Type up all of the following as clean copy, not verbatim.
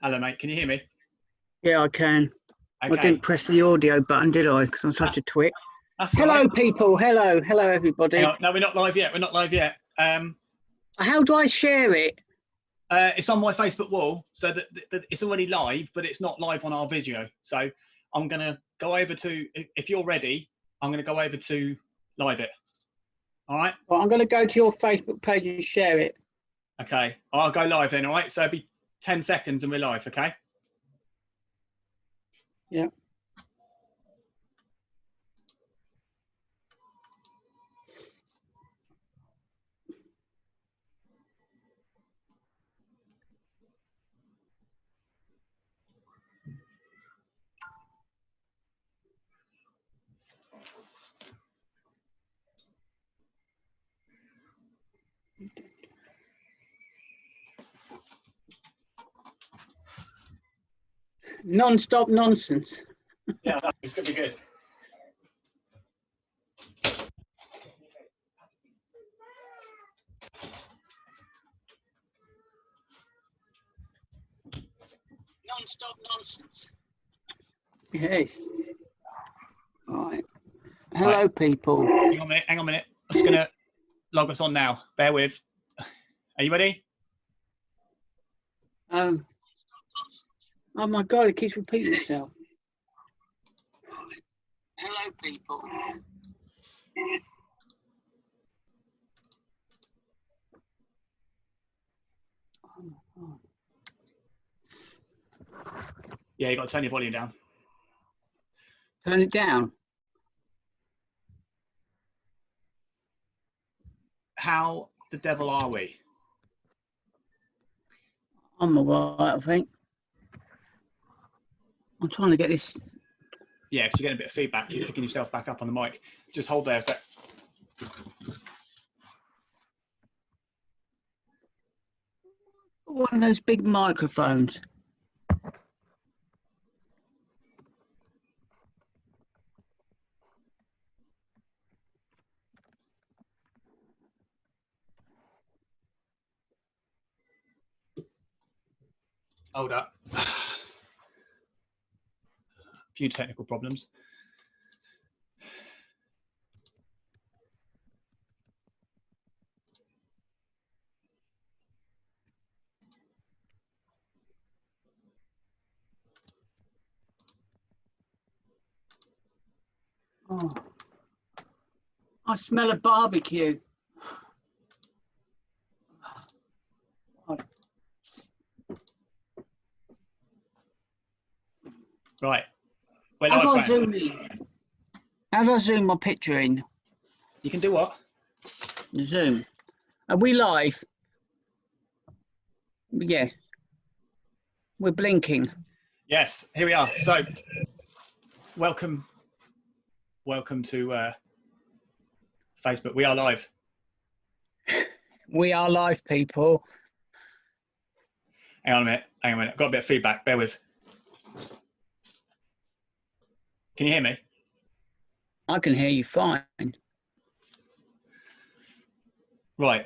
Hello, mate. Can you hear me? Yeah, I can. Okay. I didn't press the audio button, did I? Because I'm such a twit. That's Hello, right. people. Hello, everybody. Hang on. No, we're not live yet. We're not live yet. How do I share it? It's on my Facebook wall, so that it's already live, but it's not live on our video. So I'm gonna go over to. If you're ready, I'm gonna go over to live it. All right. Well, I'm going to go to your Facebook page and share it. Okay. I'll go live then. All right. So it'll be 10 seconds and we're live. Okay. Yeah. Non-stop nonsense. Yeah, it's gonna be good. Non-stop nonsense. Yes. All right. Hello, Right. People. Hang on a minute. I'm just gonna log us on now. Bear with. Are you ready? Oh my God! It keeps repeating itself. Hello, people. Yeah, you got to turn your volume down. Turn it down. How the devil are we? I'm all right, I think. I'm trying to get this. Yeah, because you're getting a bit of feedback. You're picking yourself back up on the mic. Just hold there a sec. One of those big microphones. Hold up. A few technical problems. Oh. I smell a barbecue. Right. We're How do I live, zoom in? How do I zoom my picture in? You can do what? Zoom. Are we live? Yeah. We're blinking. Yes, here we are. So, welcome to Facebook. We are live. We are live, people. Hang on a minute. I've got a bit of feedback. Bear with. Can you hear me? I can hear you fine. Right.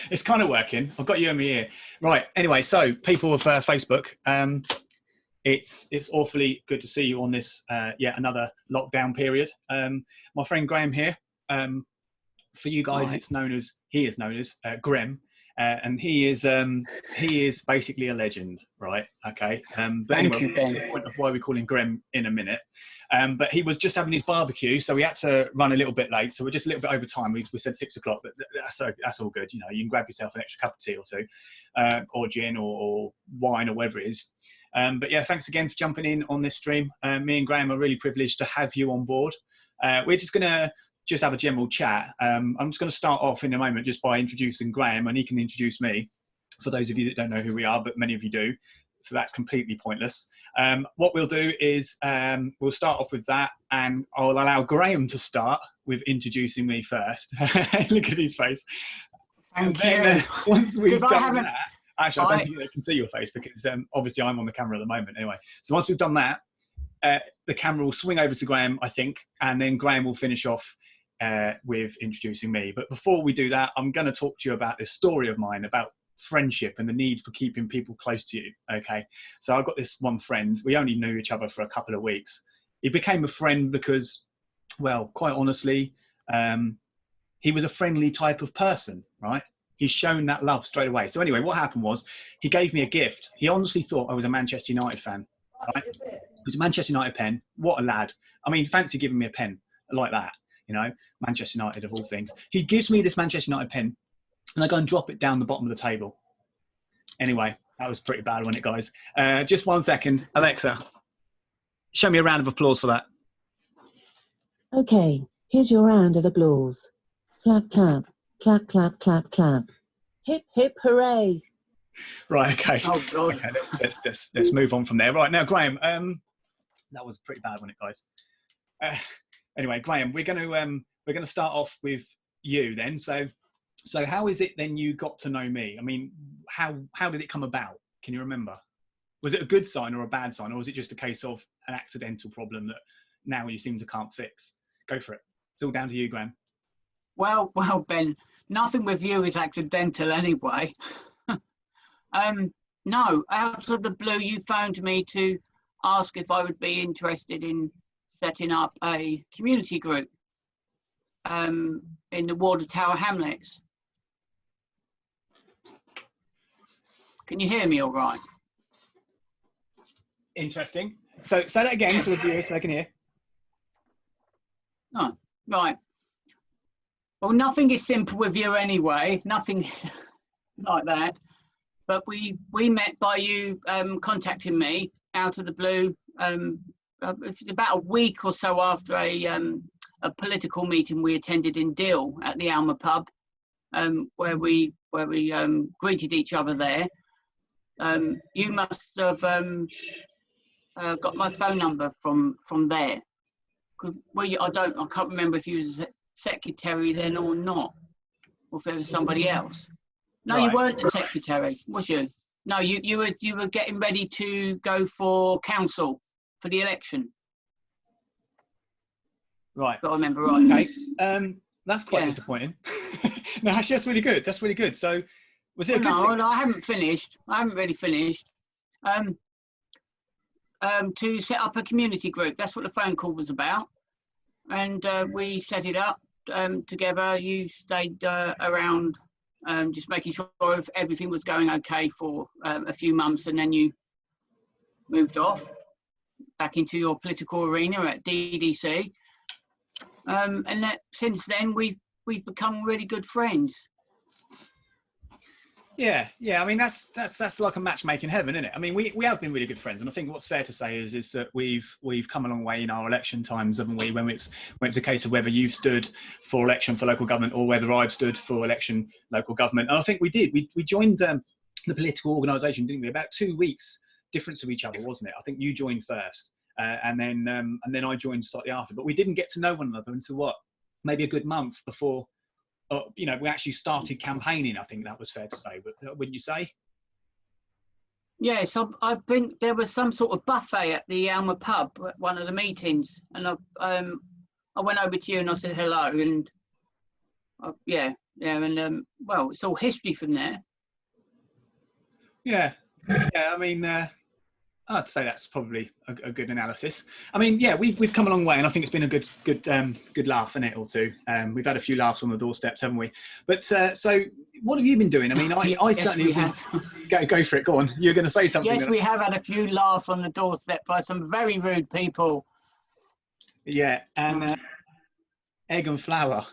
It's kind of working. I've got you in my ear. Right. Anyway, so people of Facebook, it's awfully good to see you on this yet another lockdown period. My friend Graham here. For you guys, Right. he is known as Grem, and he is basically a legend, right? Okay. But Thank anyway, you, we'll get to Ben. the point of why we call him Grem in a minute. But he was just having his barbecue, so we had to run a little bit late. So we're just a little bit over time. We said 6 o'clock, but that's all good. You know, you can grab yourself an extra cup of tea or two, or gin or wine or whatever it is. But yeah, thanks again for jumping in on this stream. Me and Graham are really privileged to have you on board. We're just going to have a general chat. I'm just going to start off in a moment just by introducing Graham, and he can introduce me, for those of you that don't know who we are, but many of you do. So that's completely pointless. What we'll do is we'll start off with that, and I'll allow Graham to start with introducing me first. Look at his face. Thank and then, you. Once we've done that, actually, I don't I- think they can see your face because obviously I'm on the camera at the moment anyway. So once we've done that, the camera will swing over to Graham, I think, and then Graham will finish off with introducing me. But before we do that, I'm going to talk to you about this story of mine about friendship and the need for keeping people close to you. Okay, so I've got this one friend. We only knew each other for a couple of weeks. He became a friend because, well, quite honestly, he was a friendly type of person, right? He's shown that love straight away. So anyway, what happened was he gave me a gift. He honestly thought I was a Manchester United fan, right? He was a Manchester United pen. What a lad. I mean, fancy giving me a pen like that, you know, Manchester United of all things. He gives me this Manchester United pen and I go and drop it down the bottom of the table. Anyway, that was pretty bad, wasn't it, guys? Just 1 second. Alexa, show me a round of applause for that. Okay, here's your round of applause. Clap, clap, clap, clap, clap, clap. Hip, hip, hooray. Right, okay. Oh, God. Okay, let's move on from there. Right, now, Graham, that was pretty bad, wasn't it, guys? Anyway, Graham, we're going to start off with you then. So how is it then you got to know me? I mean, how did it come about? Can you remember? Was it a good sign or a bad sign, or was it just a case of an accidental problem that now you seem to can't fix? Go for it. It's all down to you, Graham. Well, Ben, nothing with you is accidental anyway. No, out of the blue, you phoned me to ask if I would be interested in setting up a community group in the Warder Tower Hamlets. Can you hear me all right? Interesting. So say that again so the viewers so they can hear. Oh, right. Well, nothing is simple with you anyway. Nothing like that. But we met by you contacting me out of the blue. About a week or so after a political meeting we attended in Deal at the Alma pub, where we greeted each other there. You must have got my phone number from there. I can't remember if you was secretary then or not, or if it was somebody else. No, right. You weren't the secretary, was you? No, you were getting ready to go for council for the election. Right. Got to remember right. Okay. That's quite disappointing. No, actually, that's really good. That's really good. So, was it a good thing? No, I haven't finished. I haven't really finished. To set up a community group. That's what the phone call was about. And we set it up together. You stayed around just making sure if everything was going okay for a few months, and then you moved off back into your political arena at DDC. And since then, we've become really good friends. Yeah. I mean, that's like a match made in heaven, isn't it? I mean, we have been really good friends, and I think what's fair to say is that we've come a long way in our election times, haven't we? When it's a case of whether you've stood for election for local government or whether I've stood for election local government. And I think we did. We joined the political organisation, didn't we? About 2 weeks difference of each other, wasn't it? I think you joined first, and then I joined slightly after. But we didn't get to know one another until what, maybe a good month before. We actually started campaigning. I think that was fair to say, but wouldn't you say? Yes, I think there was some sort of buffet at the Alma pub at one of the meetings, and I went over to you and I said hello, and and well, it's all history from there. Yeah. I mean, I'd say that's probably a good analysis. I mean, yeah, we've come a long way, and I think it's been a good laugh, isn't it, or two? We've had a few laughs on the doorsteps, haven't we? But so, what have you been doing? I mean, I yes, certainly have. Go for it. Go on. You're going to say something. Yes, we have had a few laughs on the doorstep by some very rude people. Yeah, and egg and flour.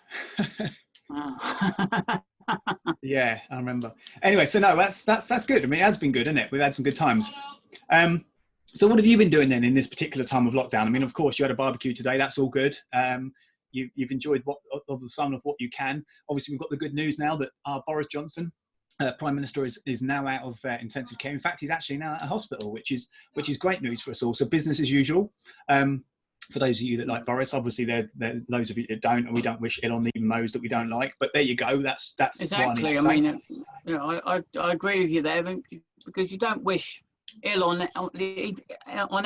Yeah, I remember. Anyway, so no, that's good. I mean, it has been good, isn't it? We've had some good times. So what have you been doing then in this particular time of lockdown? I mean, of course, you had a barbecue today. That's all good. You've enjoyed of the sun of what you can. Obviously, we've got the good news now that Boris Johnson, Prime Minister, is now out of intensive care. In fact, he's actually now at a hospital, which is great news for us all. So business as usual. For those of you that like Boris, obviously there's those of you that don't, and we don't wish ill on even those that we don't like. But there you go. That's exactly. I mean, I agree with you there, because you don't wish ill on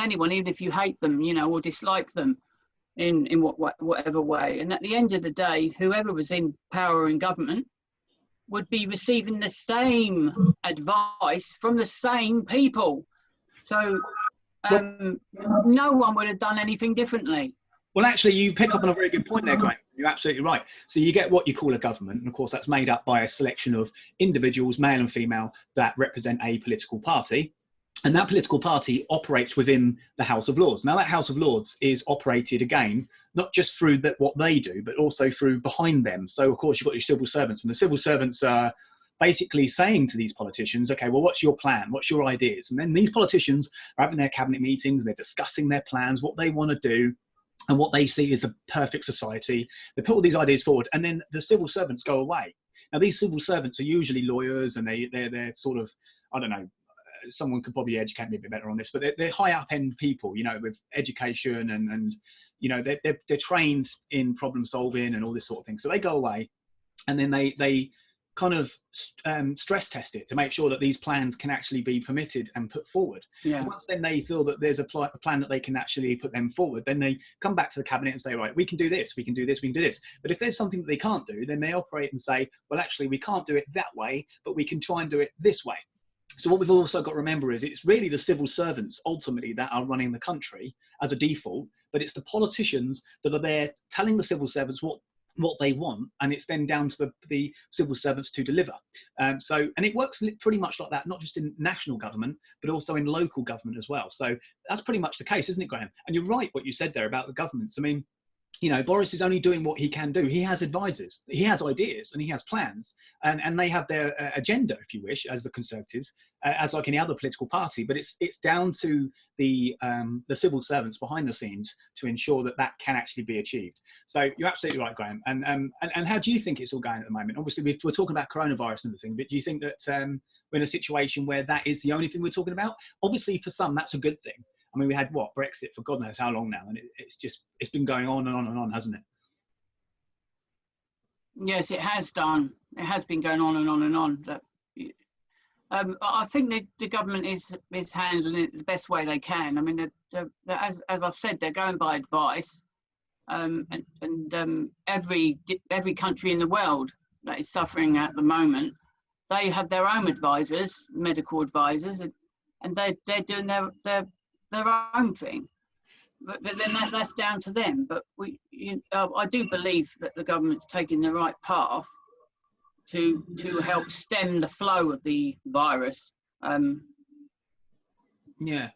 anyone, even if you hate them, or dislike them in whatever way. And at the end of the day, whoever was in power in government would be receiving the same advice from the same people. So no one would have done anything differently. Well, actually, you pick up on a very good point there, Graham. You're absolutely right. So you get what you call a government, and of course that's made up by a selection of individuals, male and female, that represent a political party. And that political party operates within the House of Lords. Now, that House of Lords is operated, again, not just through what they do, but also through behind them. So, of course, you've got your civil servants, and the civil servants are basically saying to these politicians, okay, well, what's your plan? What's your ideas? And then these politicians are having their cabinet meetings, they're discussing their plans, what they want to do, and what they see is a perfect society. They put all these ideas forward, and then the civil servants go away. Now, these civil servants are usually lawyers, and they're sort of, I don't know, someone could probably educate me a bit better on this, but they're high up end people, you know, with education and you know, they're trained in problem solving and all this sort of thing. So they go away, and then they kind of stress test it to make sure that these plans can actually be permitted and put forward. Yeah. And once then they feel that there's a plan that they can actually put them forward, then they come back to the cabinet and say, right, we can do this, we can do this, we can do this. But if there's something that they can't do, then they operate and say, well, actually, we can't do it that way, but we can try and do it this way. So what we've also got to remember is it's really the civil servants ultimately that are running the country as a default, but it's the politicians that are there telling the civil servants what they want, and it's then down to the civil servants to deliver. And it works pretty much like that, not just in national government, but also in local government as well. So that's pretty much the case, isn't it, Graham? And you're right what you said there about the governments. I mean, you know, Boris is only doing what he can do. He has advisors, he has ideas, and he has plans, and they have their agenda, if you wish, as the Conservatives, as like any other political party. But it's down to the civil servants behind the scenes to ensure that that can actually be achieved. So you're absolutely right, Graham. And how do you think it's all going at the moment? Obviously, we're talking about coronavirus and everything, but do you think that we're in a situation where that is the only thing we're talking about? Obviously, for some, that's a good thing. I mean, we had Brexit for God knows how long now, and it's been going on and on and on, hasn't it? Yes, it has done. It has been going on and on and on. I think the government is handling it the best way they can. I mean, as I've said, they're going by advice, and every country in the world that is suffering at the moment, they have their own advisors, medical advisors, and they're doing their own thing, but then that's down to them. But I do believe that the government's taking the right path to help stem the flow of the virus. Yeah.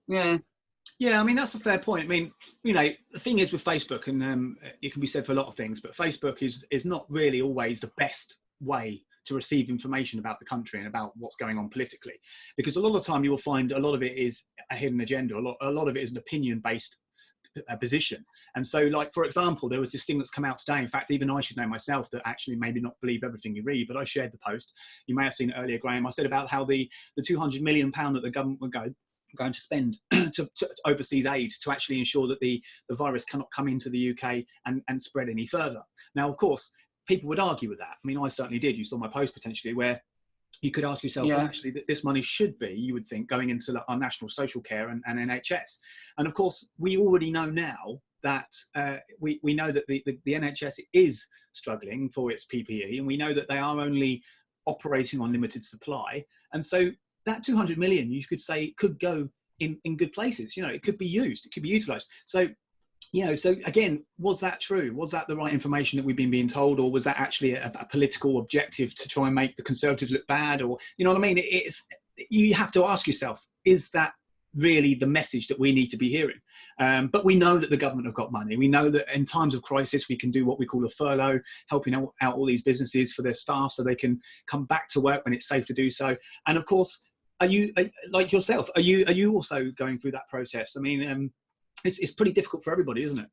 I mean, that's a fair point. I mean, you know, the thing is with Facebook, and it can be said for a lot of things, but Facebook is not really always the best way to receive information about the country and about what's going on politically, because a lot of the time you will find a lot of it is a hidden agenda. A lot of it is an opinion-based position. And so, like, for example, there was this thing that's come out today. In fact, even I should know myself that actually maybe not believe everything you read, but I shared the post. You may have seen it earlier, Graham. I said about how the £200 million that the government were going to spend to overseas aid to actually ensure that the virus cannot come into the UK and spread any further. Now, of course, people would argue with that. I mean, I certainly did. You saw my post potentially where you could ask yourself, well, actually, that this money should be, you would think, going into our national social care and NHS. And of course, we already know now that we know that the NHS is struggling for its PPE, and we know that they are only operating on limited supply. And so that 200 million, you could say, could go in good places. You know, it could be used, it could be utilised. So, you know, so again, was that true? Was that the right information that we've been being told, or was that actually a political objective to try and make the Conservatives look bad? Or, you know what I mean? You have to ask yourself, is that really the message that we need to be hearing? But we know that the government have got money. We know that in times of crisis, we can do what we call a furlough, helping out all these businesses for their staff so they can come back to work when it's safe to do so. And of course, are you, like yourself, are you also going through that process? I mean, it's pretty difficult for everybody, isn't it?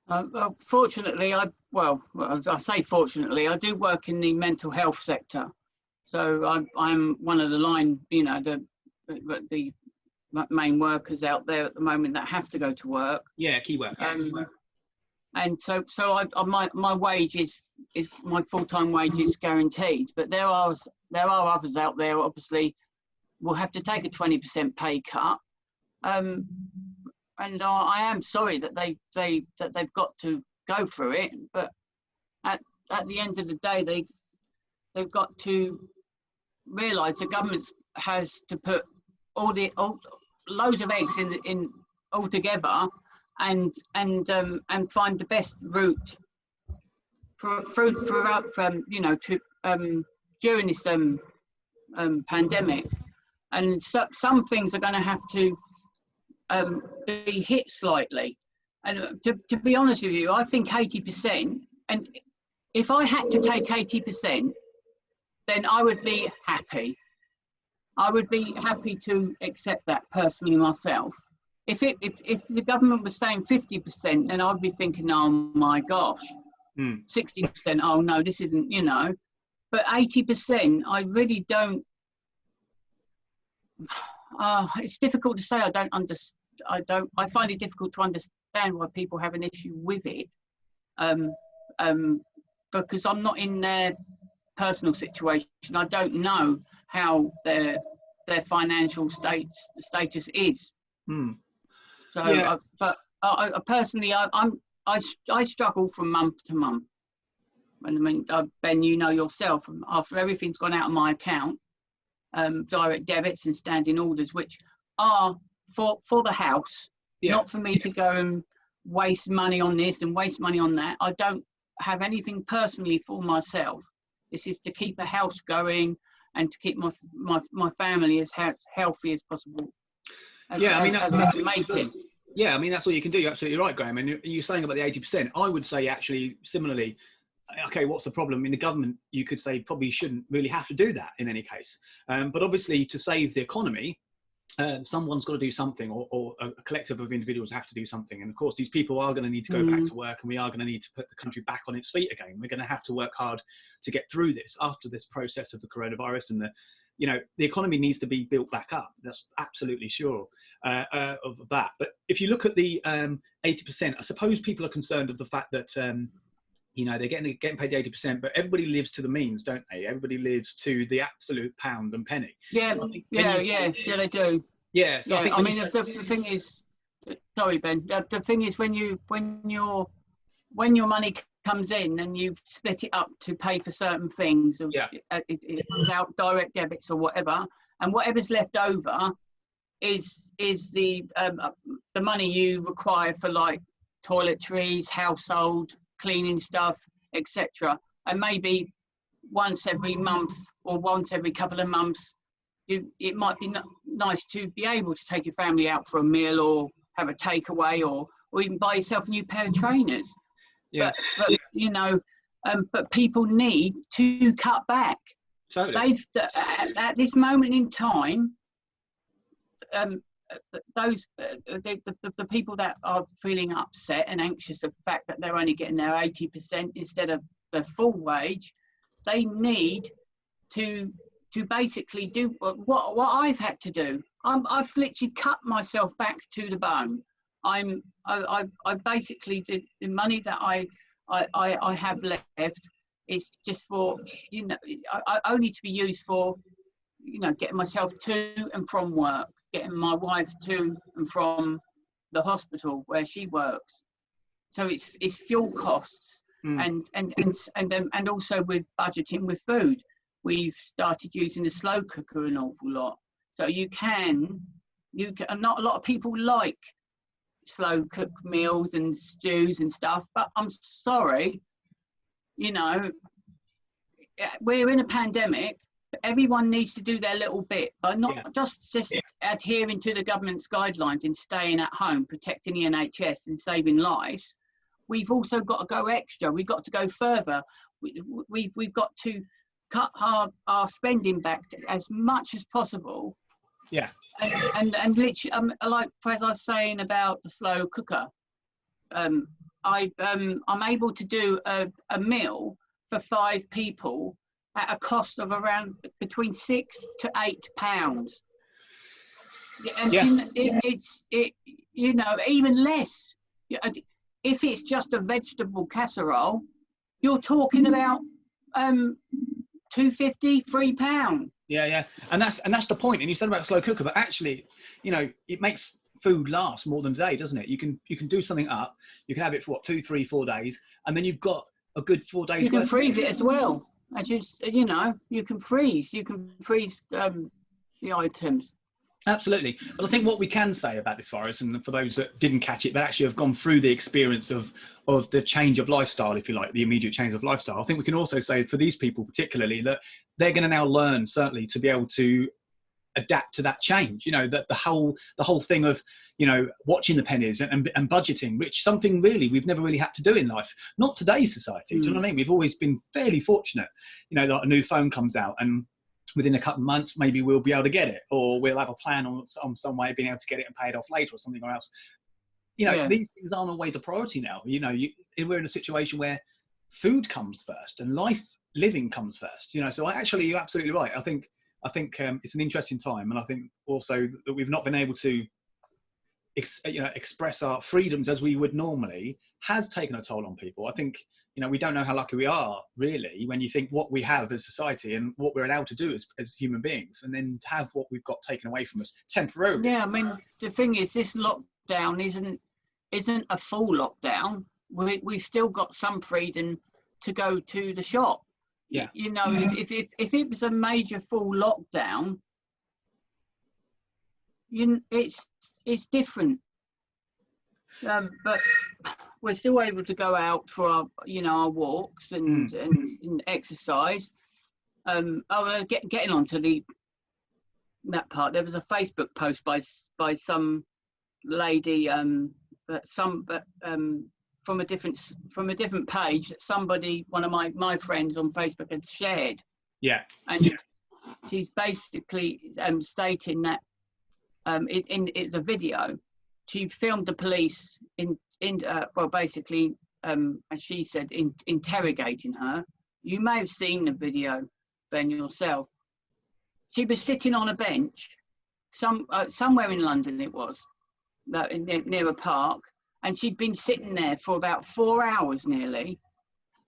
Well, fortunately, I say fortunately, I do work in the mental health sector. So I'm one of the line, you know, the main workers out there at the moment that have to go to work. Yeah, key work. And so my wage is my full-time wage is guaranteed. But there are others out there, obviously, will have to take a 20% pay cut. And I am sorry that they've got to go through it, but at the end of the day, they've got to realise the government has to put loads of eggs in all together, and find the best route throughout during this pandemic. And so, some things are going to have to be hit slightly. And to be honest with you, I think 80%, and if I had to take 80%, then I would be happy. I would be happy to accept that personally myself. If the government was saying 50%, then I'd be thinking, oh my gosh, 60%, oh no, this isn't, you know. But 80%, I really don't. It's difficult to say. I find it difficult to understand why people have an issue with it, because I'm not in their personal situation. I don't know how their financial status is. So, yeah. I personally, I struggle from month to month. I mean, Ben, you know yourself, after everything's gone out of my account, direct debits and standing orders, which are for the house, not for me to go and waste money on this and waste money on that. I don't have anything personally for myself. This is to keep a house going and to keep my family as healthy as possible. I mean, that's all you can do. You're absolutely right, Graham. And you're saying about the 80%. I would say actually similarly. Okay, what's the problem? I mean, the government, you could say, probably shouldn't really have to do that in any case. But obviously, to save the economy, someone's got to do something, or a collective of individuals have to do something. And of course, these people are going to need to go back to work, and we are going to need to put the country back on its feet again. We're going to have to work hard to get through this after this process of the coronavirus, and the economy needs to be built back up. That's absolutely sure of that. But if you look at the 80%, I suppose people are concerned of the fact that they're getting paid the 80%, but everybody lives to the means, don't they? Everybody lives to the absolute pound and penny. Yeah, so they do. Yeah, so I mean, the thing is, sorry, Ben. The thing is, when your money comes in and you split it up to pay for certain things, it comes out direct debits or whatever, and whatever's left over is the money you require for like toiletries, household cleaning stuff, etc. And maybe once every month or once every couple of months, it might be nice to be able to take your family out for a meal, or have a takeaway, or even buy yourself a new pair of trainers. But but people need to cut back. Totally. At this moment in time, the people that are feeling upset and anxious of the fact that they're only getting their 80% instead of the full wage, they need to basically do what I've had to do. I've literally cut myself back to the bone. I basically did the money that I have left is just for only to be used for getting myself to and from work, getting my wife to and from the hospital where she works. So it's fuel costs and also with budgeting with food. We've started using the slow cooker an awful lot. So you can not a lot of people like slow cooked meals and stews and stuff, but I'm sorry, we're in a pandemic. Everyone needs to do their little bit, but not just adhering to the government's guidelines and staying at home, protecting the NHS and saving lives. We've also got to go extra. We've got to go further. We've got to cut our spending back as much as possible. Yeah. And literally, like as I was saying about the slow cooker, I'm able to do a meal for 5 people at a cost of around between £6 to £8. And it's even less. If it's just a vegetable casserole, you're talking about £2.50, £3. Yeah, and that's the point. And you said about a slow cooker, but actually, it makes food last more than a day, doesn't it? You can do something up. You can have it for 2, 3, 4 days, and then you've got a good 4 days. You can freeze it as well. as you know, you can freeze the items. Absolutely. But I think what we can say about this virus, and for those that didn't catch it, but actually have gone through the experience of the change of lifestyle, if you like, the immediate change of lifestyle, I think we can also say for these people particularly that they're going to now learn, certainly, to be able to adapt to that change. You know, that the whole thing of, you know, watching the pennies and budgeting, which something really we've never really had to do in life. Not today's society. Do you know what I mean? We've always been fairly fortunate. You know, like a new phone comes out and within a couple of months, maybe we'll be able to get it, or we'll have a plan on some way of being able to get it and pay it off later or something else. You know, these things aren't always a priority now. You know, we're in a situation where food comes first and living comes first. You know, so actually, you're absolutely right. I think it's an interesting time, and I think also that we've not been able to, express our freedoms as we would normally has taken a toll on people. I think, you know, we don't know how lucky we are, really, when you think what we have as society and what we're allowed to do as human beings, and then to have what we've got taken away from us temporarily. Yeah, I mean, the thing is, this lockdown isn't a full lockdown. We've still got some freedom to go to the shop. Yeah. You know, if it was a major full lockdown, it's different. But we're still able to go out for our walks and exercise. Getting onto that part, there was a Facebook post by some lady, from a different page that somebody, one of my friends on Facebook, had shared. Yeah. And she's basically stating that it's a video. She filmed the police basically, as she said, interrogating her. You may have seen the video, Ben, yourself. She was sitting on a bench, somewhere in London it was, near a park, and she'd been sitting there for about 4 hours nearly.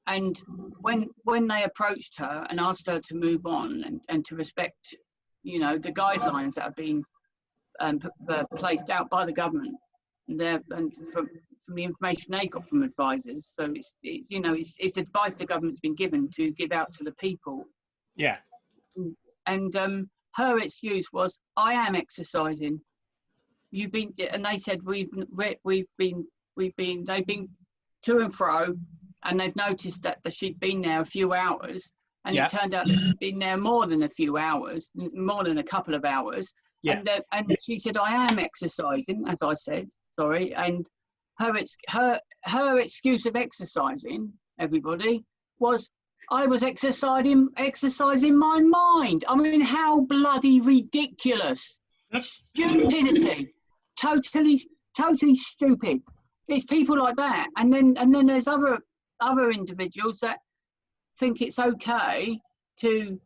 And when they approached her and asked her to move on and to respect, you know, the guidelines that have been placed out by the government, and from the information they got from advisors, so it's advice the government's been given to give out to the people. Yeah. And her excuse was, "I am exercising. You've been," and they said they've been to and fro, and they've noticed that she'd been there a few hours, and it turned out that she'd been there more than a few hours, more than a couple of hours. Yeah. And she said, "I am exercising," as I said, sorry. And her excuse of exercising, everybody, was, "I was exercising my mind." I mean, how bloody ridiculous. Stupidity. Totally stupid. It's people like that. And then there's other individuals that think it's okay to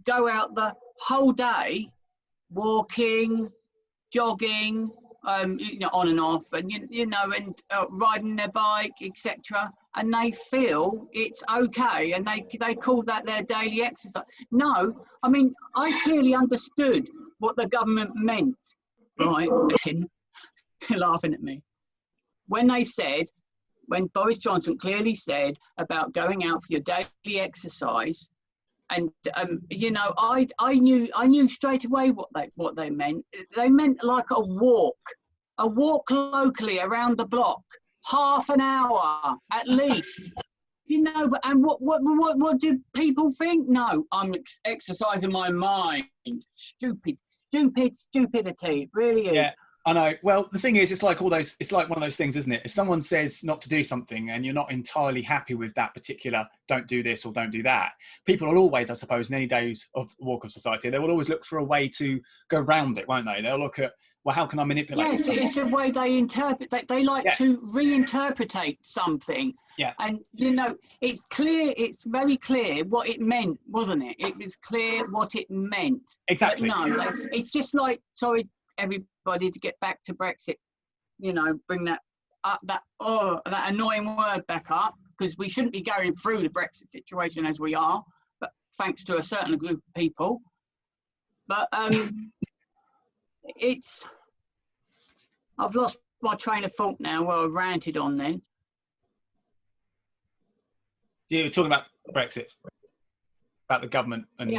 go out the whole day walking, jogging, on and off, and and riding their bike, etc. And they feel it's okay, and they call that their daily exercise. No, I mean, I clearly understood what the government meant, right? Ben, you're laughing at me. When Boris Johnson clearly said about going out for your daily exercise, and I knew straight away what they meant. They meant like a walk locally around the block, half an hour at least. And what do people think? No, I'm exercising my mind. Stupidity. It really is. Yeah. I know. Well, the thing is, it's like one of those things, isn't it? If someone says not to do something and you're not entirely happy with that particular, don't do this or don't do that, people will always, I suppose, in any days of walk of society, they will always look for a way to go around it, won't they? They'll look at, well, how can I manipulate it? Yes, it's a way they interpret. They like to reinterpretate something. Yeah. And, it's clear, it's very clear what it meant, wasn't it? It was clear what it meant. Exactly. But no, it's just like, sorry, everybody, to get back to Brexit, bring that up, that annoying word back up, because we shouldn't be going through the Brexit situation as we are, but thanks to a certain group of people. But I've lost my train of thought now. Well, I ranted on then. Yeah, we're talking about Brexit. about the government and the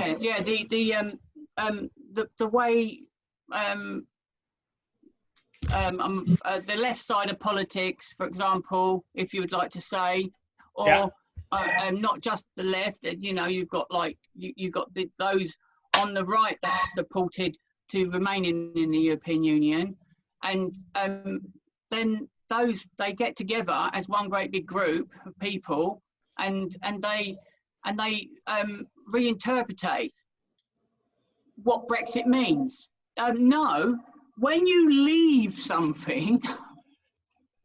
way the left side of politics, for example, if you would like to say, or not just the left. You've got those on the right that are supported to remaining in the European Union, and then they get together as one great big group of people, and they reinterpret what Brexit means. No, when you leave something,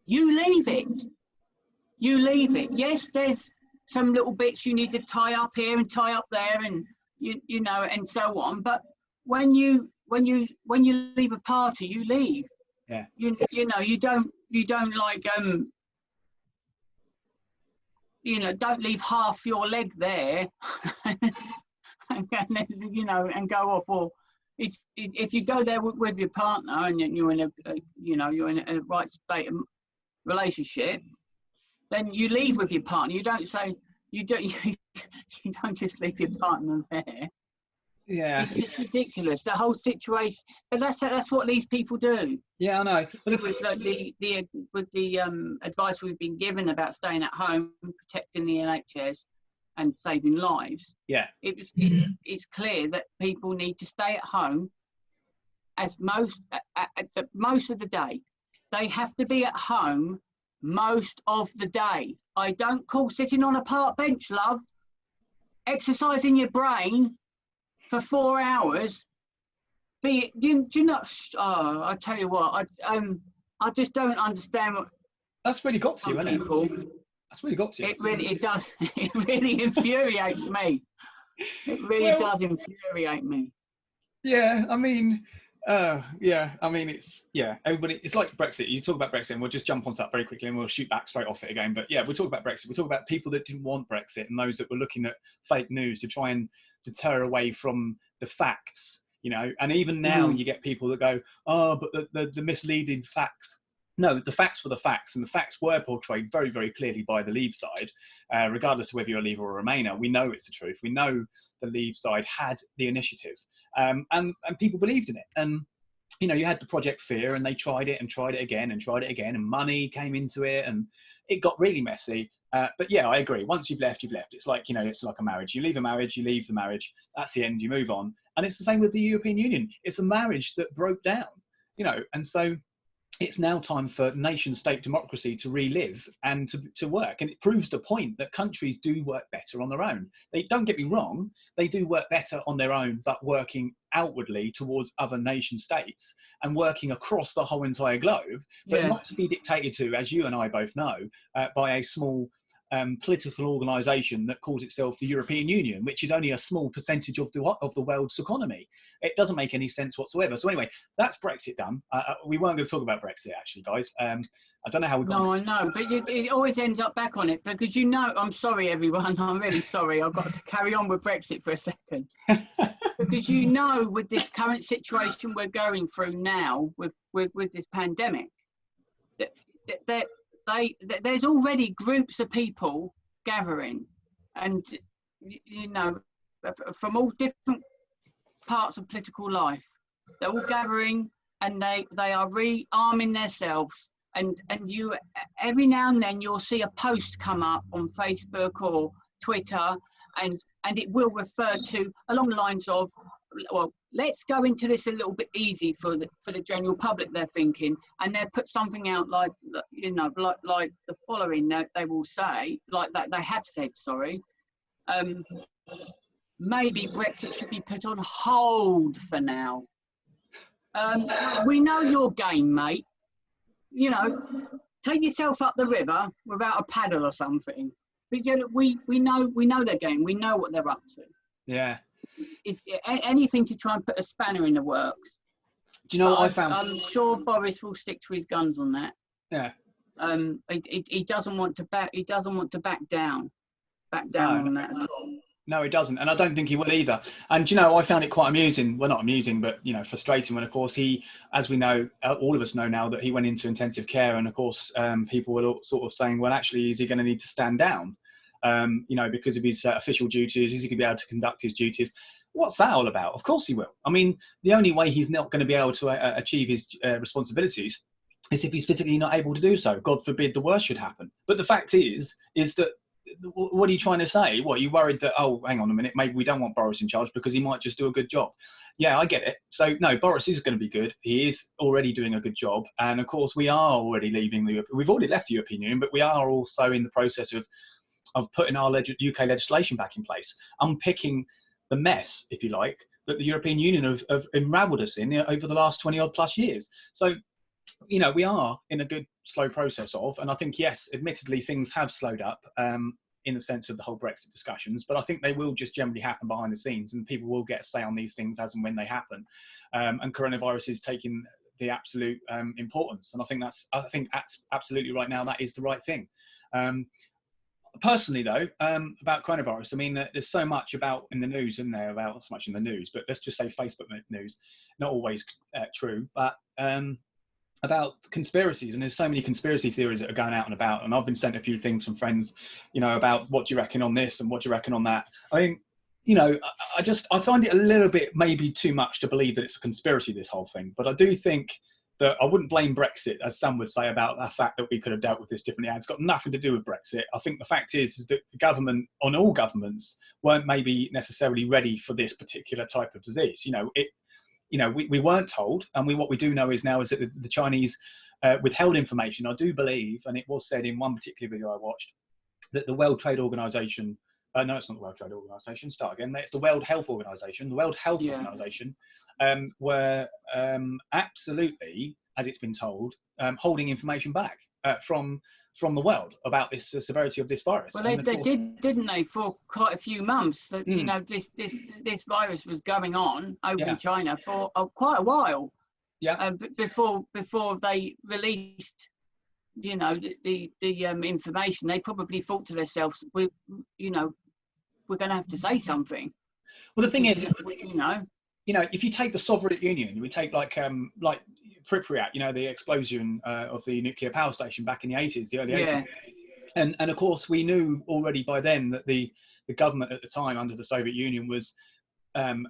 you leave it. You leave it. Yes, there's some little bits you need to tie up here and tie up there, and and so on. But when you leave a party, you leave. Yeah. You don't like don't leave half your leg there and go off. Or if you go there with your partner and you're in a right state of relationship, then you leave with your partner. You don't say you don't just leave your partner there. Yeah, it's just ridiculous, the whole situation. But that's what these people do. Yeah, I know. But with the advice we've been given about staying at home, protecting the NHS, and saving lives. Yeah, it's clear that people need to stay at home as most of the day. They have to be at home most of the day. I don't call sitting on a park bench, love, exercising your brain for 4 hours. I tell you what, I just don't understand what. That's really got to you, isn't it? That's really got to you. It does. It really infuriates me. It really does infuriate me. Yeah, I mean, everybody. It's like Brexit. You talk about Brexit, and we'll just jump onto that very quickly, and we'll shoot back straight off it again. But yeah, we'll talk about Brexit. We'll talk about people that didn't want Brexit and those that were looking at fake news to try and deter away from the facts. And even now you get people that go, oh, but the misleading facts. No, the facts were the facts, and the facts were portrayed very, very clearly by the Leave side, regardless of whether you're a Leave or a Remainer. We know it's the truth. We know the Leave side had the initiative, and people believed in it. And you had the Project Fear, and they tried it and tried it again and tried it again, and money came into it, and it got really messy. But yeah, I agree. Once you've left, you've left. It's like it's like a marriage. You leave a marriage, you leave the marriage. That's the end. You move on. And it's the same with the European Union. It's a marriage that broke down. And so it's now time for nation-state democracy to relive and to work. And it proves the point that countries do work better on their own. They don't get me wrong, they do work better on their own, but working outwardly towards other nation-states and working across the whole entire globe, but not to be dictated to, as you and I both know, by a small political organisation that calls itself the European Union, which is only a small percentage of the world's economy. It doesn't make any sense whatsoever. So anyway, that's Brexit done. We weren't going to talk about Brexit, actually, guys. I don't know how we got. No, I know, but it always ends up back on it because I'm sorry, everyone. I'm really sorry. I've got to carry on with Brexit for a second because with this current situation we're going through now with this pandemic, that there's already groups of people gathering, and from all different parts of political life, they're all gathering, and they are rearming themselves. And you every now and then you'll see a post come up on Facebook or Twitter, and it will refer to along the lines of, well, let's go into this a little bit easy for the general public, they're thinking, and they'll put something out like the following. They will say, like that they have said, sorry, maybe Brexit should be put on hold for now. We know your game, mate. Take yourself up the river without a paddle or something. We know their game. We know what they're up to. Yeah. It's anything to try and put a spanner in the works. Do you know what I found? I'm sure Boris will stick to his guns on that. Yeah. He doesn't want to back. He doesn't want to back down on that at all. No, he doesn't, and I don't think he will either. And I found it quite amusing. Well, not amusing, but frustrating. When, of course, he, as we know, all of us know now, that he went into intensive care, and of course, people were sort of saying, well, actually, is he going to need to stand down? you know, because of his official duties. Is he going to be able to conduct his duties? What's that all about? Of course he will. I mean, the only way he's not going to be able to achieve his responsibilities is if he's physically not able to do so. God forbid the worst should happen. But the fact is that, what are you trying to say? What, are you worried that, oh, hang on a minute, maybe we don't want Boris in charge because he might just do a good job? Yeah, I get it. So, no, Boris is going to be good. He is already doing a good job. And, of course, we are already leaving we've already left the European Union, but we are also in the process of putting our UK legislation back in place, unpicking the mess, if you like, that the European Union have unravelled us in over the last 20-odd plus years. So, you know, we are in a good slow process and I think, yes, admittedly, things have slowed up in the sense of the whole Brexit discussions, but I think they will just generally happen behind the scenes and people will get a say on these things as and when they happen. And coronavirus is taking the absolute importance. And I think that's absolutely right now, that is the right thing. Personally, though, about coronavirus, I mean, there's so much about in the news, isn't there? About not so much in the news, but let's just say Facebook news, not always true, but about conspiracies. And there's so many conspiracy theories that are going out and about. And I've been sent a few things from friends, you know, about what do you reckon on this and what do you reckon on that. I mean, you know, I find it a little bit maybe too much to believe that it's a conspiracy, this whole thing. But I do think that I wouldn't blame Brexit, as some would say, about the fact that we could have dealt with this differently. It's got nothing to do with Brexit. I think the fact is that the government, on all governments, weren't maybe necessarily ready for this particular type of disease. You know, we weren't told, and what we do know is now is that the Chinese withheld information. I do believe, and it was said in one particular video I watched, that the World Trade Organization, no, it's not the World Trade Organization, start again, it's the World Health Organization. The World Health Organization were absolutely, as it's been told, holding information back from the world about this severity of this virus. Well, they did, didn't they, for quite a few months? That you know, this virus was going on over in China for quite a while. Yeah. Before they released, you know, the information, they probably thought to themselves, we're going to have to say something. Well, the thing is, you know, if you take the Soviet Union, we take like Pripyat, you know, the explosion of the nuclear power station back in the 80s, the early 80s. And of course, we knew already by then that the government at the time under the Soviet Union was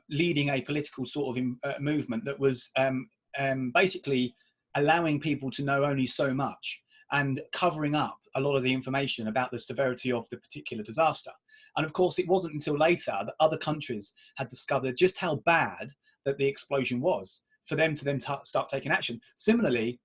leading a political sort of movement that was basically allowing people to know only so much and covering up a lot of the information about the severity of the particular disaster. And of course, it wasn't until later that other countries had discovered just how bad that the explosion was for them to then start taking action. Similarly,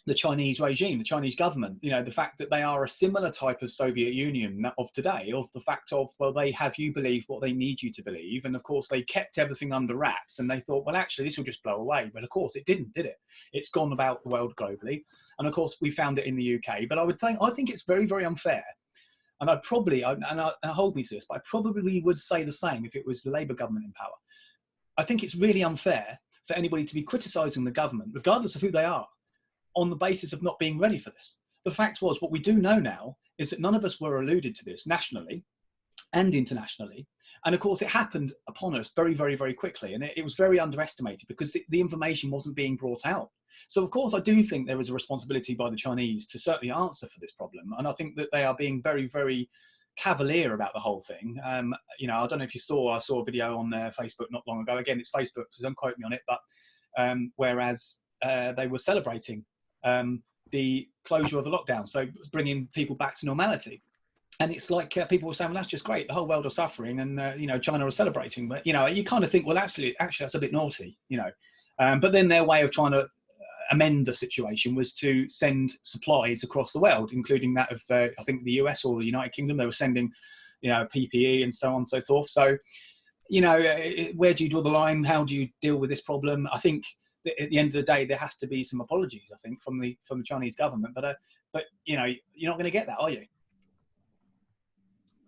the Chinese regime, the Chinese government, you know, the fact that they are a similar type of Soviet Union of today, of the fact of, well, they have you believe what they need you to believe. And of course, they kept everything under wraps and they thought, well, actually, this will just blow away. But of course, it didn't, did it? It's gone about the world globally. And of course, we found it in the UK. But I think it's very, very unfair. And I hold me to this, but I probably would say the same if it was the Labour government in power. I think it's really unfair for anybody to be criticising the government, regardless of who they are, on the basis of not being ready for this. The fact was, what we do know now is that none of us were alluded to this nationally and internationally. And of course, it happened upon us very, very, very quickly. And it was very underestimated because the information wasn't being brought out. So, of course, I do think there is a responsibility by the Chinese to certainly answer for this problem. And I think that they are being very, very cavalier about the whole thing. You know, I don't know if you I saw a video on Facebook not long ago. Again, it's Facebook, so don't quote me on it. But whereas they were celebrating the closure of the lockdown, so bringing people back to normality. And it's like people were saying, well, that's just great. The whole world are suffering and, you know, China are celebrating. But, you know, you kind of think, well, actually, that's a bit naughty, you know. But then their way of trying to amend the situation was to send supplies across the world, including that of, I think, the US or the United Kingdom. They were sending, you know, PPE and so on and so forth. So, you know, where do you draw the line? How do you deal with this problem? I think at the end of the day, there has to be some apologies, I think, from the Chinese government. But you know, you're not going to get that, are you?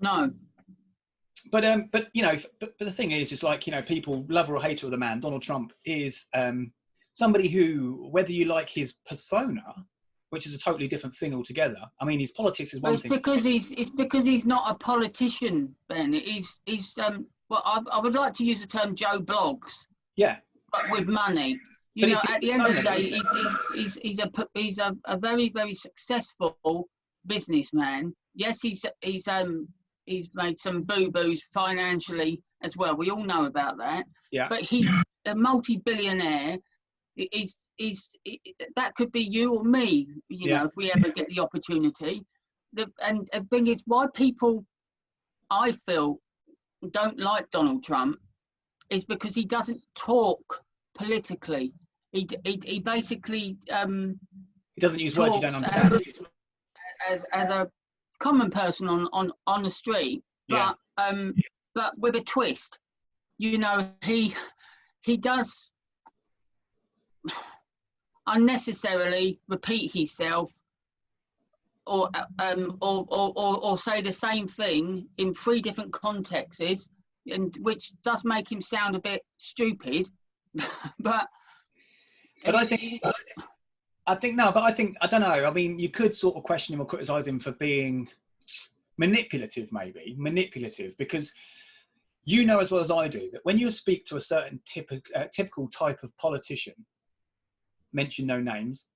No. But you know, but the thing is, it's like, you know, people, lover or hater of the man, Donald Trump is somebody who, whether you like his persona, which is a totally different thing altogether. I mean, his politics is one thing. It's because he's not a politician, Ben. He's well, I would like to use the term Joe Blogs. Yeah. But with money. You know, at the end of the day, he's a very, very successful businessman. Yes, he's he's made some boo-boos financially as well. We all know about that. Yeah. But he's a multi-billionaire. That could be you or me, you know, if we ever get the opportunity. And the thing is, why people, I feel, don't like Donald Trump is because he doesn't talk politically. He basically he doesn't use words you don't understand. As a common person on the street, but with a twist. You know, he does unnecessarily repeat himself or say the same thing in 3 different contexts, and which does make him sound a bit stupid. but I think I don't know. I mean, you could sort of question him or criticize him for being manipulative, because you know as well as I do that when you speak to a certain typical type of politician, mention no names,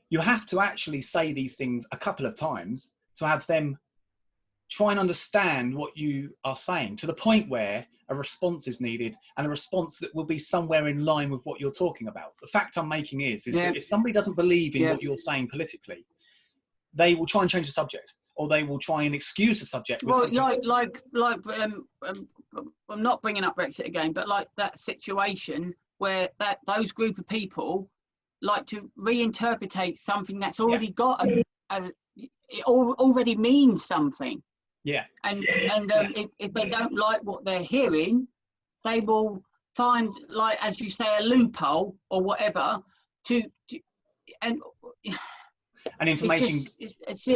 you have to actually say these things a couple of times to have them try and understand what you are saying, to the point where a response is needed, and a response that will be somewhere in line with what you're talking about. The fact I'm making is that if somebody doesn't believe in what you're saying politically, they will try and change the subject, or they will try and excuse the subject. Well, I'm not bringing up Brexit again, but like that situation where those group of people like to reinterpret something that's already got it already means something. Yeah. And if they don't like what they're hearing, they will find, like, as you say, a loophole or whatever and information. It's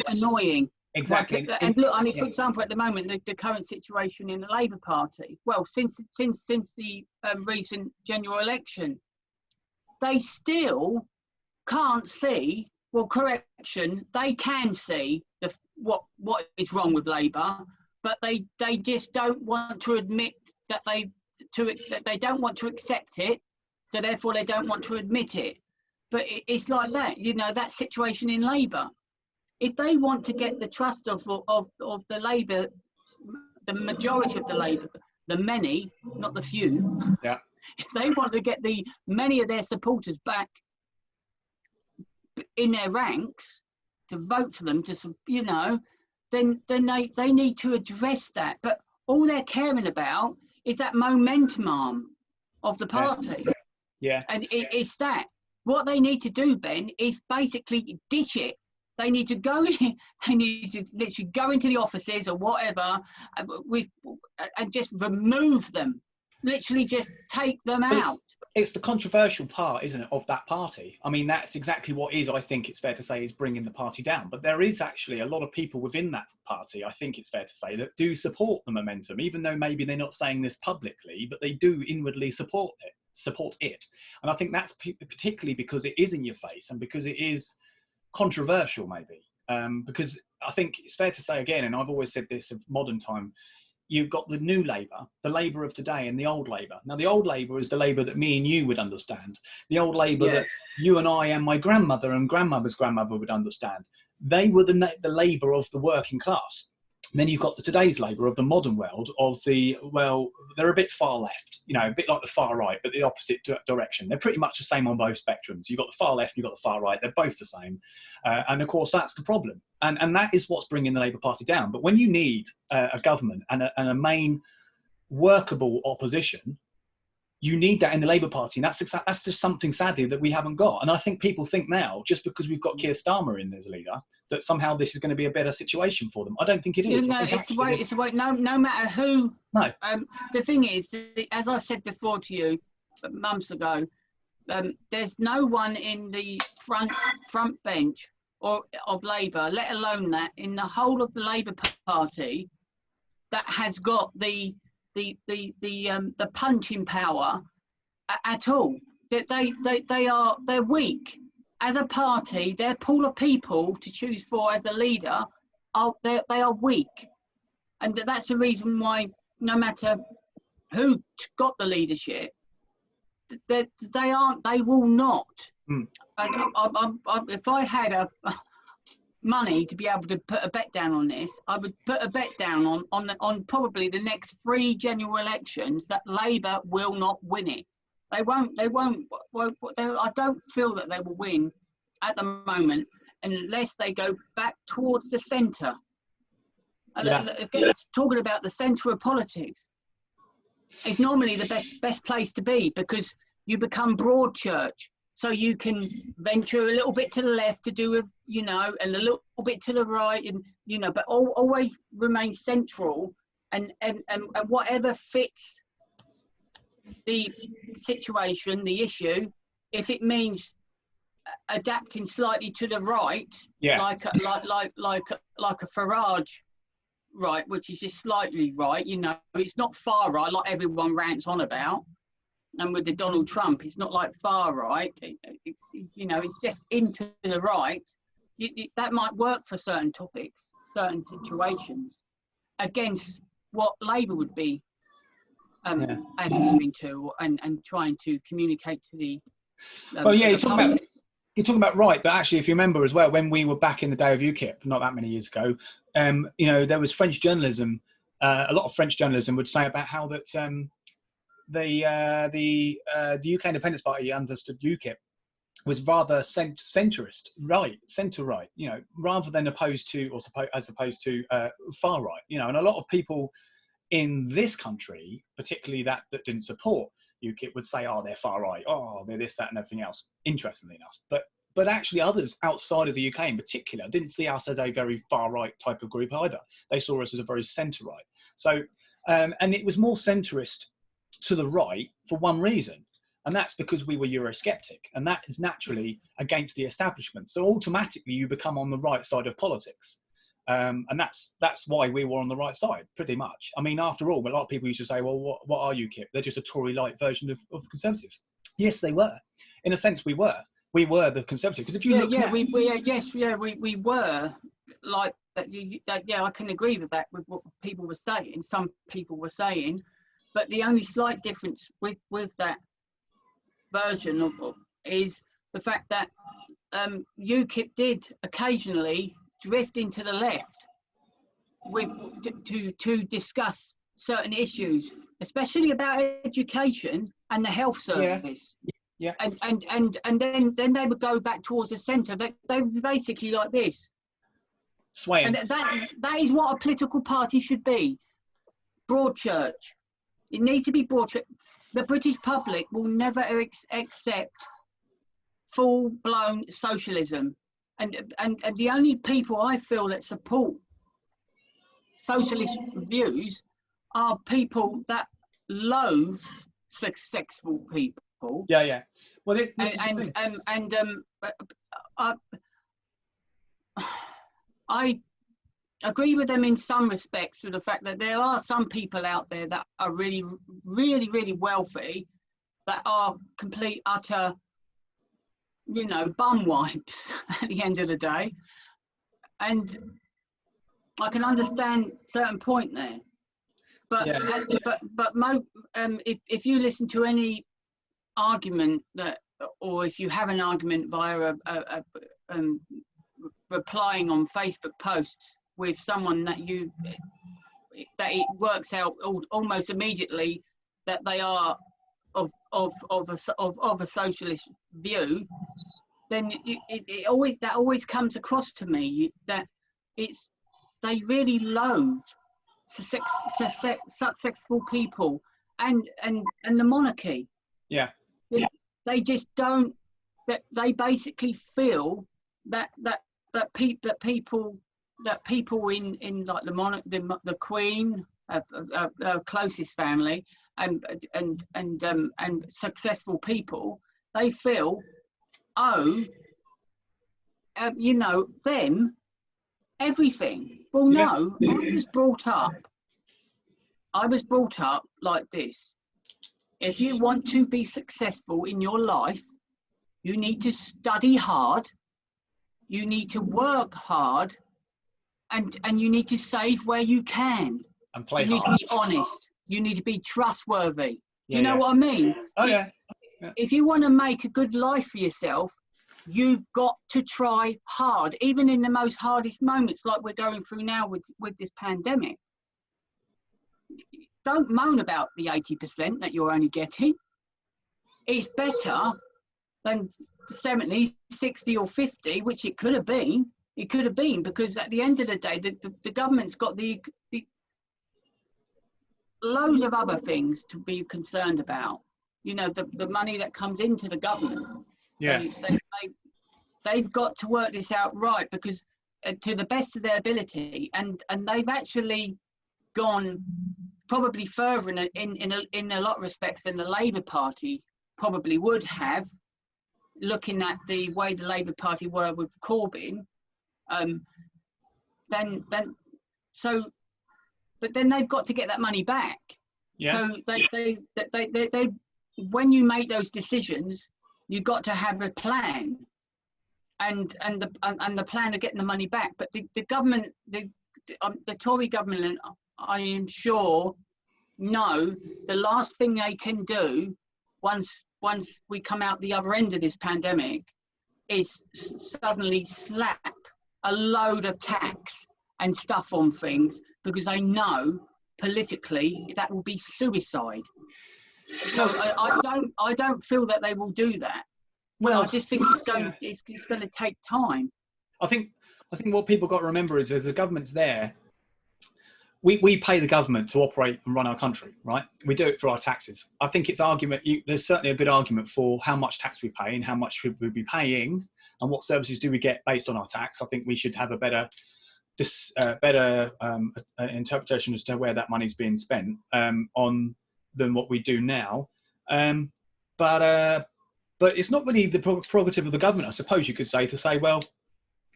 annoying. Exactly. And look, I mean, for example, at the moment, the current situation in the Labour Party, well, since the recent general election, they still can't see. Well, correction, they can see what is wrong with Labour, but they just don't want to admit that they don't want to accept it, so therefore they don't want to admit it. But it's like that, you know, that situation in Labour. If they want to get the trust of the Labour, the majority of the Labour, the many, not the few, if they want to get the many of their supporters back in their ranks to vote for them, you know, then they need to address that. But all they're caring about is that momentum arm of the party. Yeah. And it's that. What they need to do, Ben, is basically ditch it. They need to go in, they need to literally go into the offices or whatever and just remove them. Literally just take them out. It's the controversial part, isn't it, of that party? I mean, that's exactly what I think it's fair to say, is bringing the party down. But there is actually a lot of people within that party, I think it's fair to say, that do support the momentum, even though maybe they're not saying this publicly, but they do inwardly support it. And I think that's particularly because it is in your face and because it is controversial, maybe. Because I think it's fair to say again, and I've always said this of modern time, you've got the new Labour, the Labour of today, and the old Labour. Now, the old Labour is the Labour that me and you would understand. The old Labour that you and I and my grandmother and grandmother's grandmother would understand. They were the Labour of the working class. And then you've got today's Labour of the modern world of they're a bit far left, you know, a bit like the far right, but the opposite direction. They're pretty much the same on both spectrums. You've got the far left, you've got the far right. They're both the same. And of course, that's the problem. And that is what's bringing the Labour Party down. But when you need a government and a main workable opposition, you need that in the Labour Party. And that's just something, sadly, that we haven't got. And I think people think now, just because we've got Keir Starmer in as leader, that somehow this is going to be a better situation for them. I don't think it is. No, it's the way. No matter who. No. The thing is, as I said before to you months ago, there's no one in the front bench of Labour, let alone that in the whole of the Labour Party, that has got the punching power at all. They're weak as a party. Their pool of people to choose for as a leader they are weak, and that's the reason why no matter who got the leadership, they will not. And if I had money to be able to put a bet down on this, I would put a bet down on probably the next 3 general elections that Labour will not win it. They won't. I don't feel that they will win at the moment unless they go back towards the centre. Yeah. Again, talking about the centre of politics, it's normally the best place to be, because you become broad church, so you can venture a little bit to the left to do, you know, and a little bit to the right, and you know, but always remain central, and whatever fits the situation, the issue, if it means adapting slightly to the right, like a Farage right, which is just slightly right, you know, it's not far right like everyone rants on about. And with the Donald Trump, it's not like far right. It's you know, it's just into the right. That might work for certain topics, certain situations, against what Labour would be adhering to and trying to communicate to the. Well, yeah, you're talking about right, but actually, if you remember as well, when we were back in the day of UKIP, not that many years ago, you know, there was French journalism. A lot of French journalism would say about how that the UK Independence Party understood UKIP was rather centrist, centre right, you know, rather than opposed to as opposed to far right, you know, and a lot of people in this country, particularly that didn't support UKIP, would say, oh, they're far right, oh, they're this, that, and everything else, interestingly enough. But actually others outside of the UK in particular didn't see us as a very far right type of group either. They saw us as a very centre right. So, and it was more centrist to the right for one reason, and that's because we were Eurosceptic, and that is naturally against the establishment. So automatically you become on the right side of politics. And that's why we were on the right side, pretty much. I mean, after all, a lot of people used to say, well, what are UKIP? They're just a Tory-like version of the Conservative. Yes, they were. In a sense, we were. We were the Conservative. Because if you look now, we were like that. Yeah, I can agree with that, with what people were saying. Some people were saying, but the only slight difference with that version is the fact that UKIP did occasionally drift into the left to discuss certain issues, especially about education and the health service. Yeah. And then they would go back towards the centre. They were basically like this. Swaying. And that is what a political party should be. Broad church. It needs to be broad church. The British public will never accept full-blown socialism. And the only people I feel that support socialist views are people that loathe successful people. Yeah. Well, I agree with them in some respects, with the fact that there are some people out there that are really, really, really wealthy, that are complete, utter, you know, bum wipes at the end of the day, and I can understand certain point there, but if you listen to any argument or if you have an argument via replying on Facebook posts with someone that it works out almost immediately that they are of a socialist view, then that always comes across to me that they really loathe successful people and the monarchy. Yeah. They just don't. That they basically feel that people in like the monarch, the Queen, closest family, and successful people, they feel, you know, them everything. Well, no, I was brought up like this. If you want to be successful in your life, you need to study hard, you need to work hard, and you need to save where you can. And play hard. You need to be honest. You need to be trustworthy. Do you know what I mean? Oh, yeah. If you want to make a good life for yourself, you've got to try hard, even in the most hardest moments like we're going through now with this pandemic. Don't moan about the 80% that you're only getting. It's better than 70, 60 or 50, which it could have been. It could have been, because at the end of the day, the government's got the loads of other things to be concerned about. You know, the money that comes into the government. Yeah. They've got to work this out right, because to the best of their ability, and they've actually gone probably further in a lot of respects than the Labour Party probably would have, looking at the way the Labour Party were with Corbyn. But then they've got to get that money back. Yeah. So they when you make those decisions, you've got to have a plan, and the plan of getting the money back. But the government, the Tory government, I am sure, know the last thing they can do once we come out the other end of this pandemic is suddenly slap a load of tax and stuff on things, because they know politically that will be suicide. So I don't feel that they will do that. Well, I just think it's going to take time. I think what people got to remember is, as the government's there, we pay the government to operate and run our country, right? We do it for our taxes. I think there's certainly a good argument for how much tax we pay and how much should we be paying and what services do we get based on our tax. I think we should have a better interpretation as to where that money's being spent on than what we do now. But it's not really the prerogative of the government, I suppose you could say, to say, well,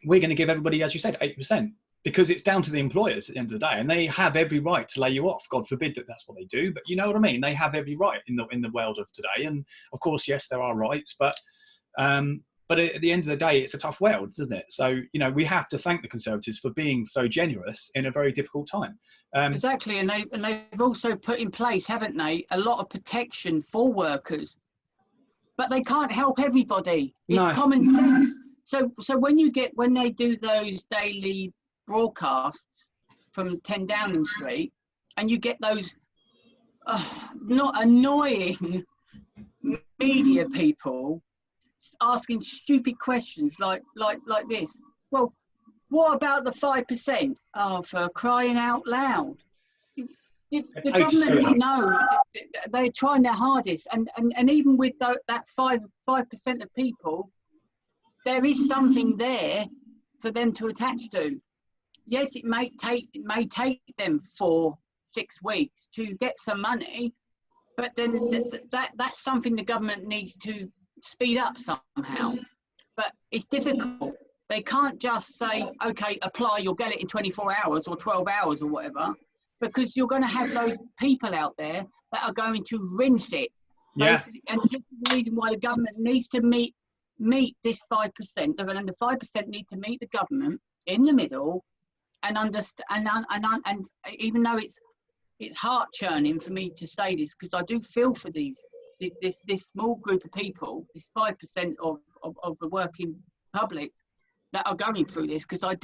we're going to give everybody, as you said, 8%, because it's down to the employers at the end of the day, and they have every right to lay you off. God forbid that that's what they do, but you know what I mean? They have every right in the world of today. And of course, yes, there are rights, but at the end of the day, it's a tough world, isn't it? So, you know, we have to thank the Conservatives for being so generous in a very difficult time. Exactly, and they've also put in place, haven't they, a lot of protection for workers, but they can't help everybody. It's common sense. So when they do those daily broadcasts from 10 Downing Street, and you get those not annoying media people asking stupid questions like this. Well, what about the 5%? Oh, for crying out loud! The government know they're trying their hardest, and even with that 5% of people, there is something there for them to attach to. Yes, it may take them 4-6 weeks to get some money, but then that's something the government needs to speed up somehow. But it's difficult. They can't just say, okay, apply, you'll get it in 24 hours or 12 hours or whatever, because you're going to have those people out there that are going to rinse it. Yeah. And this is the reason why the government needs to meet this 5%, and the 5% need to meet the government in the middle and understand. And even though it's heart churning for me to say this, because I do feel for this small group of people, this 5% of the working public that are going through this, because I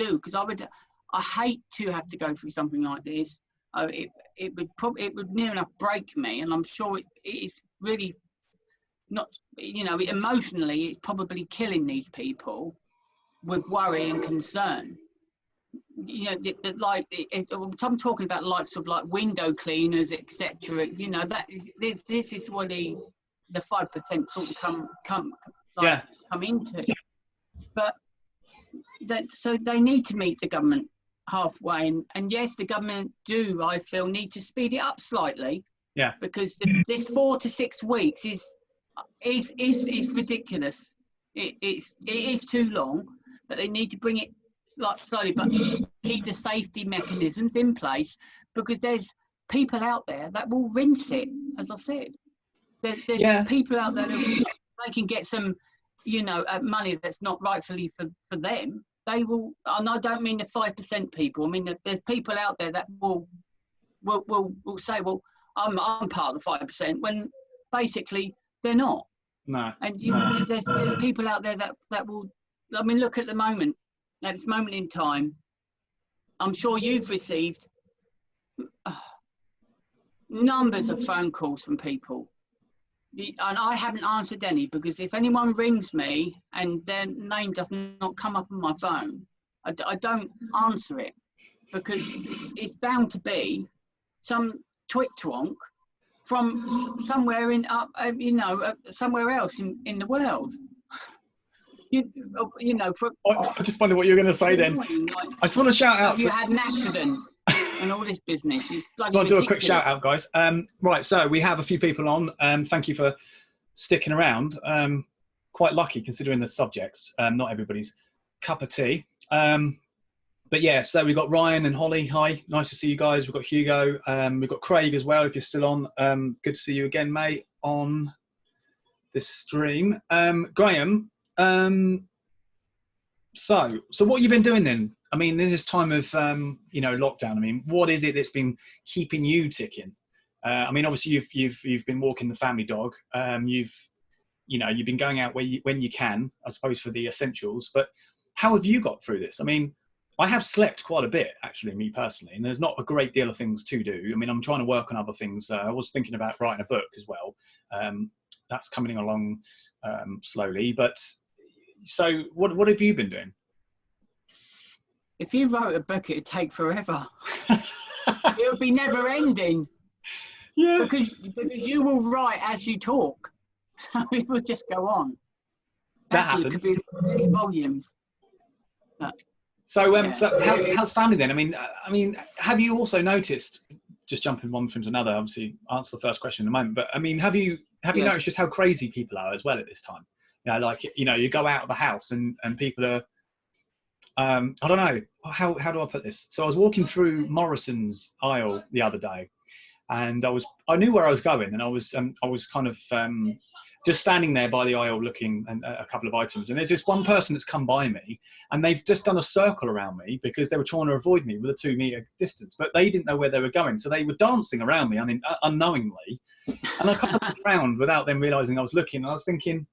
hate to have to go through something like this. It would near enough break me, and I'm sure it is really not, you know, emotionally it's probably killing these people with worry and concern. You know, I'm talking about likes of like window cleaners, etc. You know, this is what the 5% sort of come into. But so they need to meet the government halfway, and yes, the government do, I feel, need to speed it up slightly. Yeah. Because this 4 to 6 weeks is ridiculous. It is too long, but they need to bring it slowly, but keep the safety mechanisms in place, because there's people out there that will rinse it. As I said, there's people out there that they can get some, you know, money that's not rightfully for them. They will, and I don't mean the 5% people. I mean there's people out there that will say, well, I'm part of the 5%, when basically they're not. No. And there's people out there that will. I mean, look at the moment. At this moment in time, I'm sure you've received numbers of phone calls from people. And I haven't answered any, because if anyone rings me and their name does not come up on my phone, I don't answer it, because it's bound to be some twit-twonk from somewhere somewhere else in the world. I just wonder what you're going to say then. I just want to shout out. Have you had an accident and all this business? It's bloody I'll do ridiculous. a quick shout out, guys. Right, so we have a few people on. Thank you for sticking around. Quite lucky considering the subjects. Not everybody's cup of tea. But yeah, so we've got Ryan and Holly. Hi, nice to see you guys. We've got Hugo. We've got Craig as well, if you're still on. Good to see you again, mate, on this stream. Graham, so what have you been doing then? I mean, this time of lockdown. I mean, what is it that's been keeping you ticking? I mean, obviously you've been walking the family dog. You've been going out when you can, I suppose, for the essentials. But how have you got through this? I mean, I have slept quite a bit, actually, me personally, and there's not a great deal of things to do. I mean, I'm trying to work on other things. I was thinking about writing a book as well. That's coming along slowly. But so what have you been doing? If you wrote a book, it'd take forever. It would be never ending. Yeah. Because you will write as you talk. So it will just go on. That Actually, happens. it could be volumes. So, Yeah. so how's family then? I mean, have you also noticed, just jumping one from another, obviously answer the first question in a moment, but I mean, have you noticed just how crazy people are as well at this time? You go out of the house and people are, I don't know, how do I put this? So I was walking through Morrison's aisle the other day, and I knew where I was going, and I was kind of just standing there by the aisle looking at a couple of items, and there's this one person that's come by me, and they've just done a circle around me because they were trying to avoid me with a 2 meter distance, but they didn't know where they were going, so they were dancing around me unknowingly, and I kind of looked around without them realizing I was looking, and I was thinking,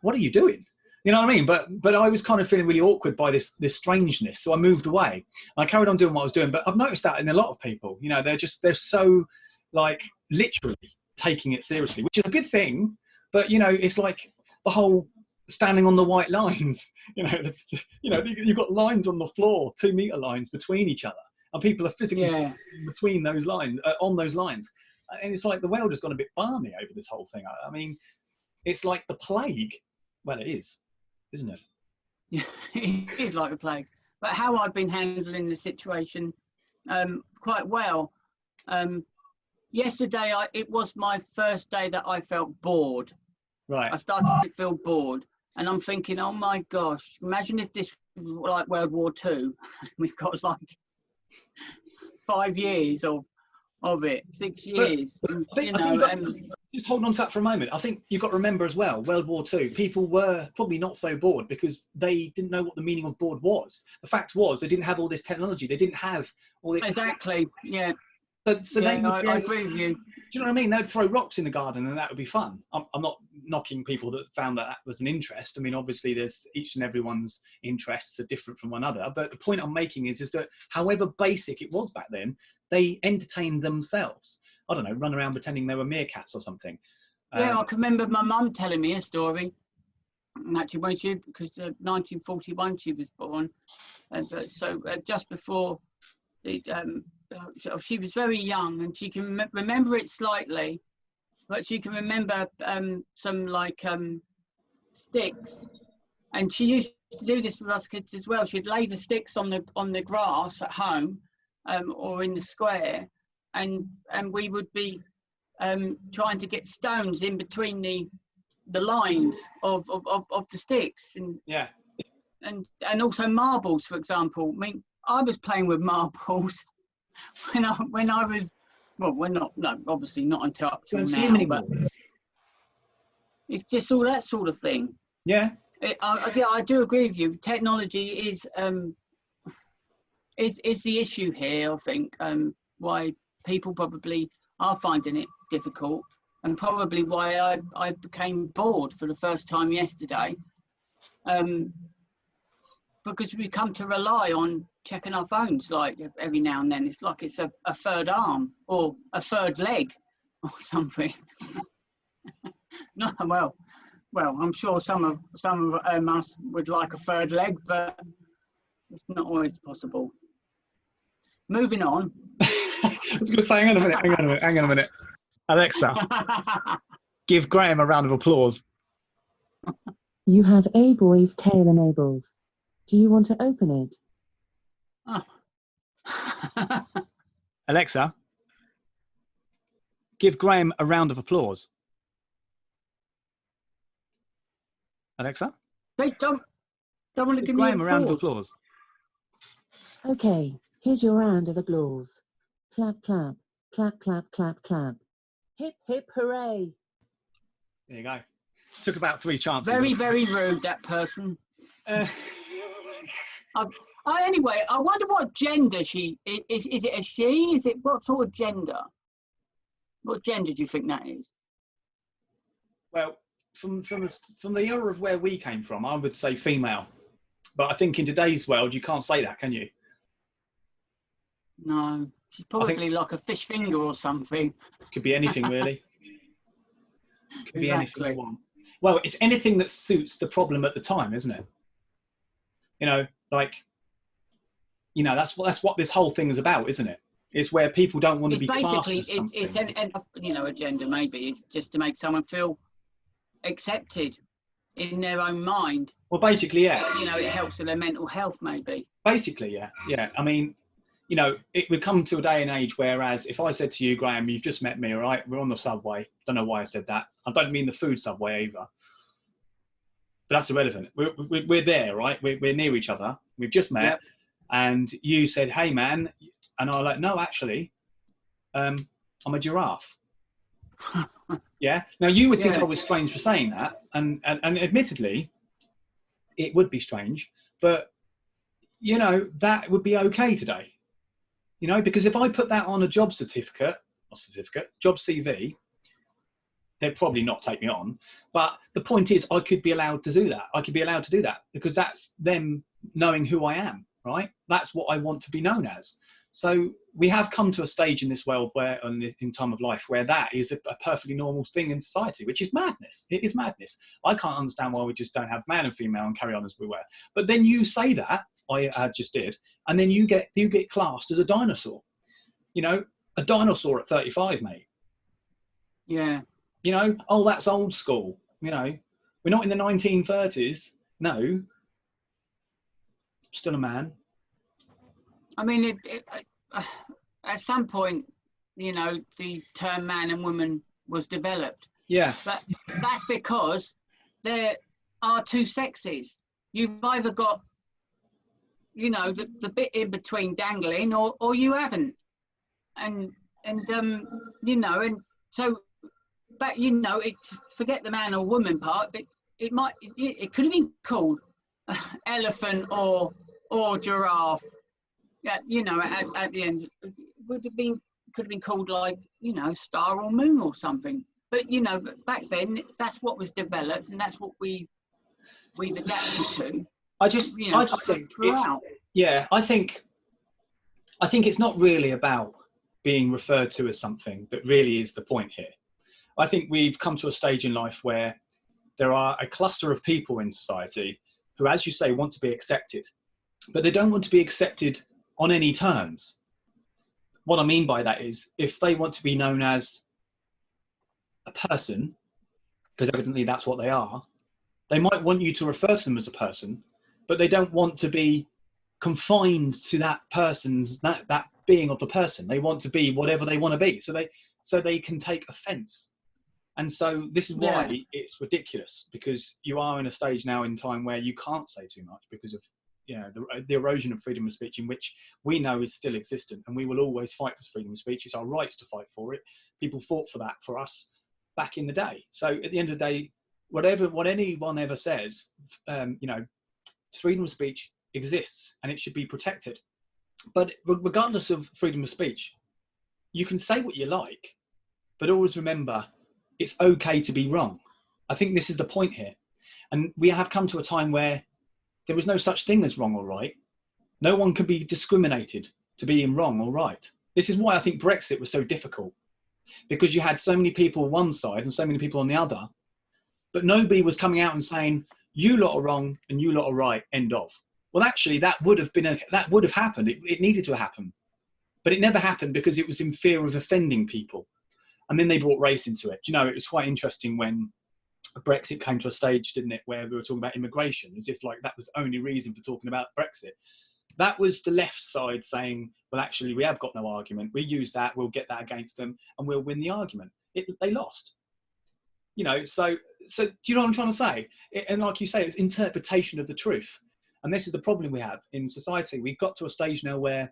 what are you doing? You know what I mean? But I was kind of feeling really awkward by this strangeness, so I moved away. And I carried on doing what I was doing, but I've noticed that in a lot of people, they're so like literally taking it seriously, which is a good thing. But it's like the whole standing on the white lines. You've got lines on the floor, 2 meter lines between each other, and people are physically standing between those lines, on those lines. And it's like the world has gone a bit balmy over this whole thing. I mean, it's like the plague. Well, it is, isn't it? Yeah, it is like a plague. But how I've been handling the situation quite well. Yesterday, it was my first day that I felt bored. Right. I started to feel bored, and I'm thinking, oh my gosh, imagine if this was like World War II. We've got like 5 years of it, 6 years. Just hold on to that for a moment. I think you've got to remember as well, World War II, people were probably not so bored because they didn't know what the meaning of bored was. The fact was they didn't have all this technology. They didn't have all this. Exactly, yeah. So I agree with you. Do you know what I mean? They'd throw rocks in the garden and that would be fun. I'm not knocking people that found that was an interest. I mean, obviously there's each and everyone's interests are different from one another. But the point I'm making is that however basic it was back then, they entertained themselves. I don't know, run around pretending they were meerkats or something. Yeah, I can remember my mum telling me a story. Actually, because 1941 she was born. Just before she was very young, and she can remember it slightly, but she can remember some sticks, and she used to do this with us kids as well. She'd lay the sticks on the grass at home or in the square, and we would be trying to get stones in between the lines of the sticks, and also marbles, for example. I mean, I was playing with marbles when I was, obviously not until up to now, but it's just all that sort of thing. Yeah. I do agree with you. Technology is the issue here, I think, why people probably are finding it difficult. and probably why I became bored for the first time yesterday. Because we come to rely on checking our phones like every now and then. It's like it's a third arm or a third leg or something. No, well, I'm sure some of us would like a third leg, but it's not always possible. Moving on. I was going to say, hang on a minute. Alexa, give Graham a round of applause. You have a boy's tail enabled. Do you want to open it? Oh. Alexa, give Graham a round of applause. Alexa? They don't want to give me Graham a round of applause. Okay, here's your round of applause. Clap, clap, clap, clap, clap, clap. Hip, hip, hooray. There you go. Took about 3 chances. Very, very rude, that person. Anyway, I wonder what gender she is. Is it a she? Is it what sort of gender? What gender do you think that is? Well, from the era of where we came from, I would say female. But I think in today's world, you can't say that, can you? No, she's probably like a fish finger or something. Could be anything, really. Could be Exactly. anything you want. Well, it's anything that suits the problem at the time, isn't it? You know, like, you know, that's what this whole thing is about, isn't it? It's where people don't want to be classed as something. It's you know, a gender maybe. It's just to make someone feel accepted in their own mind. Well, basically, yeah. You know, it helps with their mental health, maybe. Basically, yeah. Yeah. I mean, you know, it would come to a day and age whereas if I said to you, Graham, you've just met me, all right? We're on the subway. Don't know why I said that. I don't mean the food subway either. But that's irrelevant. We're there, right? We're near each other. We've just met. Yep. And you said, hey, man. And I was like, no, actually, I'm a giraffe. Yeah. Now, you would think I was strange for saying that. And admittedly, it would be strange. But, you know, that would be okay today. You know, because if I put that on a job job CV, they'd probably not take me on. But the point is, I could be allowed to do that. I could be allowed to do that because that's them knowing who I am, right? That's what I want to be known as. So we have come to a stage in this world where, in time of life, where that is a perfectly normal thing in society, which is madness. It is madness. I can't understand why we just don't have man and female and carry on as we were. But then you say that, I just did, and then you get classed as a dinosaur. You know, a dinosaur at 35, mate. Yeah. You know, oh, that's old school. You know, we're not in the 1930s. No. Still a man. I mean, at some point, you know, the term man and woman was developed. Yeah. But that's because there are two sexes. You've either got, you know, the bit in between dangling or you haven't. And you know, and so, but, you know, it's, forget the man or woman part, but it could have been called elephant or giraffe. Yeah, you know, at the end, could have been called, like, you know, star or moon or something. But, you know, back then, that's what was developed, and that's what we've adapted to. I just think I think it's not really about being referred to as something that really is the point here. I think we've come to a stage in life where there are a cluster of people in society who, as you say, want to be accepted, but they don't want to be accepted on any terms. What I mean by that is, if they want to be known as a person, because evidently that's what they are, they might want you to refer to them as a person, but they don't want to be confined to that person's, that being of the person. They want to be whatever they want to be, so they can take offense. And so this is why it's ridiculous, because you are in a stage now in time where you can't say too much because of, you know, the erosion of freedom of speech, in which we know is still existent, and we will always fight for freedom of speech. It's our rights to fight for it. People fought for that for us back in the day. So at the end of the day, what anyone ever says, you know, freedom of speech exists and it should be protected. But regardless of freedom of speech, you can say what you like, but always remember it's okay to be wrong. I think this is the point here. And we have come to a time where there was no such thing as wrong or right. No one can be discriminated to being wrong or right. This is why I think Brexit was so difficult, because you had so many people on one side and so many people on the other, but nobody was coming out and saying, you lot are wrong and you lot are right, end of. Well, actually, that would have happened. It needed to happen. But it never happened because it was in fear of offending people. And then they brought race into it. You know, it was quite interesting when Brexit came to a stage, didn't it, where we were talking about immigration, as if like that was the only reason for talking about Brexit. That was the left side saying, well, actually, we have got no argument. We use that, we'll get that against them, and we'll win the argument. They lost. You know, so do you know what I'm trying to say? And like you say, it's interpretation of the truth. And this is the problem we have in society. We've got to a stage now where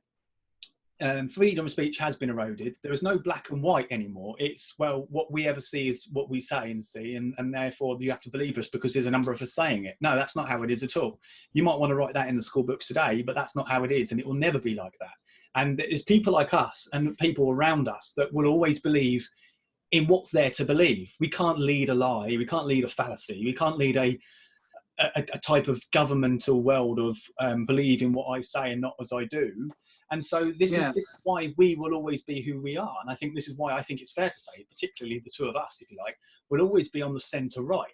freedom of speech has been eroded. There is no black and white anymore. It's, well, what we ever see is what we say and see, and therefore you have to believe us because there's a number of us saying it. No, that's not how it is at all. You might want to write that in the school books today, but that's not how it is, and it will never be like that. And there's people like us and people around us that will always believe in what's there to believe. We can't lead a lie. We can't lead a fallacy. We can't lead a type of governmental world of believe in what I say and not as I do. And so this is why we will always be who we are. And I think this is why I think it's fair to say, particularly the two of us, if you like, will always be on the centre right,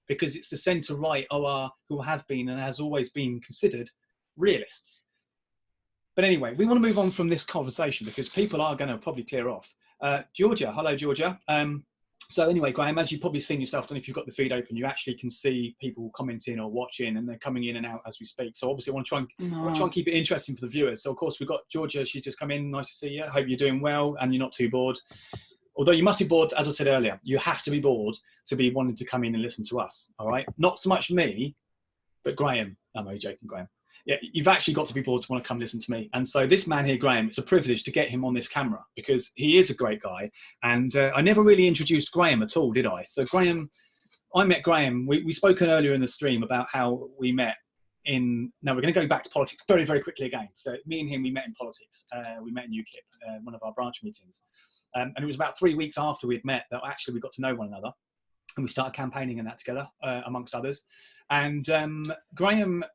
because it's the centre right who have been and has always been considered realists. But anyway, we want to move on from this conversation because people are going to probably clear off. Georgia, hello, Georgia. So anyway, Graham, as you've probably seen yourself, I don't know if you've got the feed open, you actually can see people commenting or watching, and they're coming in and out as we speak. So obviously I want to try and keep it interesting for the viewers. So of course we've got Georgia, she's just come in, nice to see you. Hope you're doing well and you're not too bored. Although you must be bored, as I said earlier, you have to be bored to be wanting to come in and listen to us, all right? Not so much me, but Graham. I'm only joking, Graham. Yeah, you've actually got to be bored to want to come listen to me. And so this man here, Graham, it's a privilege to get him on this camera because he is a great guy. And I never really introduced Graham at all, did I? So Graham, I met Graham. We spoken earlier in the stream about how we met now we're going to go back to politics very, very quickly again. So me and him, we met in politics. We met in UKIP, one of our branch meetings. And it was about 3 weeks after we'd met that actually we got to know one another. And we started campaigning and that together, amongst others. And Graham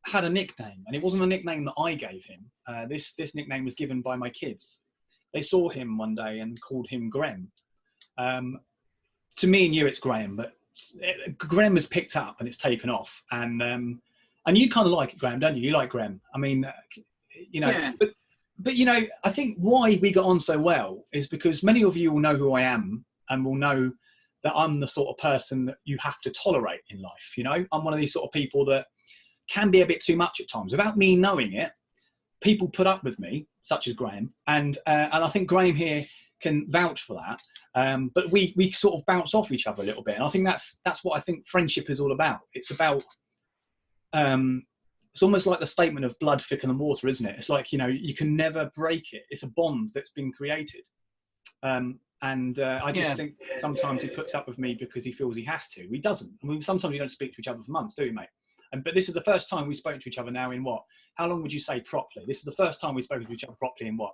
had a nickname, and it wasn't a nickname that I gave him. This nickname was given by my kids. They saw him one day and called him Grem. To me and you, it's Graham, but Grem was picked up and it's taken off. And you kind of like it, Graham, don't you? You like Grem. I mean, you know, yeah. But you know, I think why we got on so well is because many of you will know who I am and will know that I'm the sort of person that you have to tolerate in life. You know, I'm one of these sort of people that can be a bit too much at times. Without me knowing it, people put up with me, such as Graham, and I think Graham here can vouch for that. But we sort of bounce off each other a little bit, and I think that's what I think friendship is all about. It's about it's almost like the statement of blood thicker than water, isn't it? It's like, you know, you can never break it. It's a bond that's been created. I just think sometimes he puts up with me because he feels he has to. He doesn't. I mean, sometimes we don't speak to each other for months, do we, mate? But this is the first time we spoke to each other now in what? How long would you say properly? This is the first time we've spoken to each other properly in what?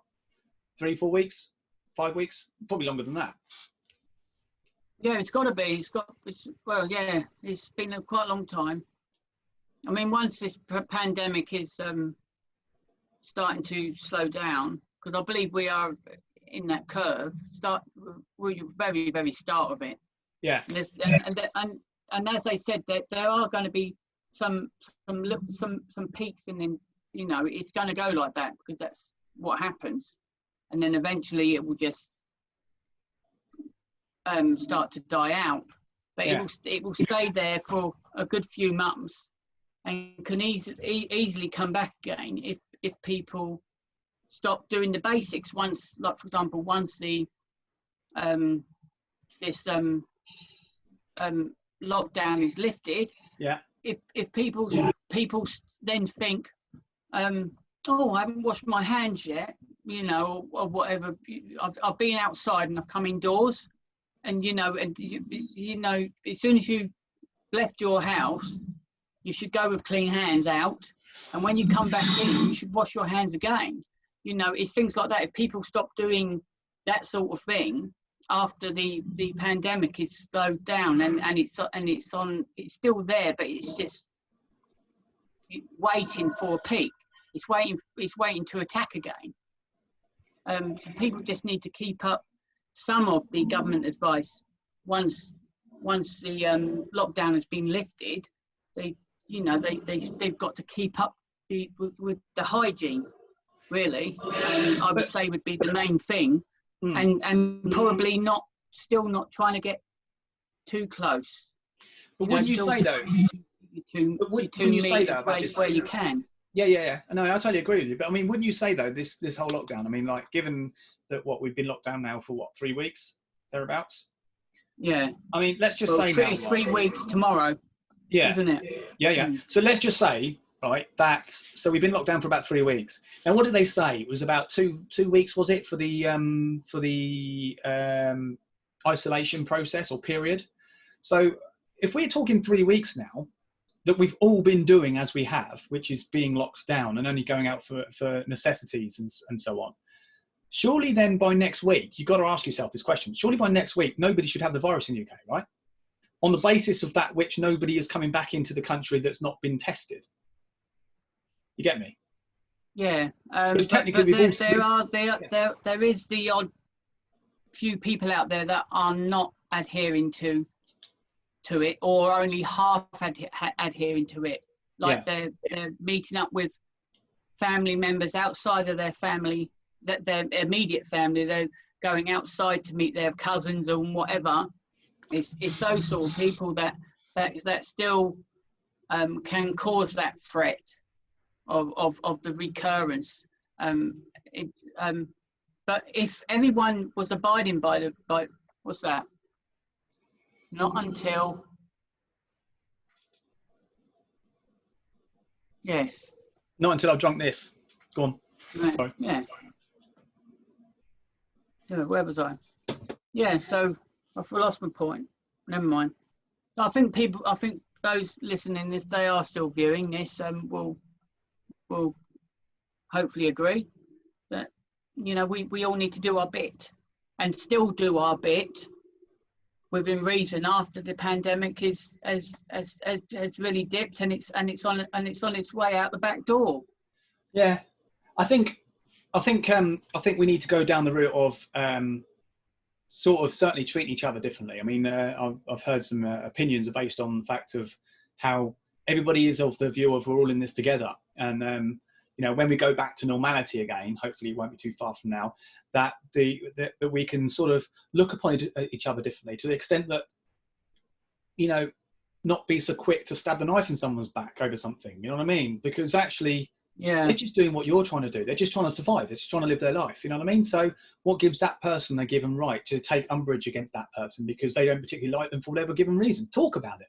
3, 4 weeks? 5 weeks? Probably longer than that. Yeah, it's got to be. Well, yeah, it's been quite a long time. I mean, once this pandemic is starting to slow down, because I believe we are in that curve, we're very, very start of it. Yeah. And as I said, that there are going to be some peaks, and then, you know, it's going to go like that because that's what happens, and then eventually it will just start to die out. But it will stay there for a good few months, and can easily come back again if people stop doing the basics. Once, like for example, once the lockdown is lifted, yeah. If people then think, oh, I haven't washed my hands yet, you know, or whatever. I've been outside and I've come indoors, and you know, as soon as you left your house, you should go with clean hands out, and when you come back in, you should wash your hands again. You know, it's things like that. If people stop doing that sort of thing, after the pandemic is slowed down, and it's still there, but it's just waiting for a peak. It's waiting to attack again. So people just need to keep up some of the government advice. Once the lockdown has been lifted, they've got to keep up with the hygiene. Really, I would say would be the main thing, and probably still not trying to get too close. But wouldn't you say though? Wouldn't you say that where you can? Yeah. No, I totally agree with you. But I mean, wouldn't you say though, this whole lockdown? I mean, like, given that we've been locked down now for 3 weeks thereabouts? Yeah. I mean, let's just say now. It's 3 weeks tomorrow. Yeah. Isn't it? Yeah. So let's just say, right, so we've been locked down for about 3 weeks. Now, what did they say? It was about two weeks, was it, for the isolation process or period? So if we're talking 3 weeks now, that we've all been doing as we have, which is being locked down and only going out for necessities and so on. Surely then by next week, you've got to ask yourself this question. Surely by next week, nobody should have the virus in the UK, right? On the basis of that, which nobody is coming back into the country that's not been tested. You get me? Yeah. Because technically there is the odd few people out there that are not adhering to it, or only half adhering to it. Like they're meeting up with family members outside of their family, their immediate family. They're going outside to meet their cousins or whatever. It's those sort of people that still can cause that threat of the recurrence. But if everyone was abiding by what's that? Not until. Yes. Not until I've drunk this. Go on. Right. Sorry. Yeah. Where was I? Yeah. So I've lost my point. Never mind. I think those listening, if they are still viewing this, will hopefully agree that we all need to do our bit, and still do our bit within reason after the pandemic has really dipped, and it's on its way out the back door. Yeah, I think we need to go down the route of sort of certainly treating each other differently. I mean, I've heard some opinions based on the fact of how everybody is of the view of we're all in this together, and when we go back to normality again, hopefully it won't be too far from now, that we can sort of look upon each other differently, to the extent that, not be so quick to stab the knife in someone's back over something, you know what I mean? Because actually, they're just doing what you're trying to do. They're just trying to survive. They're just trying to live their life, you know what I mean? So what gives that person a given right to take umbrage against that person because they don't particularly like them for whatever given reason? Talk about it.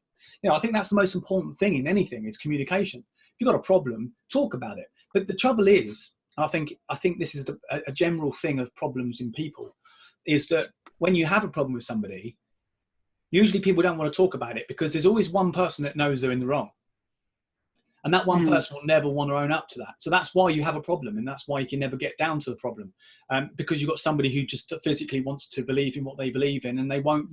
I think that's the most important thing in anything, is communication. If you've got a problem, talk about it. But the trouble is, I think this is a general thing of problems in people, is that when you have a problem with somebody, usually people don't want to talk about it because there's always one person that knows they're in the wrong. And that one person will never want to own up to that. So that's why you have a problem, and that's why you can never get down to the problem, because you've got somebody who just physically wants to believe in what they believe in, and they won't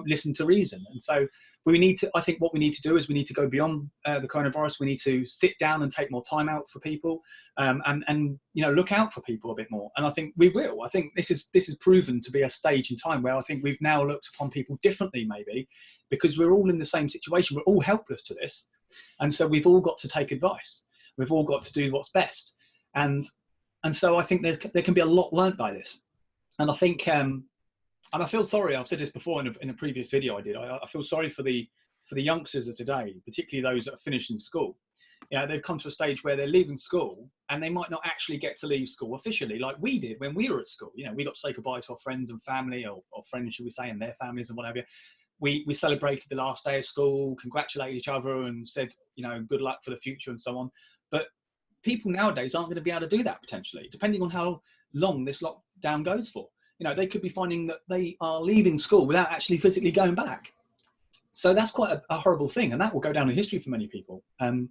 listen to reason. And so I think what we need to do is we need to go beyond the coronavirus. We need to sit down and take more time out for people, and look out for people a bit more. And I think we will. I think this is proven to be a stage in time where I think we've now looked upon people differently, maybe, because we're all in the same situation. We're all helpless to this. And so we've all got to take advice. We've all got to do what's best. And so I think there can be a lot learnt by this. And I think, and I feel sorry, I've said this before in a previous video I did, I feel sorry for the youngsters of today, particularly those that are finishing school. They've come to a stage where they're leaving school and they might not actually get to leave school officially like we did when we were at school. We got to say goodbye to our friends and family, or friends, should we say, and their families and whatever. We celebrated the last day of school, congratulated each other and said, good luck for the future and so on. But people nowadays aren't going to be able to do that, potentially, depending on how long this lockdown goes for. They could be finding that they are leaving school without actually physically going back. So that's quite a horrible thing, and that will go down in history for many people.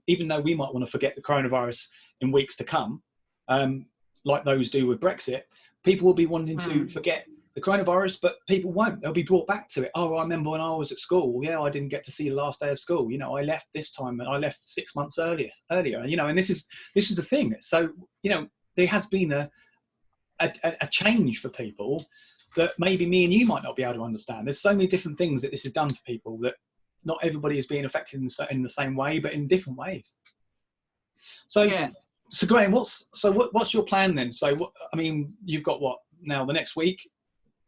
Even though we might want to forget the coronavirus in weeks to come, like those do with Brexit, people will be wanting to forget the coronavirus, but people won't. They'll be brought back to it. Oh, I remember when I was at school. Yeah, I didn't get to see the last day of school. You know, I left this time, and I left 6 months earlier. You know, and this is the thing. So, you know, there has been a change for people that maybe me and you might not be able to understand. There's so many different things that this has done for people that not everybody is being affected in the same way, but in different ways. So, Yeah. So Graham, what's your plan then? So, I mean, you've got what now? The next week,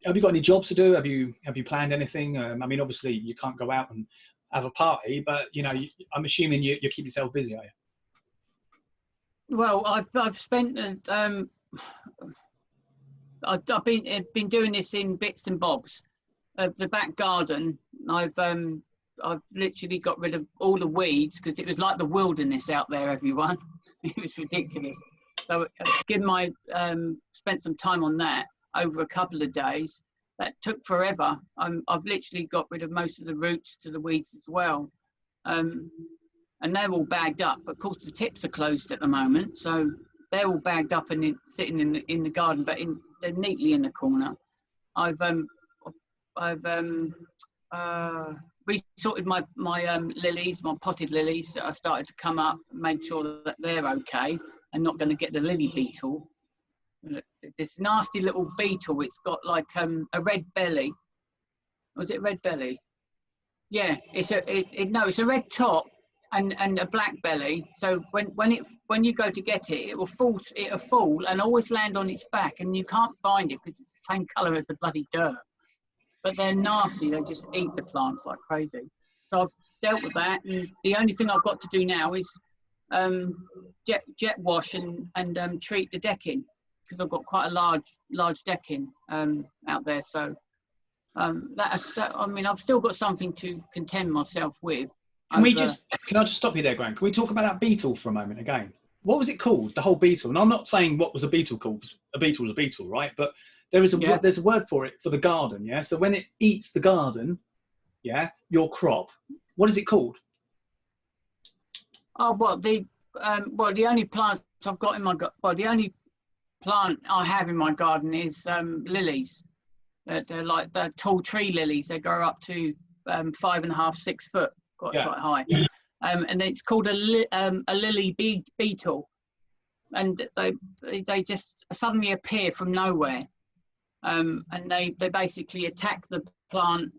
have you got any jobs to do? Have you planned anything? I mean, obviously you can't go out and have a party, but you know, I'm assuming you keep yourself busy, are you? Well, I've spent I've been doing this in bits and bobs. The back garden, I've literally got rid of all the weeds because it was like the wilderness out there, everyone. It was ridiculous. So spent some time on that over a couple of days. That took forever. I've literally got rid of most of the roots to the weeds as well. And they're all bagged up. Of course, the tips are closed at the moment, so they're all bagged up and sitting in the garden, but they're neatly in the corner. I've resorted my lilies, my potted lilies that I started to come up, made sure that they're okay and not going to get the lily beetle. It's this nasty little beetle. It's got like a red belly. Was it red belly? Yeah, it's a red top and a black belly. So when you go to get it, it'll fall and always land on its back, and you can't find it because it's the same colour as the bloody dirt. But they're nasty. They just eat the plants like crazy. So I've dealt with that, and the only thing I've got to do now is jet wash and treat the decking, because I've got quite a large decking out there. So I mean, I've still got something to contend myself with. Can I just stop you there, Graham? Can we talk about that beetle for a moment again? What was it called? The whole beetle. And I'm not saying what was a beetle called. A beetle is a beetle, right? But there's a word for it for the garden, yeah. So when it eats the garden, yeah, your crop, what is it called? Oh, the only plants I've got in my the only plant I have in my garden is lilies. They're like the tall tree lilies. They grow up to 5.5, 6 foot, quite high. And it's called a lily beetle, and they just suddenly appear from nowhere. And they basically attack the plant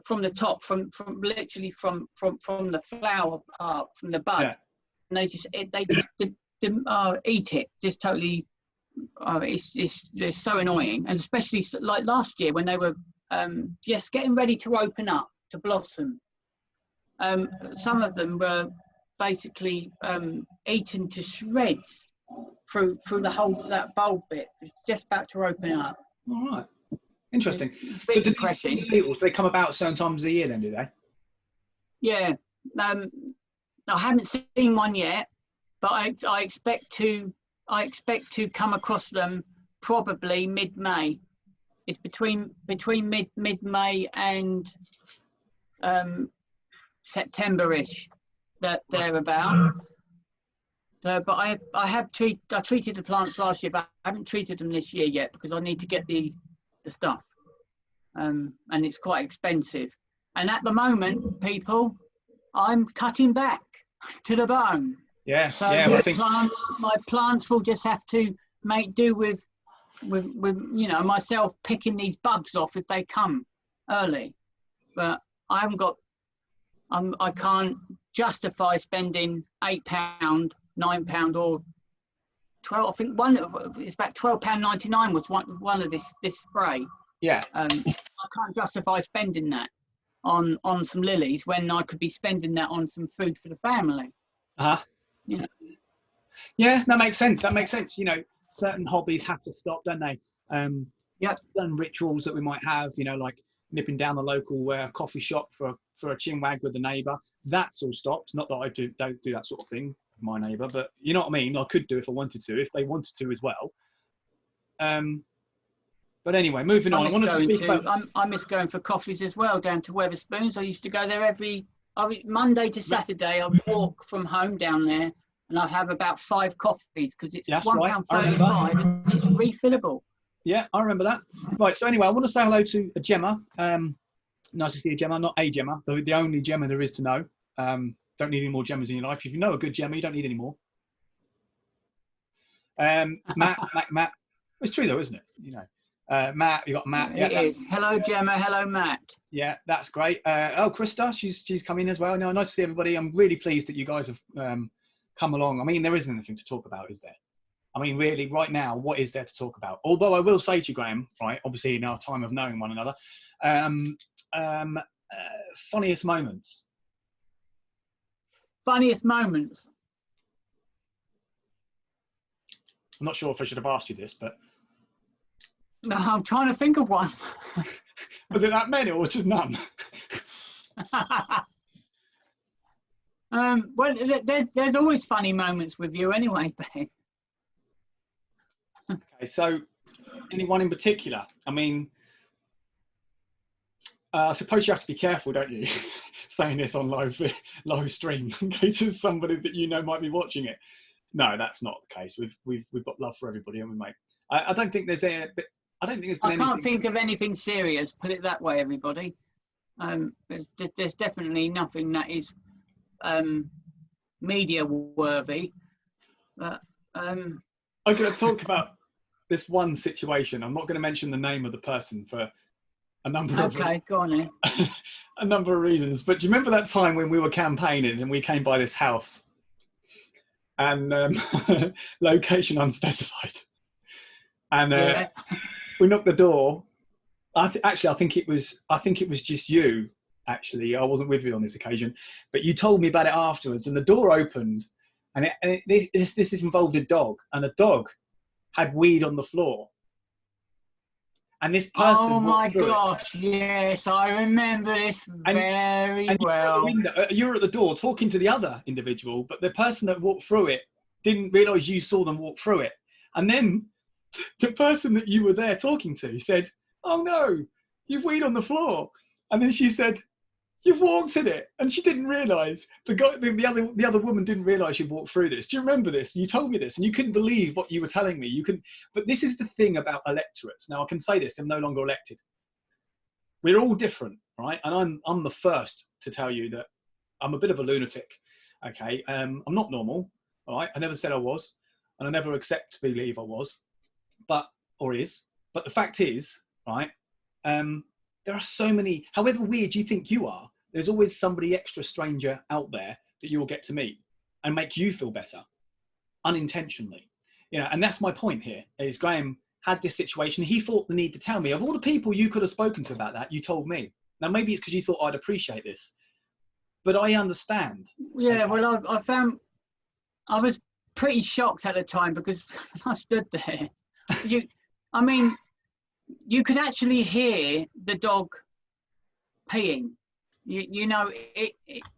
from the top, from literally from the flower part, from the bud, and they just eat it, just totally. It's so annoying, and especially like last year when they were just getting ready to open up to blossom. Some of them were basically eaten to shreds through the whole that bulb bit. It's just about to open up. All right, interesting. So depressing. The beetles, they come about certain times of the year, then, do they? Yeah, I haven't seen one yet, but I expect to come across them probably mid-May. It's between mid-May and September-ish, that they're about. But I treated the plants last year, but I haven't treated them this year yet because I need to get the stuff, and it's quite expensive. And at the moment, people, I'm cutting back to the bone. Yeah, so yeah. My plants will just have to make do with myself picking these bugs off if they come early. But I haven't got. I can't justify spending £8, £9, or 12. I think it's about £12.99 was one of this spray. Yeah. I can't justify spending that on some lilies when I could be spending that on some food for the family. You know. Yeah, that makes sense. You know, certain hobbies have to stop, don't they? Certain rituals that we might have, you know, like nipping down the local coffee shop for a chinwag with the neighbour. That's all stopped. Not that I don't do that sort of thing with my neighbour, but you know what I mean? I could do if I wanted to, if they wanted to as well. But anyway, moving on. I miss going for coffees as well down to Wetherspoons. I used to go there Monday to Saturday. I'd walk from home down there and I'd have about 5 coffees because it's £1.35 and it's refillable. Yeah, I remember that. Right, so anyway, I want to say hello to a Gemma. Nice to see you, Gemma. Not a Gemma, the only Gemma there is to know. Don't need any more Gemmas in your life. If you know a good Gemma, you don't need any more. Matt. It's true though, isn't it? You know, Matt. You got Matt. Yeah, it is. Hello, Gemma. Hello, Matt. Yeah, that's great. Oh, Krista, she's come in as well. No, nice to see everybody. I'm really pleased that you guys have come along. I mean, there isn't anything to talk about, is there? I mean, really, right now, what is there to talk about? Although I will say to you, Graham, right, obviously in our time of knowing one another, funniest moments. Funniest moments. I'm not sure if I should have asked you this, but... No, I'm trying to think of one. Was it that many or just none? Well, there's always funny moments with you anyway, Ben. Okay, so anyone in particular? I mean, I suppose you have to be careful, don't you, saying this on live stream in case there's somebody that you know might be watching it. No, that's not the case. We've got love for everybody, haven't we, mate? I don't think there's I don't think there's been I can't think of anything serious. Put it that way, everybody. There's definitely nothing that is media worthy. But I'm going to talk about this one situation. I'm not going to mention the name of the person for a number of go on then. a number of reasons. But do you remember that time when we were campaigning and we came by this house and location unspecified, and Yeah. we knocked the door. Actually, I think it was just you. Actually, I wasn't with you on this occasion, but you told me about it afterwards. And the door opened, and this involved a dog, and the dog had weed on the floor. And this person. Oh my gosh! Yes, I remember this very well. You're at the door talking to the other individual, but the person that walked through it didn't realise you saw them walk through it, and then the person that you were there talking to said, "Oh no, you've weed on the floor," and then she said, "You've walked in it," and she didn't realise the other woman didn't realise she'd walked through this. Do you remember this? You told me this, and you couldn't believe what you were telling me. But this is the thing about electorates. Now I can say this: I'm no longer elected. We're all different, right? And I'm the first to tell you that I'm a bit of a lunatic. Okay, I'm not normal. All right, I never said I was, and I never accept to believe I was, but the fact is, right? There are so many, however weird you think you are, there's always somebody extra stranger out there that you will get to meet and make you feel better unintentionally. You know, and that's my point here is Graham had this situation. He felt the need to tell me. Of all the people you could have spoken to about that, you told me. Now, maybe it's because you thought I'd appreciate this, but I understand. Yeah, well, I was pretty shocked at the time because when I stood there, you could actually hear the dog peeing. You know,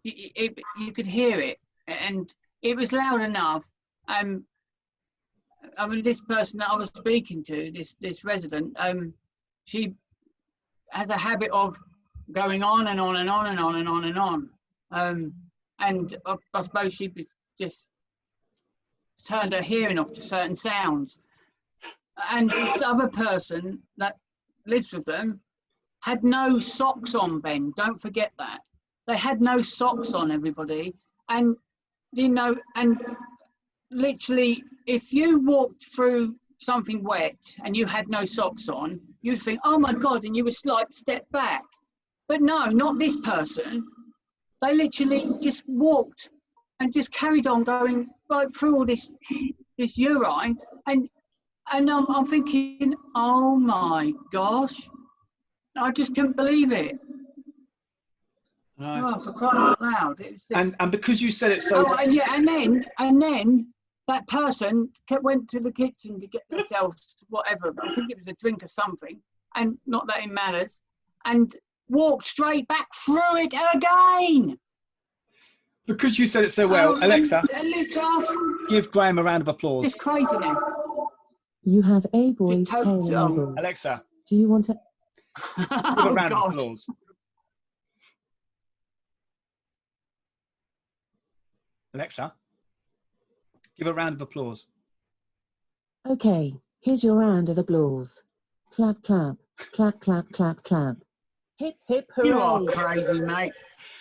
you could hear it, and it was loud enough. I mean, this person that I was speaking to, this resident, she has a habit of going on and on and on and on and on and on. And I suppose she was just turned her hearing off to certain sounds. And this other person that lives with them had no socks on, Ben. Don't forget that. They had no socks on, everybody. And, you know, and literally, if you walked through something wet and you had no socks on, you'd think, oh my God, and you would like step back. But no, not this person. They literally just walked and just carried on going right through all this urine. And I'm thinking, oh my gosh, I just couldn't believe it. Right. Oh, for crying out loud! It was just... And because you said it so. Oh, and yeah, and then that person went to the kitchen to get themselves whatever. I think it was a drink or something, and not that it matters, and walked straight back through it again. Because you said it so well, Alexa, give Graham a round of applause. It's craziness. You have a boy's tail enabled. Alexa, do you want to give a round of applause? Alexa, give a round of applause. Okay, here's your round of applause. Clap, clap. Clap, clap, clap, clap. Hip, hip, hooray. You are crazy, mate.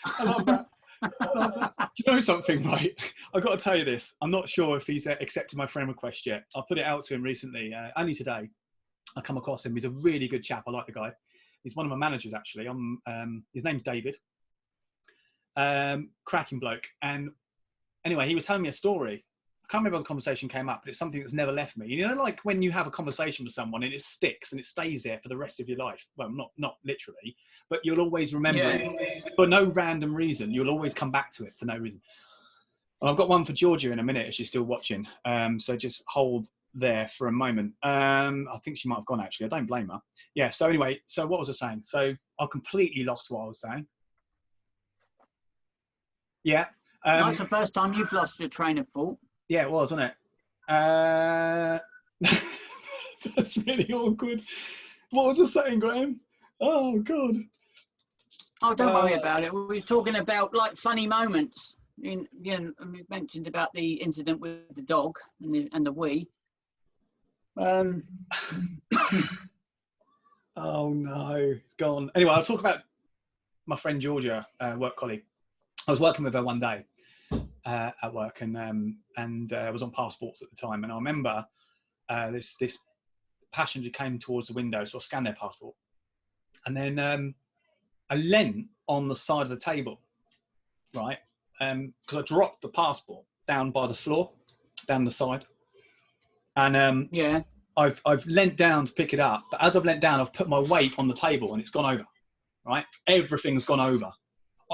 I love that. I love that. Do you know something, right? I've got to tell you this. I'm not sure if he's accepted my friend request yet. I put it out to him recently, only today. I come across him. He's a really good chap. I like the guy. He's one of my managers, actually. His name's David. Cracking bloke. And anyway, he was telling me a story. I can't remember how the conversation came up, but it's something that's never left me. You know, like when you have a conversation with someone and it sticks and it stays there for the rest of your life. Well, not literally, but you'll always remember it for no random reason. You'll always come back to it for no reason. And I've got one for Georgia in a minute if she's still watching. So just hold there for a moment. I think she might have gone, actually. I don't blame her. Yeah, so anyway, so what was I saying? So I completely lost what I was saying. Yeah. That's the first time you've lost your train of thought. Yeah, it was, wasn't it? That's really awkward. What was I saying, Graham? Oh, God. Oh, don't worry about it. We were talking about like funny moments. We mentioned about the incident with the dog and the wee. Oh, no. It's gone. Anyway, I'll talk about my friend Georgia, work colleague. I was working with her one day. At work and I was on passports at the time, and I remember this passenger came towards the window, so I scanned their passport, and then I leant on the side of the table, right, because I dropped the passport down by the floor, down the side, and yeah, I've leant down to pick it up, but as I've leant down, I've put my weight on the table and it's gone over, right, everything's gone over,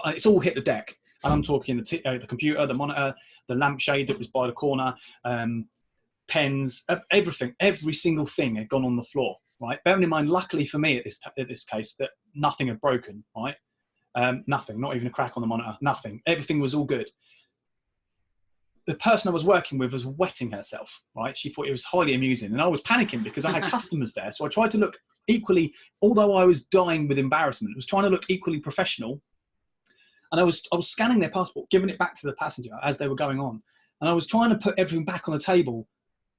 it's all hit the deck. And I'm talking the computer, the monitor, the lampshade that was by the corner, pens, everything, every single thing had gone on the floor, right? Bearing in mind, luckily for me at this case, that nothing had broken, right? Nothing, not even a crack on the monitor, nothing. Everything was all good. The person I was working with was wetting herself, right? She thought it was highly amusing. And I was panicking because I had customers there. So I tried to look equally, although I was dying with embarrassment, I was trying to look equally professional. And I was scanning their passport, giving it back to the passenger as they were going on. And I was trying to put everything back on the table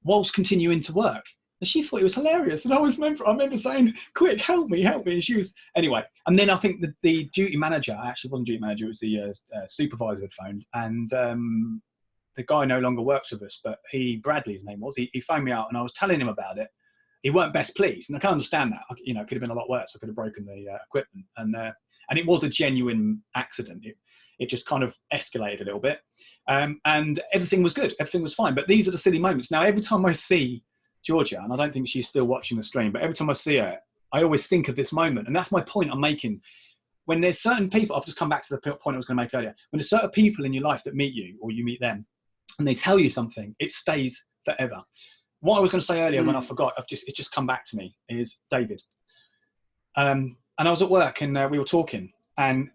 whilst continuing to work. And she thought it was hilarious. And I remember saying, quick, help me. And she was, anyway. And then I think the duty manager, actually wasn't duty manager, it was the supervisor had phoned. And the guy no longer works with us, but Bradley, his name was, he phoned me out and I was telling him about it. He weren't best pleased. And I can understand that. You know, it could have been a lot worse. I could have broken the equipment. And it was a genuine accident. It just kind of escalated a little bit. And everything was good. Everything was fine. But these are the silly moments. Now, every time I see Georgia, and I don't think she's still watching the stream, but every time I see her, I always think of this moment. And that's my point I'm making. When there's certain people, I've just come back to the point I was going to make earlier. When there's certain people in your life that meet you or you meet them and they tell you something, it stays forever. What I was going to say earlier when I forgot, it's just come back to me, is David. And I was at work and we were talking, and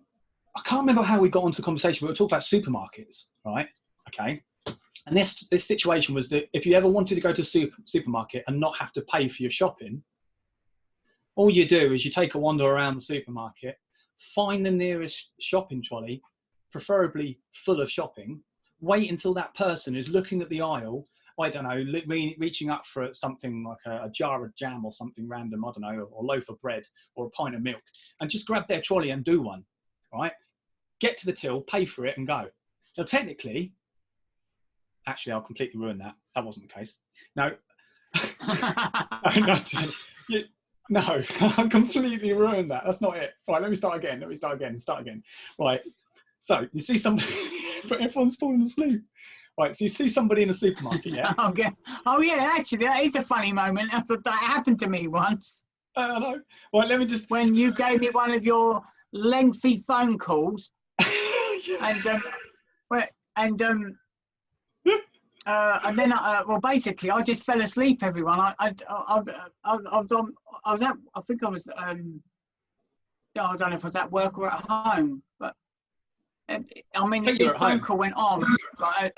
I can't remember how we got onto the conversation, but we were talking about supermarkets, right? Okay. And this situation was that if you ever wanted to go to a supermarket and not have to pay for your shopping, all you do is you take a wander around the supermarket, find the nearest shopping trolley, preferably full of shopping, wait until that person is looking at the aisle, I don't know, reaching up for something like a jar of jam or something random, I don't know, or a loaf of bread or a pint of milk, and just grab their trolley and do one, right? Get to the till, pay for it and go. Now, technically, actually, I'll completely ruin that. That wasn't the case. No. No, I completely ruined that. That's not it. Right, let me start again. Right. So, you see somebody, everyone's falling asleep. Right, so you see somebody in a supermarket, yeah? Okay. Oh, yeah, actually, that is a funny moment. That happened to me once. I know. Right, let me just... When you gave me one of your lengthy phone calls. Yes. And then, well, basically, I just fell asleep, everyone. I think I was, I don't know if I was at work or at home, but I mean, this phone call went on. Right,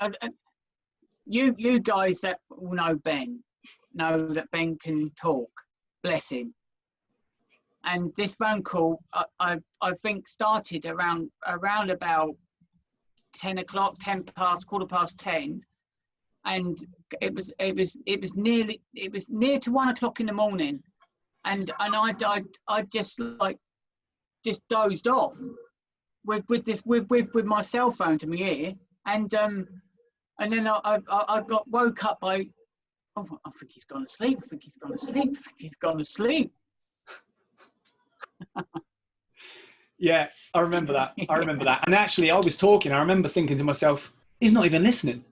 you guys that all know Ben, know that Ben can talk. Bless him. And this phone call, I think, started around about 10 o'clock, 10 past, 10:15, and it was near to 1 o'clock in the morning. I just dozed off with my cell phone to my ear, and then I got woke up by, oh, I think he's gone to sleep. I think he's gone to sleep. I think he's gone to sleep. Yeah, I remember that. I remember that. And actually, I was talking. I remember thinking to myself, he's not even listening.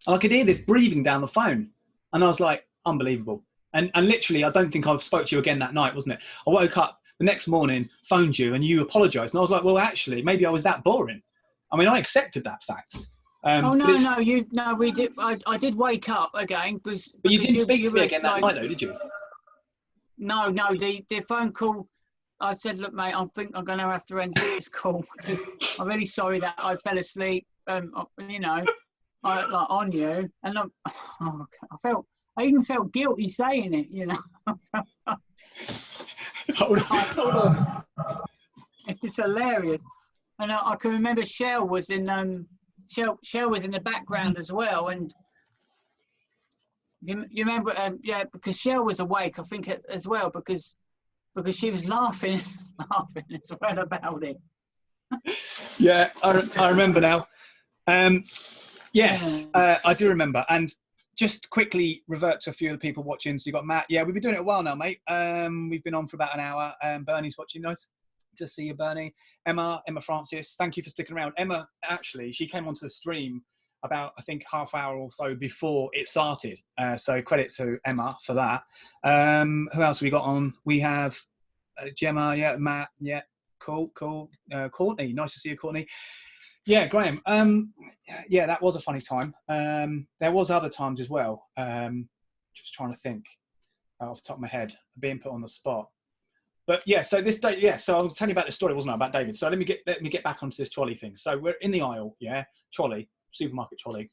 And I could hear this breathing down the phone. And I was like, unbelievable. And literally, I don't think I spoke to you again that night, wasn't it? I woke up the next morning, phoned you, and you apologised. And I was like, well, actually, maybe I was that boring. I mean, I accepted that fact. We did. I did wake up again. But you didn't speak to me again that night, though, did you? No, the phone call, I said, look, mate, I think I'm going to have to end this call because I'm really sorry that I fell asleep, you know, on you. And I even felt guilty saying it, you know. Hold on. It's hilarious. And I can remember Shell was in Shell was in the background as well. And you remember, because Shell was awake, I think, as well, because she was laughing as well about it. Yeah, I remember now. Yes, I do remember. And just quickly revert to a few of the people watching. So you've got Matt. Yeah, we've been doing it a while now, mate. We've been on for about an hour. Bernie's watching. Nice to see you, Bernie. Emma Francis, thank you for sticking around. Emma, actually, she came onto the stream about, I think, half hour or so before it started. So credit to Emma for that. Who else have we got on? We have Gemma, yeah, Matt, yeah, cool. Courtney, nice to see you, Courtney. Yeah, Graham. Yeah, that was a funny time. There was other times as well. Just trying to think off the top of my head, being put on the spot. But yeah, so this day, yeah. So I was telling you about the story, wasn't I, about David? So let me get back onto this trolley thing. So we're in the aisle, yeah, trolley, supermarket trolley.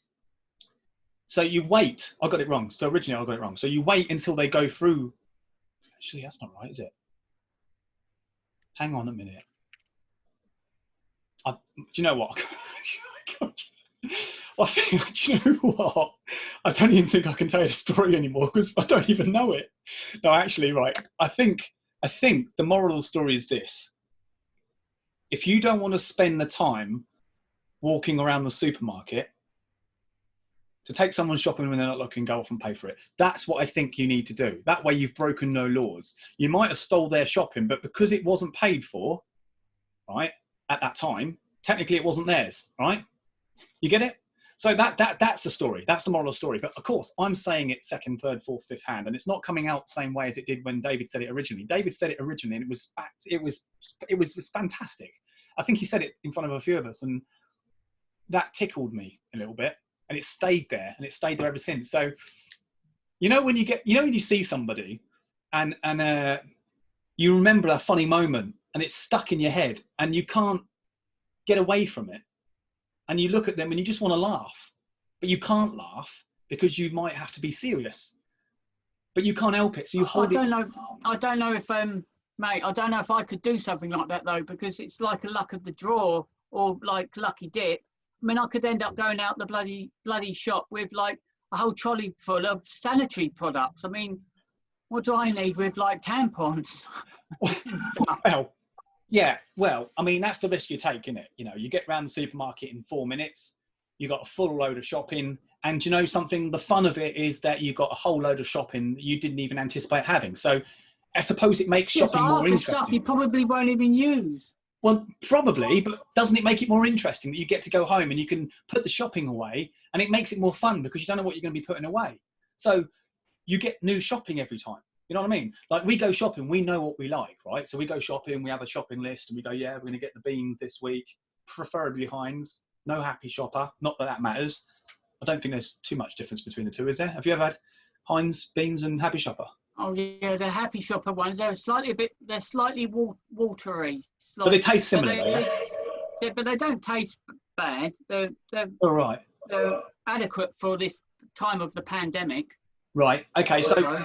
So you wait. I got it wrong. So originally I got it wrong. So you wait until they go through. Actually, that's not right, is it? Hang on a minute. Do you know what? I think, do you know what? I don't even think I can tell you the story anymore because I don't even know it. No, actually, right. I think the moral of the story is this. If you don't want to spend the time walking around the supermarket to take someone shopping when they're not looking, go off and pay for it. That's what I think you need to do. That way you've broken no laws. You might have stole their shopping, but because it wasn't paid for, right, at that time, technically it wasn't theirs, right? You get it? So that's the story. That's the moral of the story. But of course, I'm saying it second, third, fourth, fifth hand, and it's not coming out the same way as it did when David said it originally. David said it originally, and it was fantastic. I think he said it in front of a few of us, and that tickled me a little bit, and it stayed there, and it's stayed there ever since. So, you know when you see somebody, and you remember a funny moment, and it's stuck in your head, and you can't get away from it. And you look at them and you just want to laugh, but you can't laugh because you might have to be serious, but you can't help it. So you hold it. I don't know if, mate, I don't know if I could do something like that though, because it's like a luck of the draw or like lucky dip. I mean, I could end up going out the bloody shop with like a whole trolley full of sanitary products. I mean, what do I need with like tampons and stuff? Well, I mean, that's the risk you take, isn't it? You know, you get around the supermarket in 4 minutes, you got a full load of shopping, and you know something, the fun of it is that you got a whole load of shopping that you didn't even anticipate having. So I suppose it makes shopping more interesting. Stuff you probably won't even use. Well, probably, but doesn't it make it more interesting that you get to go home and you can put the shopping away, and it makes it more fun because you don't know what you're going to be putting away. So you get new shopping every time. You know what I mean? Like we go shopping, we know what we like, right? So we go shopping, we have a shopping list, and we go, yeah, we're going to get the beans this week, preferably Heinz, no Happy Shopper. Not that that matters. I don't think there's too much difference between the two, is there? Have you ever had Heinz, beans, and Happy Shopper? Oh yeah, the Happy Shopper ones, they're slightly watery. But they taste similar, but they don't taste bad. They're all right. They're adequate for this time of the pandemic. Right. Okay. So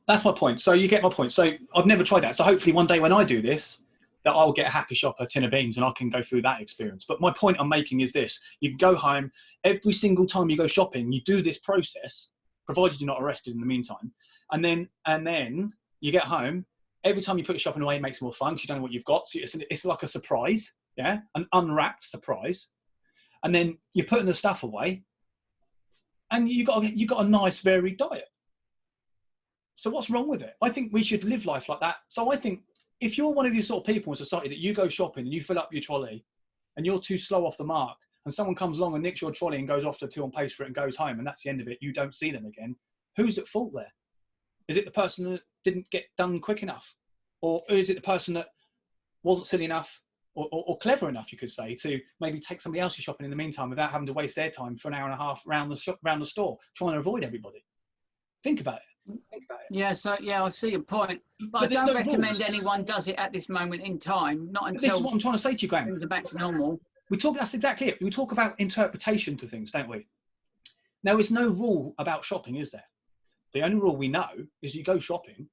that's my point. So you get my point. So I've never tried that. So hopefully one day when I do this, that I'll get a Happy Shopper tin of beans and I can go through that experience. But my point I'm making is this. You can go home, every single time you go shopping, you do this process, provided you're not arrested in the meantime, And then you get home. Every time you put your shopping away, it makes it more fun because you don't know what you've got. So it's like a surprise, yeah, an unwrapped surprise. And then you're putting the stuff away, and you got a nice varied diet. So what's wrong with it? I think we should live life like that. So I think if you're one of these sort of people in society that you go shopping and you fill up your trolley, and you're too slow off the mark, and someone comes along and nicks your trolley and goes off to till and pays for it and goes home, and that's the end of it, you don't see them again. Who's at fault there? Is it the person that didn't get done quick enough? Or is it the person that wasn't silly enough or clever enough, you could say, to maybe take somebody else's shopping in the meantime without having to waste their time for an hour and a half round the store, trying to avoid everybody? Think about it. Yeah, so yeah, I see your point. But I don't recommend anyone does it at this moment in time, not until this is what I'm trying to say to you, Graham. Things are back to normal. That's exactly it. We talk about interpretation to things, don't we? There is no rule about shopping, is there? The only rule we know is you go shopping,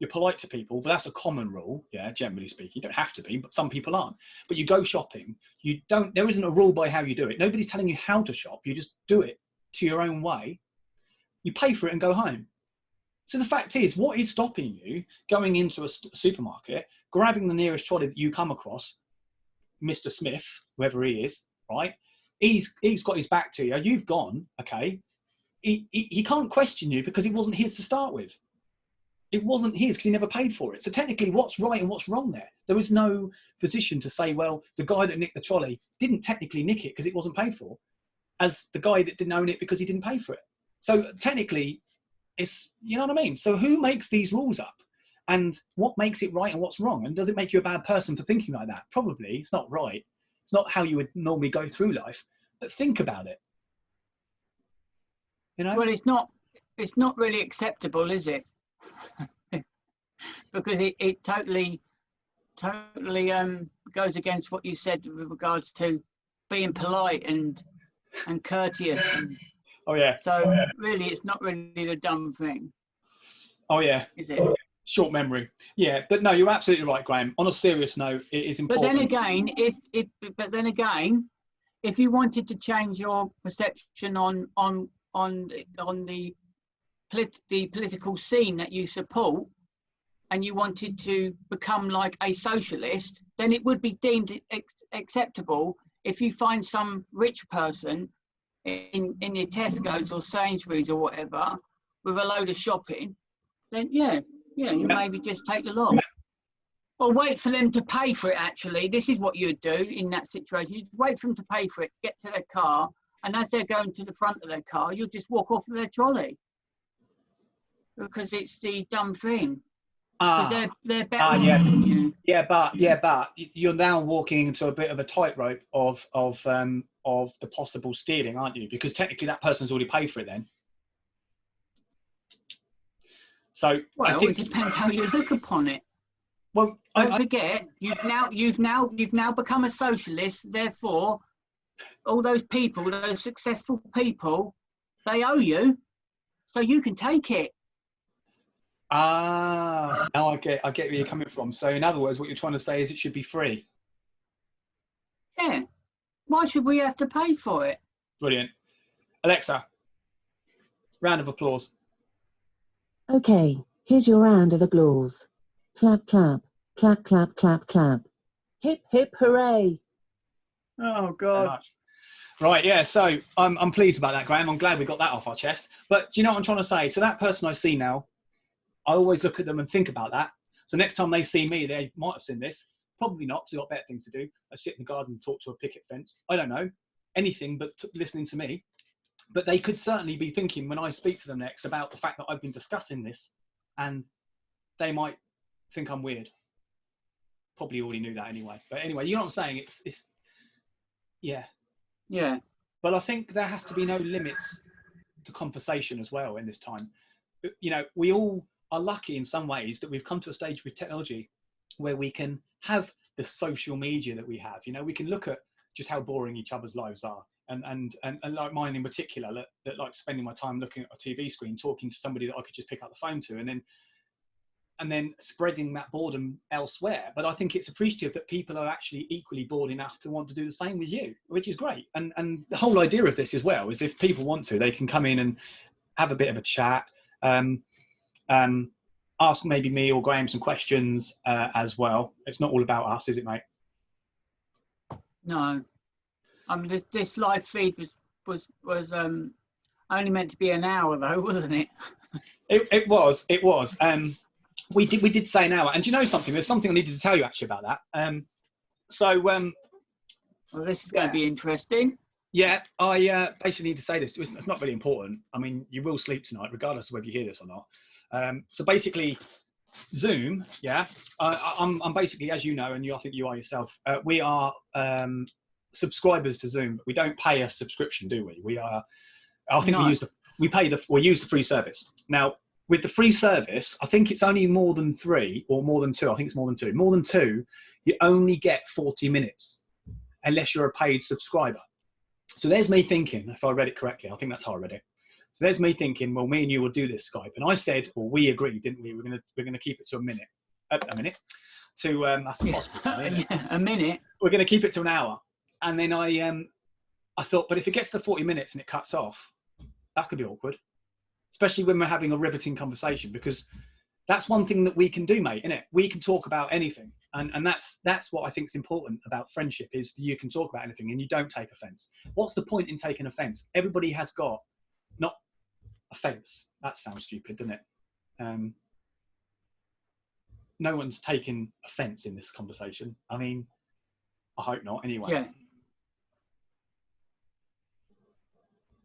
you're polite to people, but that's a common rule, yeah, generally speaking. You don't have to be, but some people aren't. But you go shopping, there isn't a rule by how you do it. Nobody's telling you how to shop. You just do it to your own way. You pay for it and go home. So the fact is, what is stopping you going into a supermarket, grabbing the nearest trolley that you come across, Mr. Smith, whoever he is, right? He's got his back to you. You've gone, okay? He can't question you because it wasn't his to start with. It wasn't his because he never paid for it. So technically, what's right and what's wrong there? There is no position to say, well, the guy that nicked the trolley didn't technically nick it because it wasn't paid for, as the guy that didn't own it because he didn't pay for it. So technically, it's, you know what I mean? So who makes these rules up? And what makes it right and what's wrong? And does it make you a bad person for thinking like that? Probably. It's not right. It's not how you would normally go through life. But think about it. You know? Well, it's not really acceptable, is it? Because it totally goes against what you said with regards to being polite and courteous. Oh yeah. So really, it's not really the dumb thing. Oh yeah. Is it? Short memory. Yeah, but no, you're absolutely right, Graham. On a serious note, it is important. But then again, if you wanted to change your perception on the political scene that you support, and you wanted to become like a socialist, then it would be deemed acceptable if you find some rich person in your Tesco's or Sainsbury's or whatever with a load of shopping, then you maybe just take the lot. Or wait for them to pay for it, actually. This is what you'd do in that situation. You'd wait for them to pay for it, get to their car, and as they're going to the front of their car, you'll just walk off with their trolley. Because it's the dumb thing. Because they're better than you. Yeah, but you're now walking into a bit of a tightrope of the possible stealing, aren't you? Because technically that person's already paid for it then. So well, it depends how you look upon it. Well, don't forget, you've now become a socialist. Therefore, all those people, those successful people, they owe you, so you can take it. Now I get where you're coming from. So in other words, what you're trying to say is it should be free. Yeah. Why should we have to pay for it? Brilliant. Alexa, round of applause. Okay, here's your round of applause. Clap, clap, clap, clap, clap, clap. Hip, hip, hooray. Oh, God. Right, yeah, so I'm pleased about that, Graham. I'm glad we got that off our chest. But do you know what I'm trying to say? So that person I see now, I always look at them and think about that. So next time they see me, they might have seen this. Probably not, because they've got better things to do. I sit in the garden and talk to a picket fence. I don't know. Anything but listening to me. But they could certainly be thinking when I speak to them next about the fact that I've been discussing this, and they might think I'm weird. Probably already knew that anyway. But anyway, you know what I'm saying? It's yeah. Yeah. But I think there has to be no limits to conversation as well in this time. You know, we all are lucky in some ways that we've come to a stage with technology where we can have the social media that we have. You know, we can look at just how boring each other's lives are. And like mine in particular, that like spending my time looking at a TV screen, talking to somebody that I could just pick up the phone to, and then spreading that boredom elsewhere. But I think it's appreciative that people are actually equally bored enough to want to do the same with you, which is great. And the whole idea of this as well is if people want to, they can come in and have a bit of a chat. Ask maybe me or Graham some questions as well. It's not all about us, is it, mate? No, I mean this live feed was only meant to be an hour though, wasn't it? It was. We did say an hour, and do you know something? There's something I needed to tell you actually about that. Well, this is going to be interesting. Yeah, I basically need to say this. It's not really important. I mean, you will sleep tonight, regardless of whether you hear this or not. So basically, Zoom, yeah, I'm basically, as you know, and I think you are yourself, we are subscribers to Zoom. But we don't pay a subscription, do we? We are. I think No. we use the free service. Now, with the free service, I think it's only more than 3 or more than 2. I think it's more than 2. More than 2, you only get 40 minutes unless you're a paid subscriber. So there's me thinking, if I read it correctly, I think that's how I read it. So there's me thinking, well, me and you will do this Skype, and I said, well, we agreed, didn't we? We're gonna keep it to a minute. That's impossible. Yeah, a minute. We're gonna keep it to an hour, and then I thought, but if it gets to 40 minutes and it cuts off, that could be awkward, especially when we're having a riveting conversation, because that's one thing that we can do, mate, innit? We can talk about anything. And that's what I think is important about friendship, is you can talk about anything and you don't take offense. What's the point in taking offense? Everybody has got, not offense. That sounds stupid, doesn't it? No one's taking offense in this conversation. I mean, I hope not anyway. Yeah.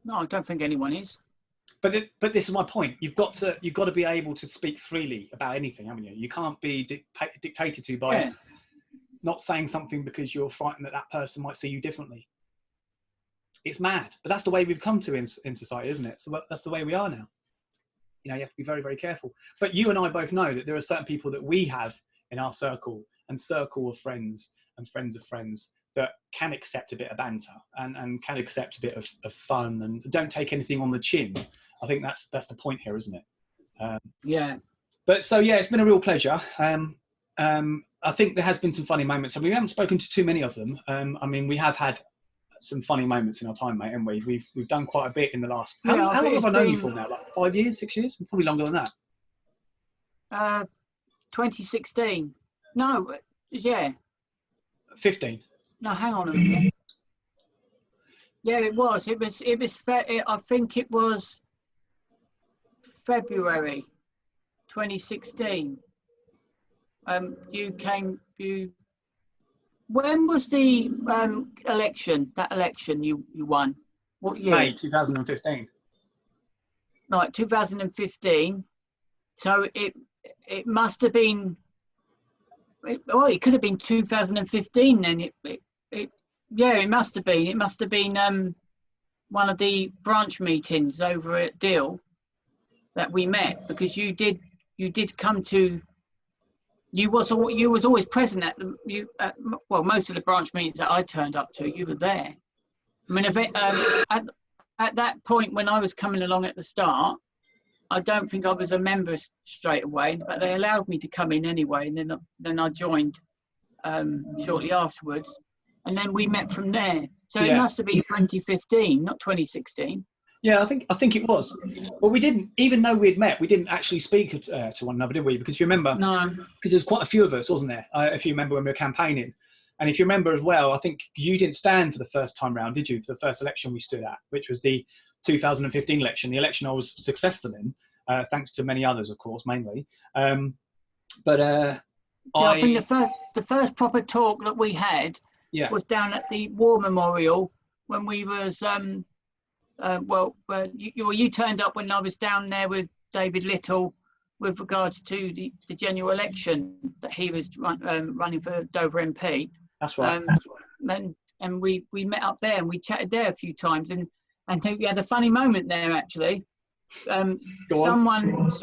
No, I don't think anyone is. But this is my point. You've got to be able to speak freely about anything, haven't you? You can't be dictated to by not saying something because you're frightened that person might see you differently. It's mad, but that's the way we've come to in society, isn't it? So that's the way we are now. You know, you have to be very, very careful. But you and I both know that there are certain people that we have in our circle and circle of friends and friends of friends that can accept a bit of banter and can accept a bit of fun and don't take anything on the chin. I think that's the point here, isn't it? Yeah. But so, yeah, it's been a real pleasure. I think there has been some funny moments. I mean, we haven't spoken to too many of them. I mean, we have had some funny moments in our time, mate, haven't we? We've done quite a bit in the last... How long have I known you for now? Like 5 years, 6 years? Probably longer than that. 2016. No, yeah. 15. No, hang on a minute. Yeah, it was. I think it was February 2016. When was the election? That election you won? What year? May 2015. Right, 2015. So it must have been. It could have been 2015 then. It must have been. It must have been one of the branch meetings over at Deal that we met, because you did come to. You was always present at most of the branch meetings that I turned up to. You were there. I mean, at that point when I was coming along at the start, I don't think I was a member straight away, but they allowed me to come in anyway, and then I joined shortly afterwards, and then we met from there. So It must have been 2015, not 2016. Yeah, I think it was. Well, we didn't, even though we had met, we didn't actually speak to one another, did we? Because if you remember, because there's quite a few of us, wasn't there? If you remember when we were campaigning, and if you remember as well, I think you didn't stand for the first time round, did you? For the first election we stood at, which was the 2015 election, the election I was successful in, thanks to many others, of course, mainly. I think the first proper talk that we had was down at the War Memorial when we was. You turned up when I was down there with David Little with regards to the general election that he was running for Dover MP. That's right. And we met up there and we chatted there a few times, and I think we had a funny moment there actually. Someone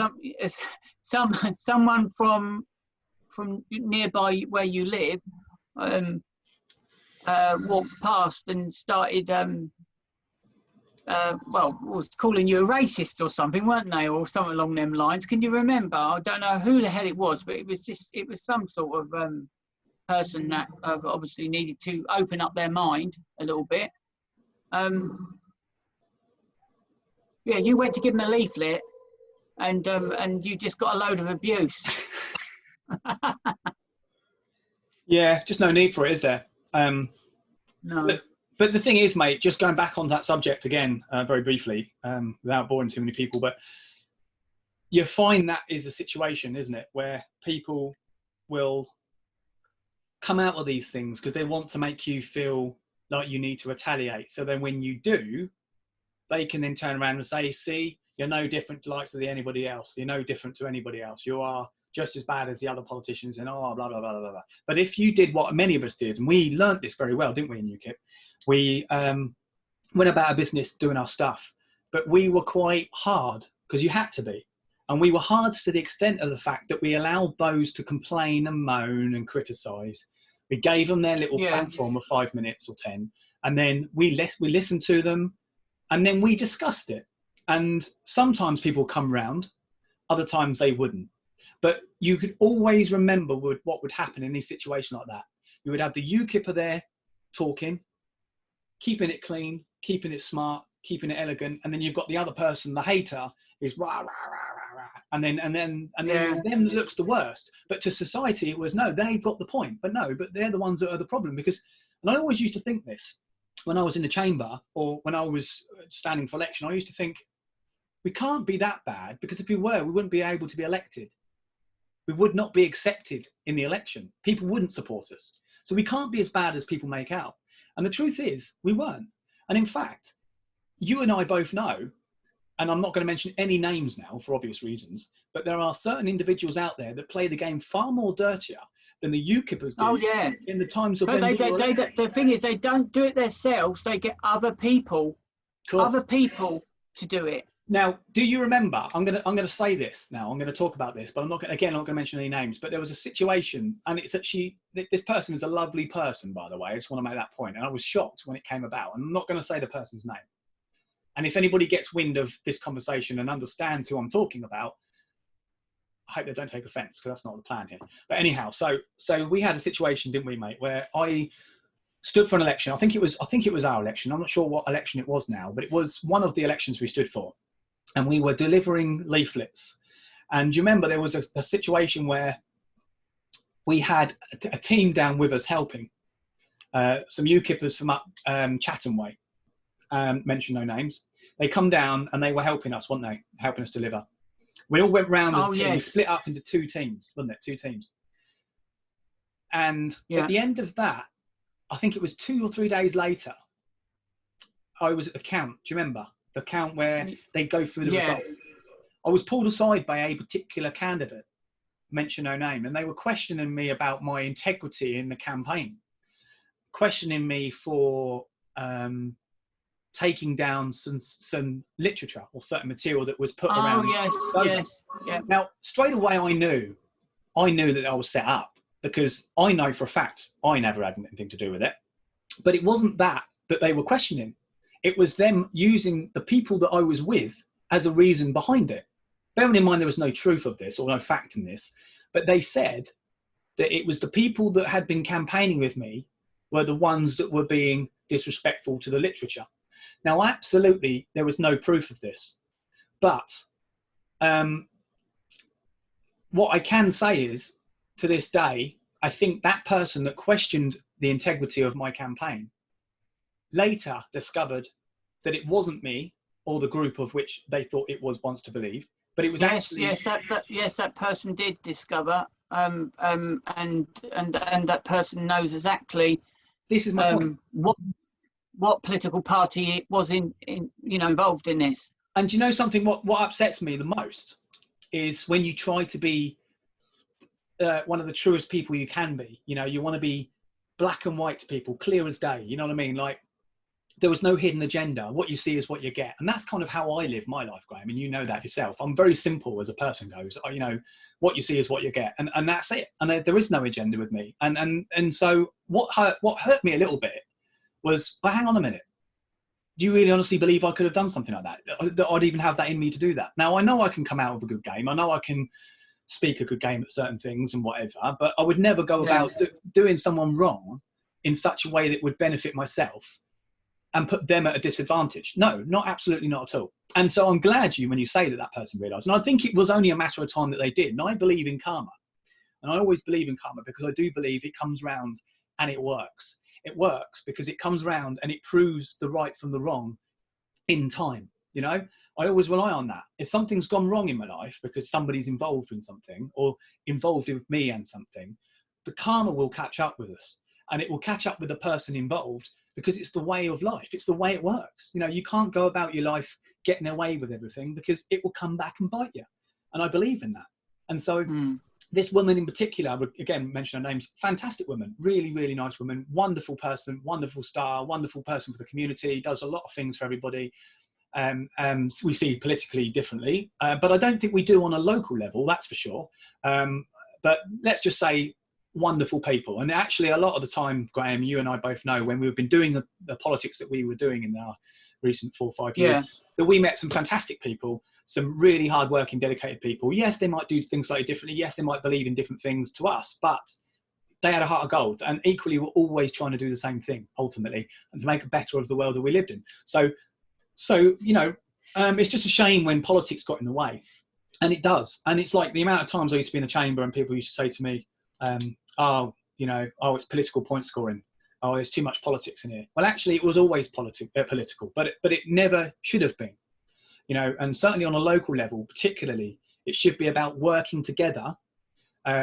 from nearby where you live walked past and started. Was calling you a racist or something, weren't they, or something along them lines? Can you remember? I don't know who the hell it was, but it was some sort of person that obviously needed to open up their mind a little bit. You went to give them a leaflet, and you just got a load of abuse. Yeah, just no need for it, is there? No. But the thing is, mate, just going back on that subject again, very briefly, without boring too many people, but you find that is a situation, isn't it, where people will come out of these things because they want to make you feel like you need to retaliate. So then when you do, they can then turn around and say, see, you're no different to likes of anybody else. You're no different to anybody else. You are just as bad as the other politicians and blah, blah, blah, blah, blah. But if you did what many of us did, and we learnt this very well, didn't we, in UKIP? We went about our business doing our stuff, but we were quite hard because you had to be. And we were hard to the extent of the fact that we allowed those to complain and moan and criticise. We gave them their little platform of 5 minutes or 10, and then we listened to them, and then we discussed it. And sometimes people come round, other times they wouldn't. But you could always remember what would happen in a situation like that. You would have the UKIPper there talking, keeping it clean, keeping it smart, keeping it elegant, and then you've got the other person, the hater, is rah, rah, rah, rah, rah. And then them looks the worst. But to society, it was, no, they've got the point. But no, but they're the ones that are the problem. Because, and I always used to think this, when I was in the chamber or when I was standing for election, I used to think, we can't be that bad, because if we were, we wouldn't be able to be elected. We would not be accepted in the election. People wouldn't support us. So we can't be as bad as people make out. And the truth is, we weren't. And in fact, you and I both know, and I'm not going to mention any names now for obvious reasons, but there are certain individuals out there that play the game far more dirtier than the UKIPers do. Oh, yeah. In the times of the thing is, they don't do it themselves. They get other people to do it. Now, do you remember? I'm gonna say this now. I'm gonna talk about this, but I'm not gonna mention any names. But there was a situation, and it's that this person is a lovely person, by the way. I just want to make that point. And I was shocked when it came about. And I'm not going to say the person's name. And if anybody gets wind of this conversation and understands who I'm talking about, I hope they don't take offence, because that's not the plan here. But anyhow, so we had a situation, didn't we, mate, where I stood for an election. I think it was our election. I'm not sure what election it was now, but it was one of the elections we stood for. And we were delivering leaflets. And you remember there was a situation where we had a team down with us helping, some UKIPers from up Chatham Way, mention no names. They come down and they were helping us, weren't they? Helping us deliver. We all went round as a team. Yes. We split up into 2 teams, wasn't it? 2 teams. And at the end of that, I think it was 2 or 3 days later, I was at the count. Do you remember? The count where they go through the results. I was pulled aside by a particular candidate, mention no name, and they were questioning me about my integrity in the campaign, questioning me for taking down some literature or certain material that was put around. Oh, yes. Now, straight away, I knew that I was set up, because I know for a fact I never had anything to do with it. But it wasn't that they were questioning. It was them using the people that I was with as a reason behind it. Bearing in mind there was no truth of this or no fact in this, but they said that it was the people that had been campaigning with me were the ones that were being disrespectful to the literature. Now, absolutely, there was no proof of this. But what I can say is, to this day, I think that person that questioned the integrity of my campaign later discovered that it wasn't me or the group of which they thought it was wants to believe, but it was actually... that person did discover, and that person knows exactly. This is my point. What political party it was involved in this. And do you know something? What upsets me the most is when you try to be one of the truest people you can be. You know, you want to be black and white to people, clear as day. You know what I mean? Like, there was no hidden agenda. What you see is what you get. And that's kind of how I live my life, Graham. And you know that yourself. I'm very simple as a person goes. You know, what you see is what you get. And that's it. And there is no agenda with me. And so what hurt me a little bit was, well, hang on a minute. Do you really honestly believe I could have done something like that? That I'd even have that in me to do that? Now, I know I can come out of a good game. I know I can speak a good game at certain things and whatever, but I would never go about doing someone wrong in such a way that would benefit myself and put them at a disadvantage. No, absolutely not at all. And so I'm glad when you say that person realised. And I think it was only a matter of time that they did. And I believe in karma. And I always believe in karma because I do believe it comes round and it works. It works because it comes round and it proves the right from the wrong in time. You know, I always rely on that. If something's gone wrong in my life because somebody's involved in something or involved with me and something, the karma will catch up with us, and it will catch up with the person involved because it's the way of life. It's the way it works. You know, you can't go about your life getting away with everything because it will come back and bite you. And I believe in that. And so this woman in particular, I would again mention her names, fantastic woman, really, really nice woman, wonderful person, wonderful star, wonderful person for the community, does a lot of things for everybody. We see politically differently, but I don't think we do on a local level, that's for sure. But let's just say wonderful people. And actually a lot of the time, Graham, you and I both know when we've been doing the politics that we were doing in our recent 4 or 5 years, that we met some fantastic people, some really hardworking, dedicated people. Yes, they might do things slightly differently. Yes, they might believe in different things to us, but they had a heart of gold, and equally we're always trying to do the same thing ultimately and to make a better of the world that we lived in. So you know, it's just a shame when politics got in the way, and it does. And it's like the amount of times I used to be in the chamber and people used to say to me, oh, you know, oh, it's political point scoring. Oh, there's too much politics in here. Well, actually, it was always political, but it never should have been. You know, and certainly on a local level, particularly, it should be about working together,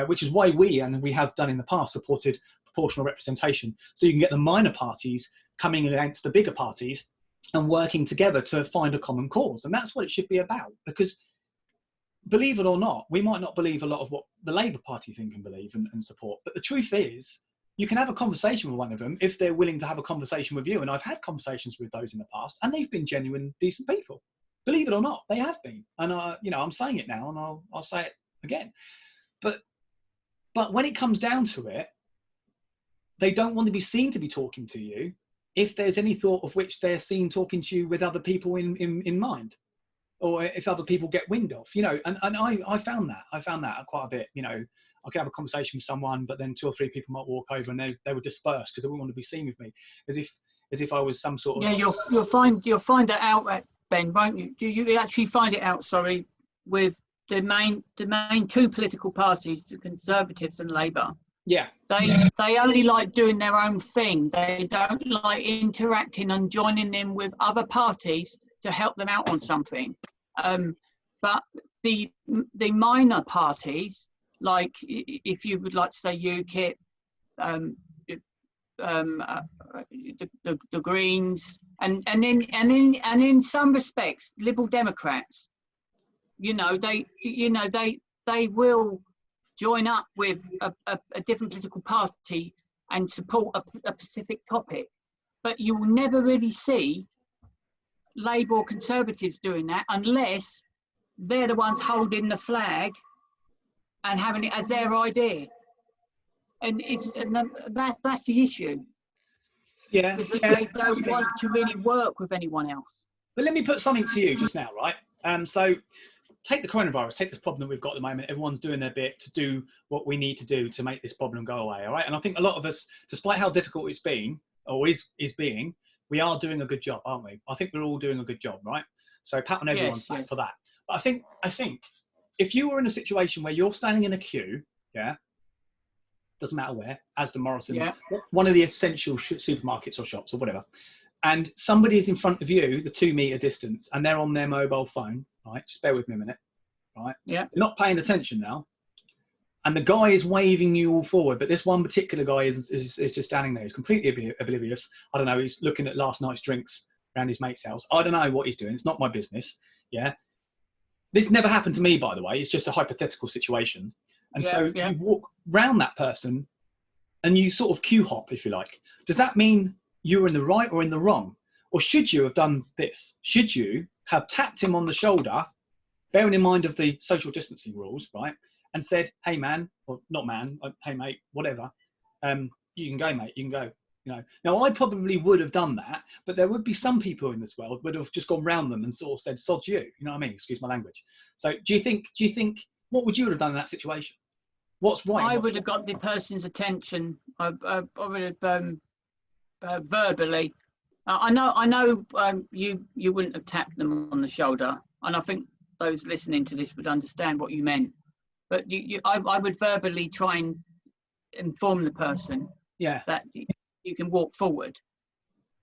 which is why we have done in the past, supported proportional representation. So you can get the minor parties coming against the bigger parties and working together to find a common cause. And that's what it should be about, because believe it or not, we might not believe a lot of what the Labour Party think and believe and support, but the truth is you can have a conversation with one of them if they're willing to have a conversation with you. And I've had conversations with those in the past, and they've been genuine, decent people. Believe it or not, they have been. And you know, I'm saying it now, and I'll say it again. But when it comes down to it, they don't want to be seen to be talking to you if there's any thought of which they're seen talking to you with other people in mind, or if other people get wind of, you know. And I found that quite a bit. You know, I could have a conversation with someone, but then 2 or 3 people might walk over and they would disperse because they wouldn't want to be seen with me, as if I was some sort of... Yeah, you'll find that out, Ben, won't you? You actually find it out, sorry, with the main 2 political parties, the Conservatives and Labour. Yeah. They only like doing their own thing. They don't like interacting and joining in with other parties to help them out on something. But the minor parties, like if you would like to say UKIP, the Greens, and in some respects Liberal Democrats, you know, they will join up with a different political party and support a specific topic, but you will never really see Labour or Conservatives doing that unless they're the ones holding the flag and having it as their idea. And that's the issue. Yeah. Because they don't want to really work with anyone else. But let me put something to you just now, right? So take the coronavirus, take this problem that we've got at the moment. Everyone's doing their bit to do what we need to do to make this problem go away, all right? And I think a lot of us, despite how difficult it's been, or is being, we are doing a good job, aren't we? I think we're all doing a good job, right? So pat on everyone's back for that. But I think if you were in a situation where you're standing in a queue, yeah, doesn't matter where, Asda, Morrison's, one of the essential supermarkets or shops or whatever, and somebody is in front of you, the 2 meter distance, and they're on their mobile phone, right? Just bear with me a minute, right? Yeah. They're not paying attention now. And the guy is waving you all forward, but this one particular guy is just standing there. He's completely oblivious. I don't know, he's looking at last night's drinks around his mate's house. I don't know what he's doing. It's not my business, yeah? This never happened to me, by the way. It's just a hypothetical situation. And you walk round that person and you sort of queue hop, if you like. Does that mean you were in the right or in the wrong? Or should you have done this? Should you have tapped him on the shoulder, bearing in mind of the social distancing rules, right? And said, hey man, or not man, hey mate, whatever, you can go, mate, you can go. You know, now I probably would have done that, but there would be some people in this world would have just gone round them and sort of said, sod you, you know what I mean? Excuse my language. So do you think, what would you have done in that situation? What's right? I would have got the person's attention. I would have verbally I know. You wouldn't have tapped them on the shoulder, and I think those listening to this would understand what you meant. But I would verbally try and inform the person that you can walk forward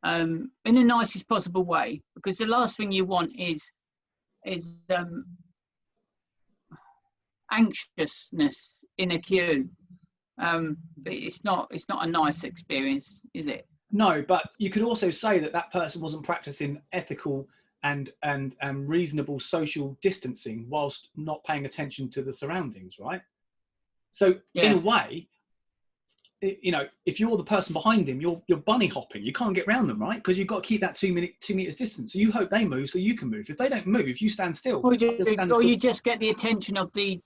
in the nicest possible way, because the last thing you want is anxiousness in a queue. It's not a nice experience, is it? No, but you could also say that person wasn't practicing ethical and reasonable social distancing whilst not paying attention to the surroundings, right? So in a way, if you're the person behind him, you're bunny hopping. You can't get around them, right? Because you've got to keep that 2 meters distance. So you hope they move so you can move. If they don't move, you stand still. Or you just get the attention of the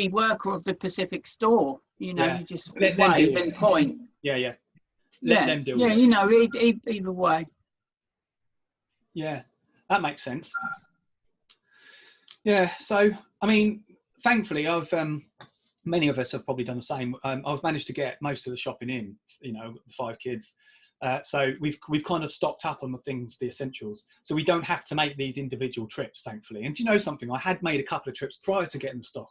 worker of the Pacific store. You just wave and point. Yeah. Let them deal with it. Either way. Yeah, that makes sense. Yeah, so I mean, thankfully, I've many of us have probably done the same. I've managed to get most of the shopping in. The 5 kids, so we've kind of stocked up on the essentials, so we don't have to make these individual trips, thankfully. And do you know something? I had made a couple of trips prior to getting the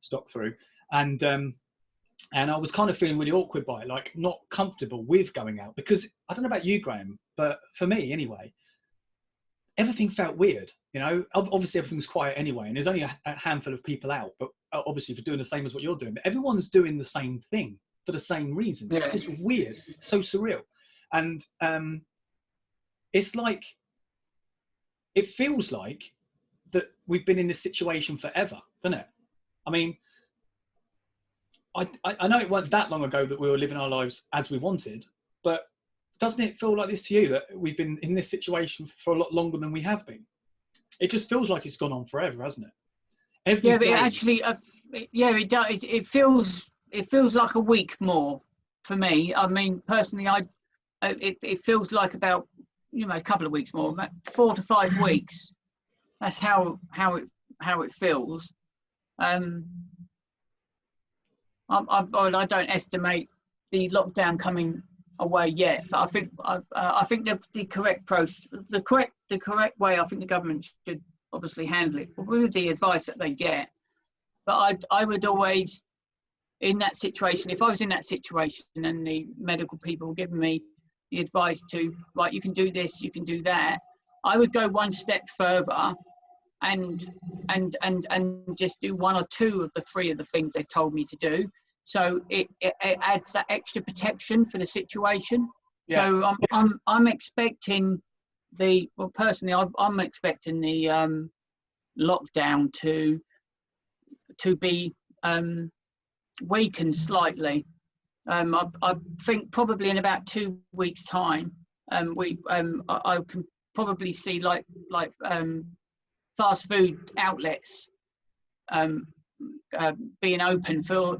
stock through, and I was kind of feeling really awkward by it, like not comfortable with going out, because I don't know about you, Graham, but for me anyway, everything felt weird. Obviously everything's quiet anyway, and there's only a handful of people out, but obviously for doing the same as what you're doing, but everyone's doing the same thing for the same reasons. Yeah. It's just weird, so surreal. And it's like, it feels like that we've been in this situation forever, doesn't it? I mean, I know it wasn't that long ago that we were living our lives as we wanted, but doesn't it feel like this to you, that we've been in this situation for a lot longer than we have been? It just feels like it's gone on forever, hasn't it? But it actually, it does. It feels like a week more for me. I mean, personally, it feels like about a couple of weeks more, about 4 to 5 weeks. That's how it feels. I don't estimate the lockdown coming away yet, but I think the correct way I think the government should obviously handle it with the advice that they get. But I would always, in that situation, if I was in that situation and the medical people were giving me the advice to, right, you can do this, you can do that, I would go one step further and just do 1 or 2 of the 3 of the things they've told me to do. So it adds that extra protection for the situation. Yeah. So I'm expecting personally, I'm expecting the lockdown to be weakened slightly. I think probably in about 2 weeks' time, I can probably see like fast food outlets being open for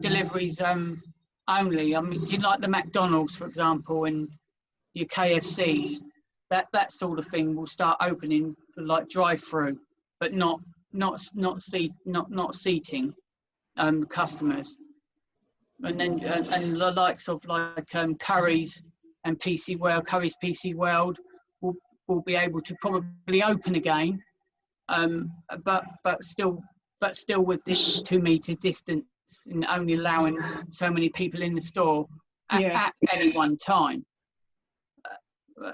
deliveries only. I mean, you like the McDonald's, for example, and your KFCs, that sort of thing will start opening for like drive-through, but not seating customers. And then and the likes of like Curry's and Curry's PC World will be able to probably open again, but still with the 2 meter distance and only allowing so many people in the store at any one time.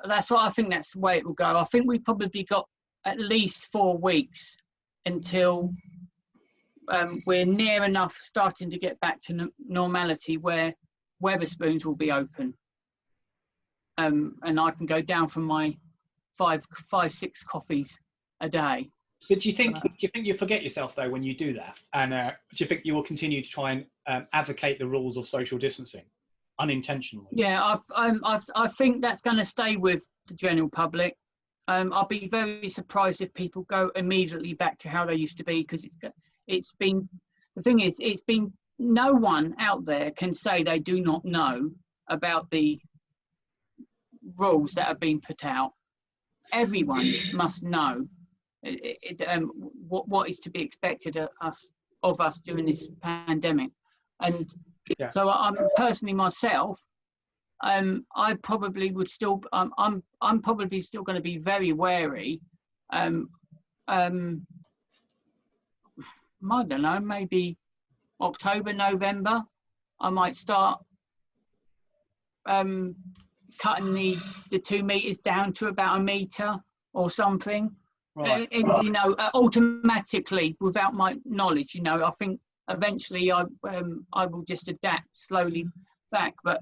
That's what I think. That's the way it will go. I think we've probably got at least 4 weeks until we're near enough starting to get back to normality where Wetherspoons will be open, and I can go down from my 5-6 coffees a day. But do you think you forget yourself though when you do that? And do you think you will continue to try and advocate the rules of social distancing unintentionally? Yeah, I think that's going to stay with the general public. I'll be very surprised if people go immediately back to how they used to be, because it's been no one out there can say they do not know about the rules that have been put out. Everyone must know what is to be expected of us during this pandemic. And so I'm personally myself, I probably would still. I'm probably still going to be very wary. I don't know. Maybe October, November. I might start cutting the 2 meters down to about 1 meter or something. Right. You know, automatically without my knowledge. You know, I think eventually I will just adapt slowly back, but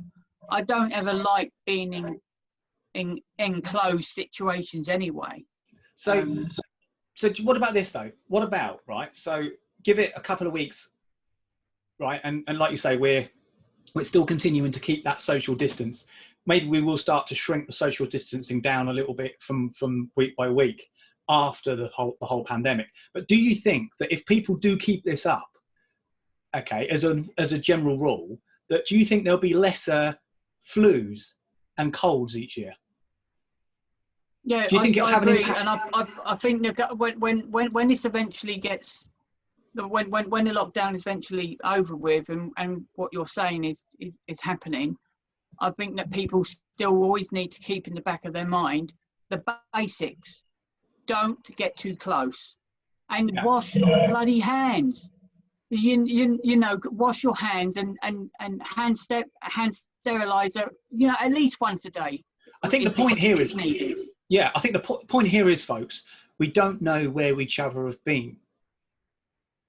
I don't ever like being in enclosed situations anyway. So what about this though? What about, right? So give it a couple of weeks, right? And like you say, we're still continuing to keep that social distance. Maybe we will start to shrink the social distancing down a little bit from week by week after the whole pandemic. But do you think that if people do keep this up, okay, as a general rule, that do you think there'll be lesser flus and colds each year? Yeah, do you think it'll have agree, an impact? and I think that when this eventually gets, when the lockdown is eventually over with, and what you're saying is happening, I think that people still always need to keep in the back of their mind the basics. Don't get too close, and wash your bloody hands. You know, wash your hands and hand sterilizer. You know, at least once a day. I think the point here is needed. Yeah, I think the point here is, folks, we don't know where each other have been.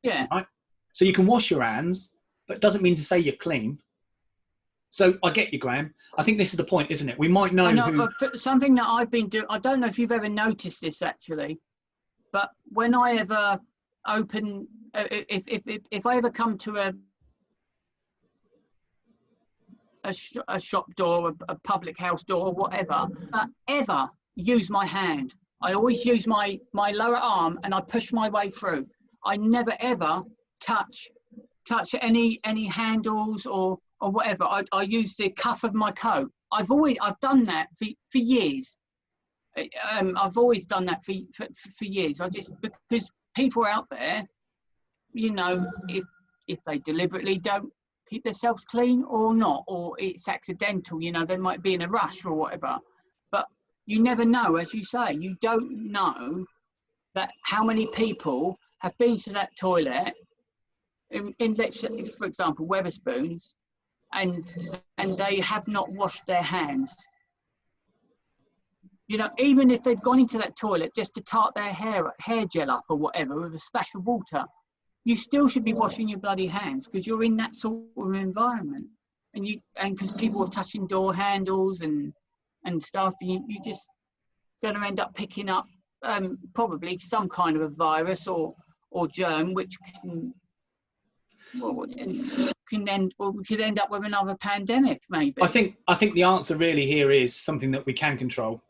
Yeah. Right? So you can wash your hands, but it doesn't mean to say you're clean. So I get you, Graham. I think this is the point, isn't it? We might know who... Something that I've been doing, I don't know if you've ever noticed this actually, but when I ever open, if I ever come to a shop door, a public house door, or whatever, ever use my hand. I always use my lower arm and I push my way through. I never ever touch any handles or whatever. I use the cuff of my coat. I've done that for years. I've always done that for years. Because people out there, you know, if they deliberately don't keep themselves clean or not, or it's accidental, you know, they might be in a rush or whatever. But you never know, as you say, you don't know that how many people have been to that toilet in let's say, for example, Wetherspoons, and they have not washed their hands. You know, even if they've gone into that toilet just to tart their hair gel up or whatever with a splash of water, you still should be washing your bloody hands because you're in that sort of environment, and because people are touching door handles and stuff, you just going to end up picking up probably some kind of a virus or germ, which we could end up with another pandemic, maybe. I think the answer really here is something that we can control,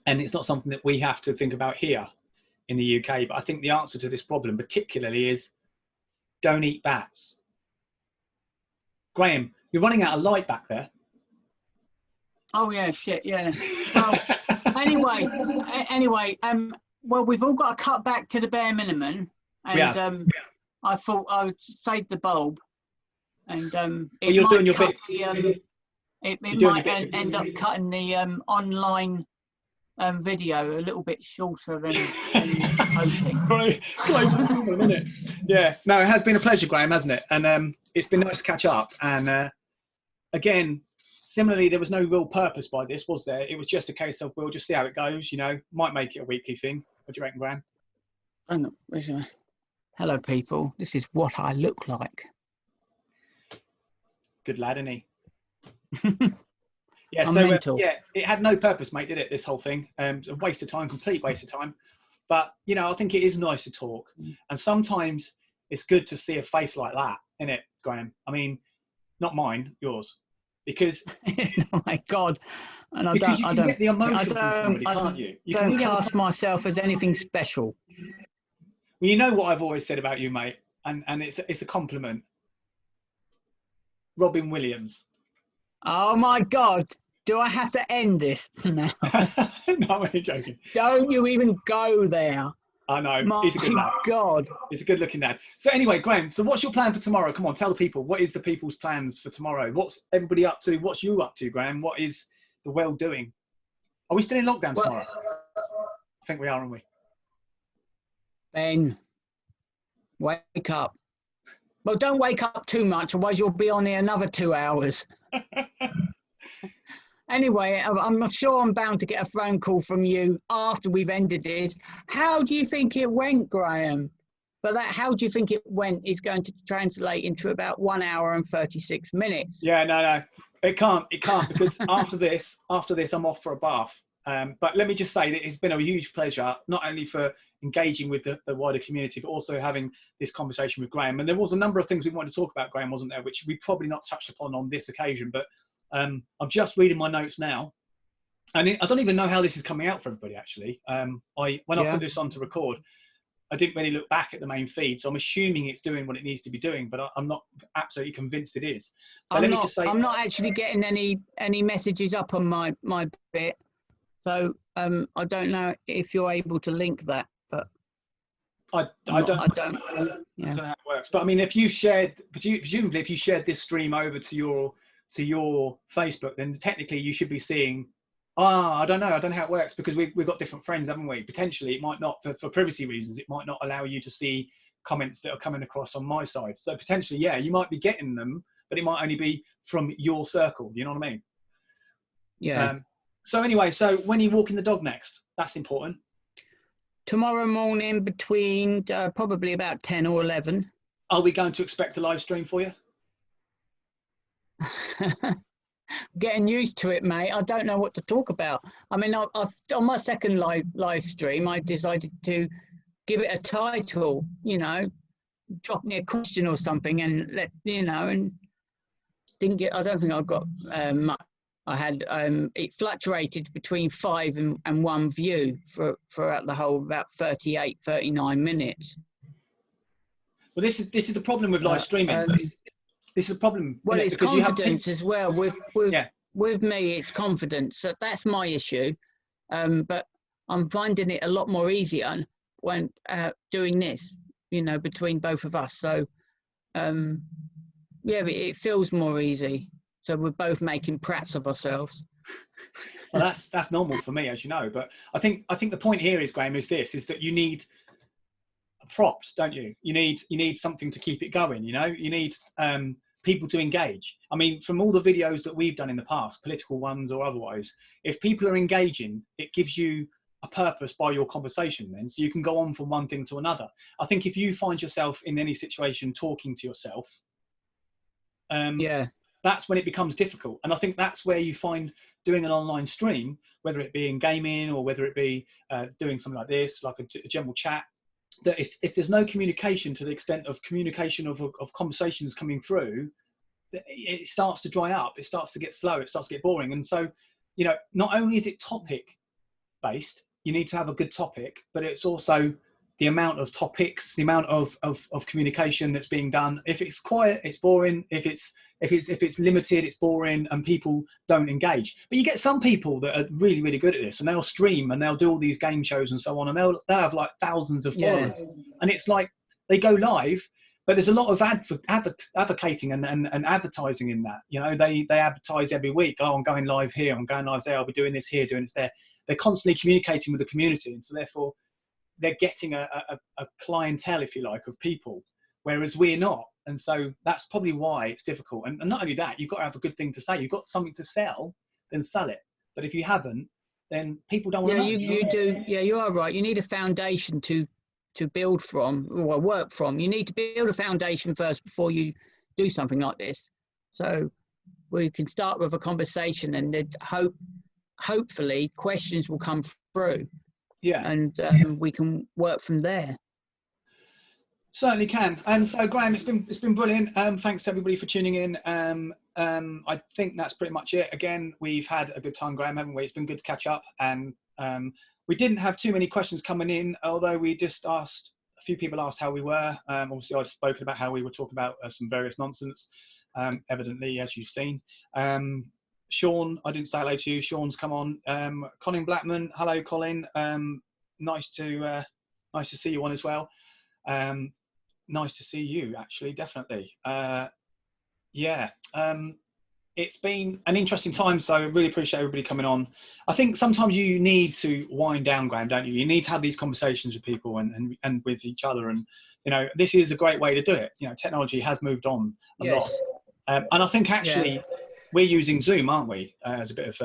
and it's not something that we have to think about here in the UK. But I think the answer to this problem, particularly, is don't eat bats. Graham, you're running out of light back there. Oh yeah, shit, yeah. Well, anyway, well, we've all got to cut back to the bare minimum, and I thought I would save the bulb, and it you're might doing your cut bit. it might end up cutting the online video a little bit shorter than hoping. Right, a minute. Yeah, no, it has been a pleasure, Graham, hasn't it? And it's been nice to catch up. And again, similarly, there was no real purpose by this, was there? It was just a case of we'll just see how it goes. You know, might make it a weekly thing. What do you reckon, Graham? Hello, people. This is what I look like. Good lad, isn't he? Yeah, I'm it had no purpose, mate, did it, this whole thing? It was a waste of time, complete waste of time. But, you know, I think it is nice to talk. And sometimes it's good to see a face like that, isn't it, Graham? I mean, not mine, yours. Because... oh, my God. And I don't get the emotion from somebody, can't you? You don't class myself as anything special. Well, you know what I've always said about you, mate, and it's a compliment. Robin Williams. Oh, my God. Do I have to end this now? No, I'm only joking. Don't you even go there. I know. My He's a good lad. God. He's a good looking lad. So anyway, Graham, so what's your plan for tomorrow? Come on, tell the people. What is the people's plans for tomorrow? What's everybody up to? What's you up to, Graham? What is the world doing? Are we still in lockdown tomorrow? I think we are, aren't we? Ben, wake up. Well, don't wake up too much, otherwise you'll be on here another 2 hours. Anyway, I'm sure I'm bound to get a phone call from you after we've ended this. How do you think it went, Graham? But that how do you think it went is going to translate into about 1 hour and 36 minutes. Yeah, no. It can't because after this, I'm off for a bath. But let me just say that it's been a huge pleasure, not only for engaging with the wider community, but also having this conversation with Graham. And there was a number of things we wanted to talk about, Graham, wasn't there, which we probably not touched upon on this occasion. But I'm just reading my notes now. And I don't even know how this is coming out for everybody, actually. I put this on to record, I didn't really look back at the main feed, so I'm assuming it's doing what it needs to be doing, but I'm not absolutely convinced it is. So let me just say, I'm not actually getting any messages up on my bit, so I don't know if you're able to link that, but I don't know yeah. how it works. But I mean, if you shared, presumably if you shared this stream over to your Facebook, then technically you should be seeing. I don't know how it works, because we've got different friends, haven't we? Potentially it might not, for privacy reasons, it might not allow you to see comments that are coming across on my side. So potentially, yeah, you might be getting them, but it might only be from your circle. You know what I mean? Yeah. So anyway, so when are you walking the dog next? That's important. Tomorrow morning between probably about 10 or 11. Are we going to expect a live stream for you? Getting used to it, mate. I don't know what to talk about. I mean, I've on my second live stream, I decided to give it a title, drop me a question or something, and and didn't get. I don't think I got much. I had it fluctuated between 5 and 1 view throughout the whole about 39 minutes. Well, this is the problem with live streaming. This is a problem. Well, it's confidence as well. With me, it's confidence. So that's my issue. But I'm finding it a lot more easier when doing this, between both of us. So, it feels more easy. So we're both making prats of ourselves. Well, that's normal for me, as you know. But I think the point here is, Graham, is that you need props, don't you? You need something to keep it going. You need people to engage. I mean, from all the videos that we've done in the past, political ones or otherwise, if people are engaging, it gives you a purpose by your conversation then, so you can go on from one thing to another. I think if you find yourself in any situation talking to yourself, that's when it becomes difficult. And I think that's where you find doing an online stream, whether it be in gaming or whether it be doing something like this, like a general chat, that if there's no communication to the extent of communication of conversations coming through, it starts to dry up, it starts to get slow, it starts to get boring. And so, not only is it topic based, you need to have a good topic, but it's also the amount of topics, the amount of communication that's being done. If it's quiet, it's boring. If it's limited, it's boring, and people don't engage. But you get some people that are really, really good at this, and they'll stream and they'll do all these game shows and so on, and they'll have like thousands of followers. And it's like they go live, but there's a lot of advocating and advertising in that. They advertise every week. Oh, I'm going live here, I'm going live there, I'll be doing this here, doing this there. They're constantly communicating with the community, and so therefore they're getting a clientele, if you like, of people, whereas we're not. And so that's probably why it's difficult. And not only that, you've got to have a good thing to say. You've got something to sell, then sell it. But if you haven't, then people don't want to know. You do. Yeah, you are right. You need a foundation to build from or work from. You need to build a foundation first before you do something like this. So we can start with a conversation, and then hopefully questions will come through. Yeah. And we can work from there. Certainly can. And so, Graham, it's been brilliant. Thanks to everybody for tuning in. I think that's pretty much it. Again, we've had a good time, Graham, haven't we? It's been good to catch up. And we didn't have too many questions coming in, although we just asked, a few people asked how we were. Obviously, I've spoken about how we were talking about some various nonsense, evidently, as you've seen. Sean, I didn't say hello to you. Sean's come on. Colin Blackman, hello, Colin. Nice to Nice to see you on as well. Nice to see you, actually, definitely. It's been an interesting time, so I really appreciate everybody coming on. I think sometimes you need to wind down, Graham, don't you? You need to have these conversations with people and with each other, and this is a great way to do it. Technology has moved on a lot, and I think actually we're using Zoom, aren't we, as a bit of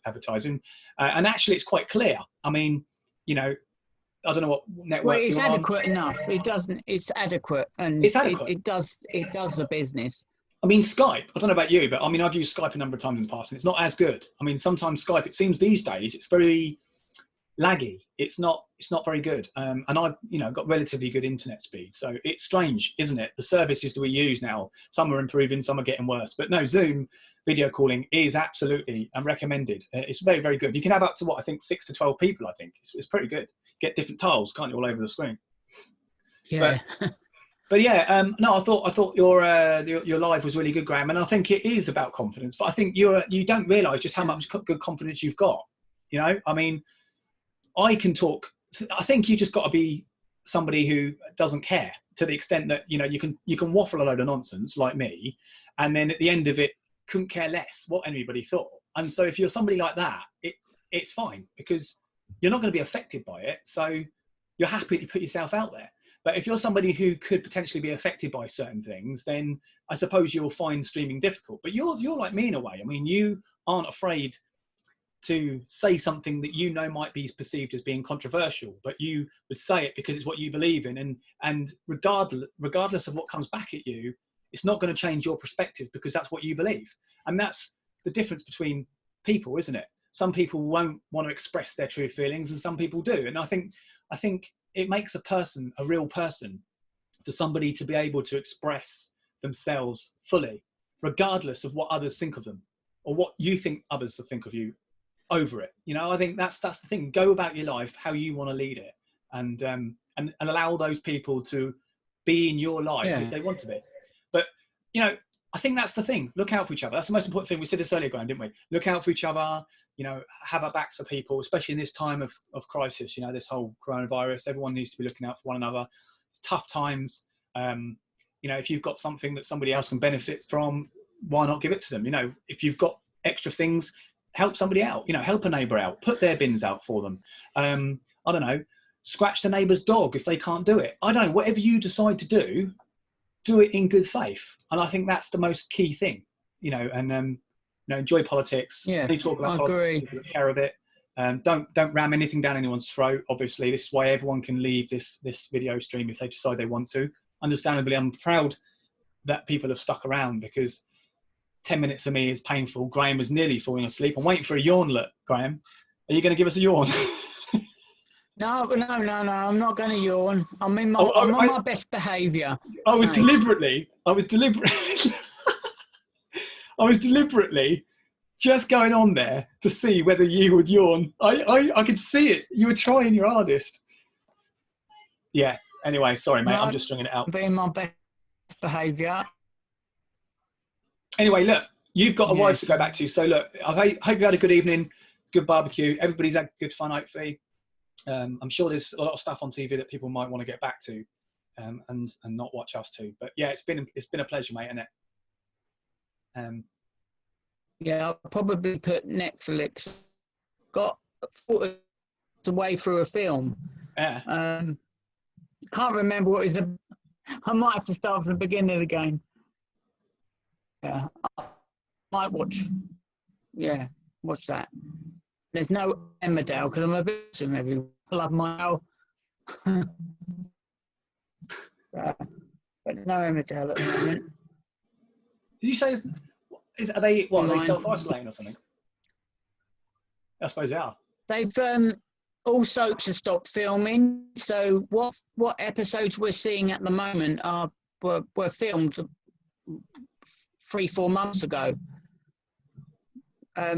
advertising, and actually it's quite clear. I mean, I don't know what network. Well, it's adequate enough. It doesn't. It's adequate, and it's adequate. It does the business. I mean, Skype, I don't know about you, but I mean, I've used Skype a number of times in the past and it's not as good. I mean, sometimes Skype, it seems these days, it's very laggy. It's not very good. And I've, got relatively good internet speed. So it's strange, isn't it? The services that we use now, some are improving, some are getting worse. But no, Zoom video calling is absolutely recommended. It's very, very good. You can have up to, 6 to 12 people, I think. It's pretty good. Get different tiles, can't you, all over the screen? Yeah. But yeah, no, I thought your live was really good, Graham, and I think it is about confidence. But I think you don't realise just how much good confidence you've got. I mean, I can talk. I think you just got to be somebody who doesn't care to the extent that you can waffle a load of nonsense like me, and then at the end of it, couldn't care less what anybody thought. And so if you're somebody like that, it's fine because you're not going to be affected by it. So you're happy to put yourself out there. But if you're somebody who could potentially be affected by certain things, then I suppose you'll find streaming difficult. But you're like me in a way. I mean, you aren't afraid to say something that might be perceived as being controversial, but you would say it because it's what you believe in. And regardless of what comes back at you, it's not going to change your perspective because that's what you believe. And that's the difference between people, isn't it? Some people won't want to express their true feelings and some people do. And I think it makes a real person, for somebody to be able to express themselves fully, regardless of what others think of them or what you think others will think of you over it. I think that's the thing. Go about your life how you want to lead it, and allow those people to be in your life if they want to be. But I think that's the thing. Look out for each other. That's the most important thing. We said this earlier, Graham, didn't we? Look out for each other. Have our backs for people, especially in this time of crisis. This whole coronavirus. Everyone needs to be looking out for one another. It's tough times. If you've got something that somebody else can benefit from, why not give it to them? If you've got extra things, help somebody out. Help a neighbour out. Put their bins out for them. I don't know. Scratch the neighbour's dog if they can't do it. I don't know. Whatever you decide to do it in good faith. And I think that's the most key thing. Enjoy politics. Yeah, only talk about politics, people that care of it. Don't ram anything down anyone's throat. Obviously, this is why everyone can leave this video stream if they decide they want to. Understandably, I'm proud that people have stuck around because 10 minutes of me is painful. Graham was nearly falling asleep. I'm waiting for a yawn. Look, Graham, are you going to give us a yawn? No, I'm not going to yawn. I'm on my best behaviour. I was deliberately just going on there to see whether you would yawn. I could see it. You were trying your hardest. Yeah. Anyway, sorry, mate. I'm just stringing it out. Being my best behaviour. Anyway, look, you've got a wife to go back to. So look, I hope you had a good evening, good barbecue. Everybody's had good fun, hopefully. I'm sure there's a lot of stuff on TV that people might want to get back to, and not watch us too. But yeah, it's been a pleasure, mate, isn't it? Yeah, I'll probably put Netflix. Got a way through a film. Yeah. Can't remember what is. I might have to start from the beginning again. Yeah, I might watch. Yeah, watch that. There's no Emmerdale because I'm a victim everyone. I love my but no Emmerdale at the moment. Did you say? Are they self-isolating or something? I suppose they are. They've all soaps have stopped filming. So what episodes we're seeing at the moment were filmed 3-4 months ago. I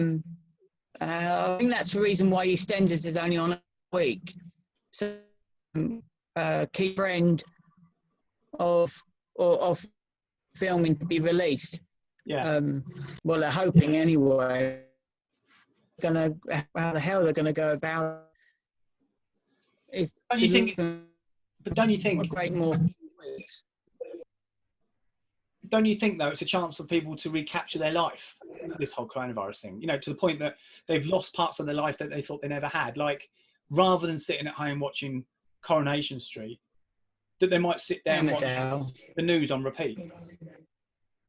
think that's the reason why EastEnders is only on a week. So, key friend of filming to be released. Yeah. Well, they're hoping anyway. How the hell they're gonna go about? Don't you think But don't you think? Great more. Don't you think though it's a chance for people to recapture their life? This whole coronavirus thing, you know, to the point that they've lost parts of their life that they thought they never had. Like, rather than sitting at home watching Coronation Street, that they might sit there and watch the news on repeat.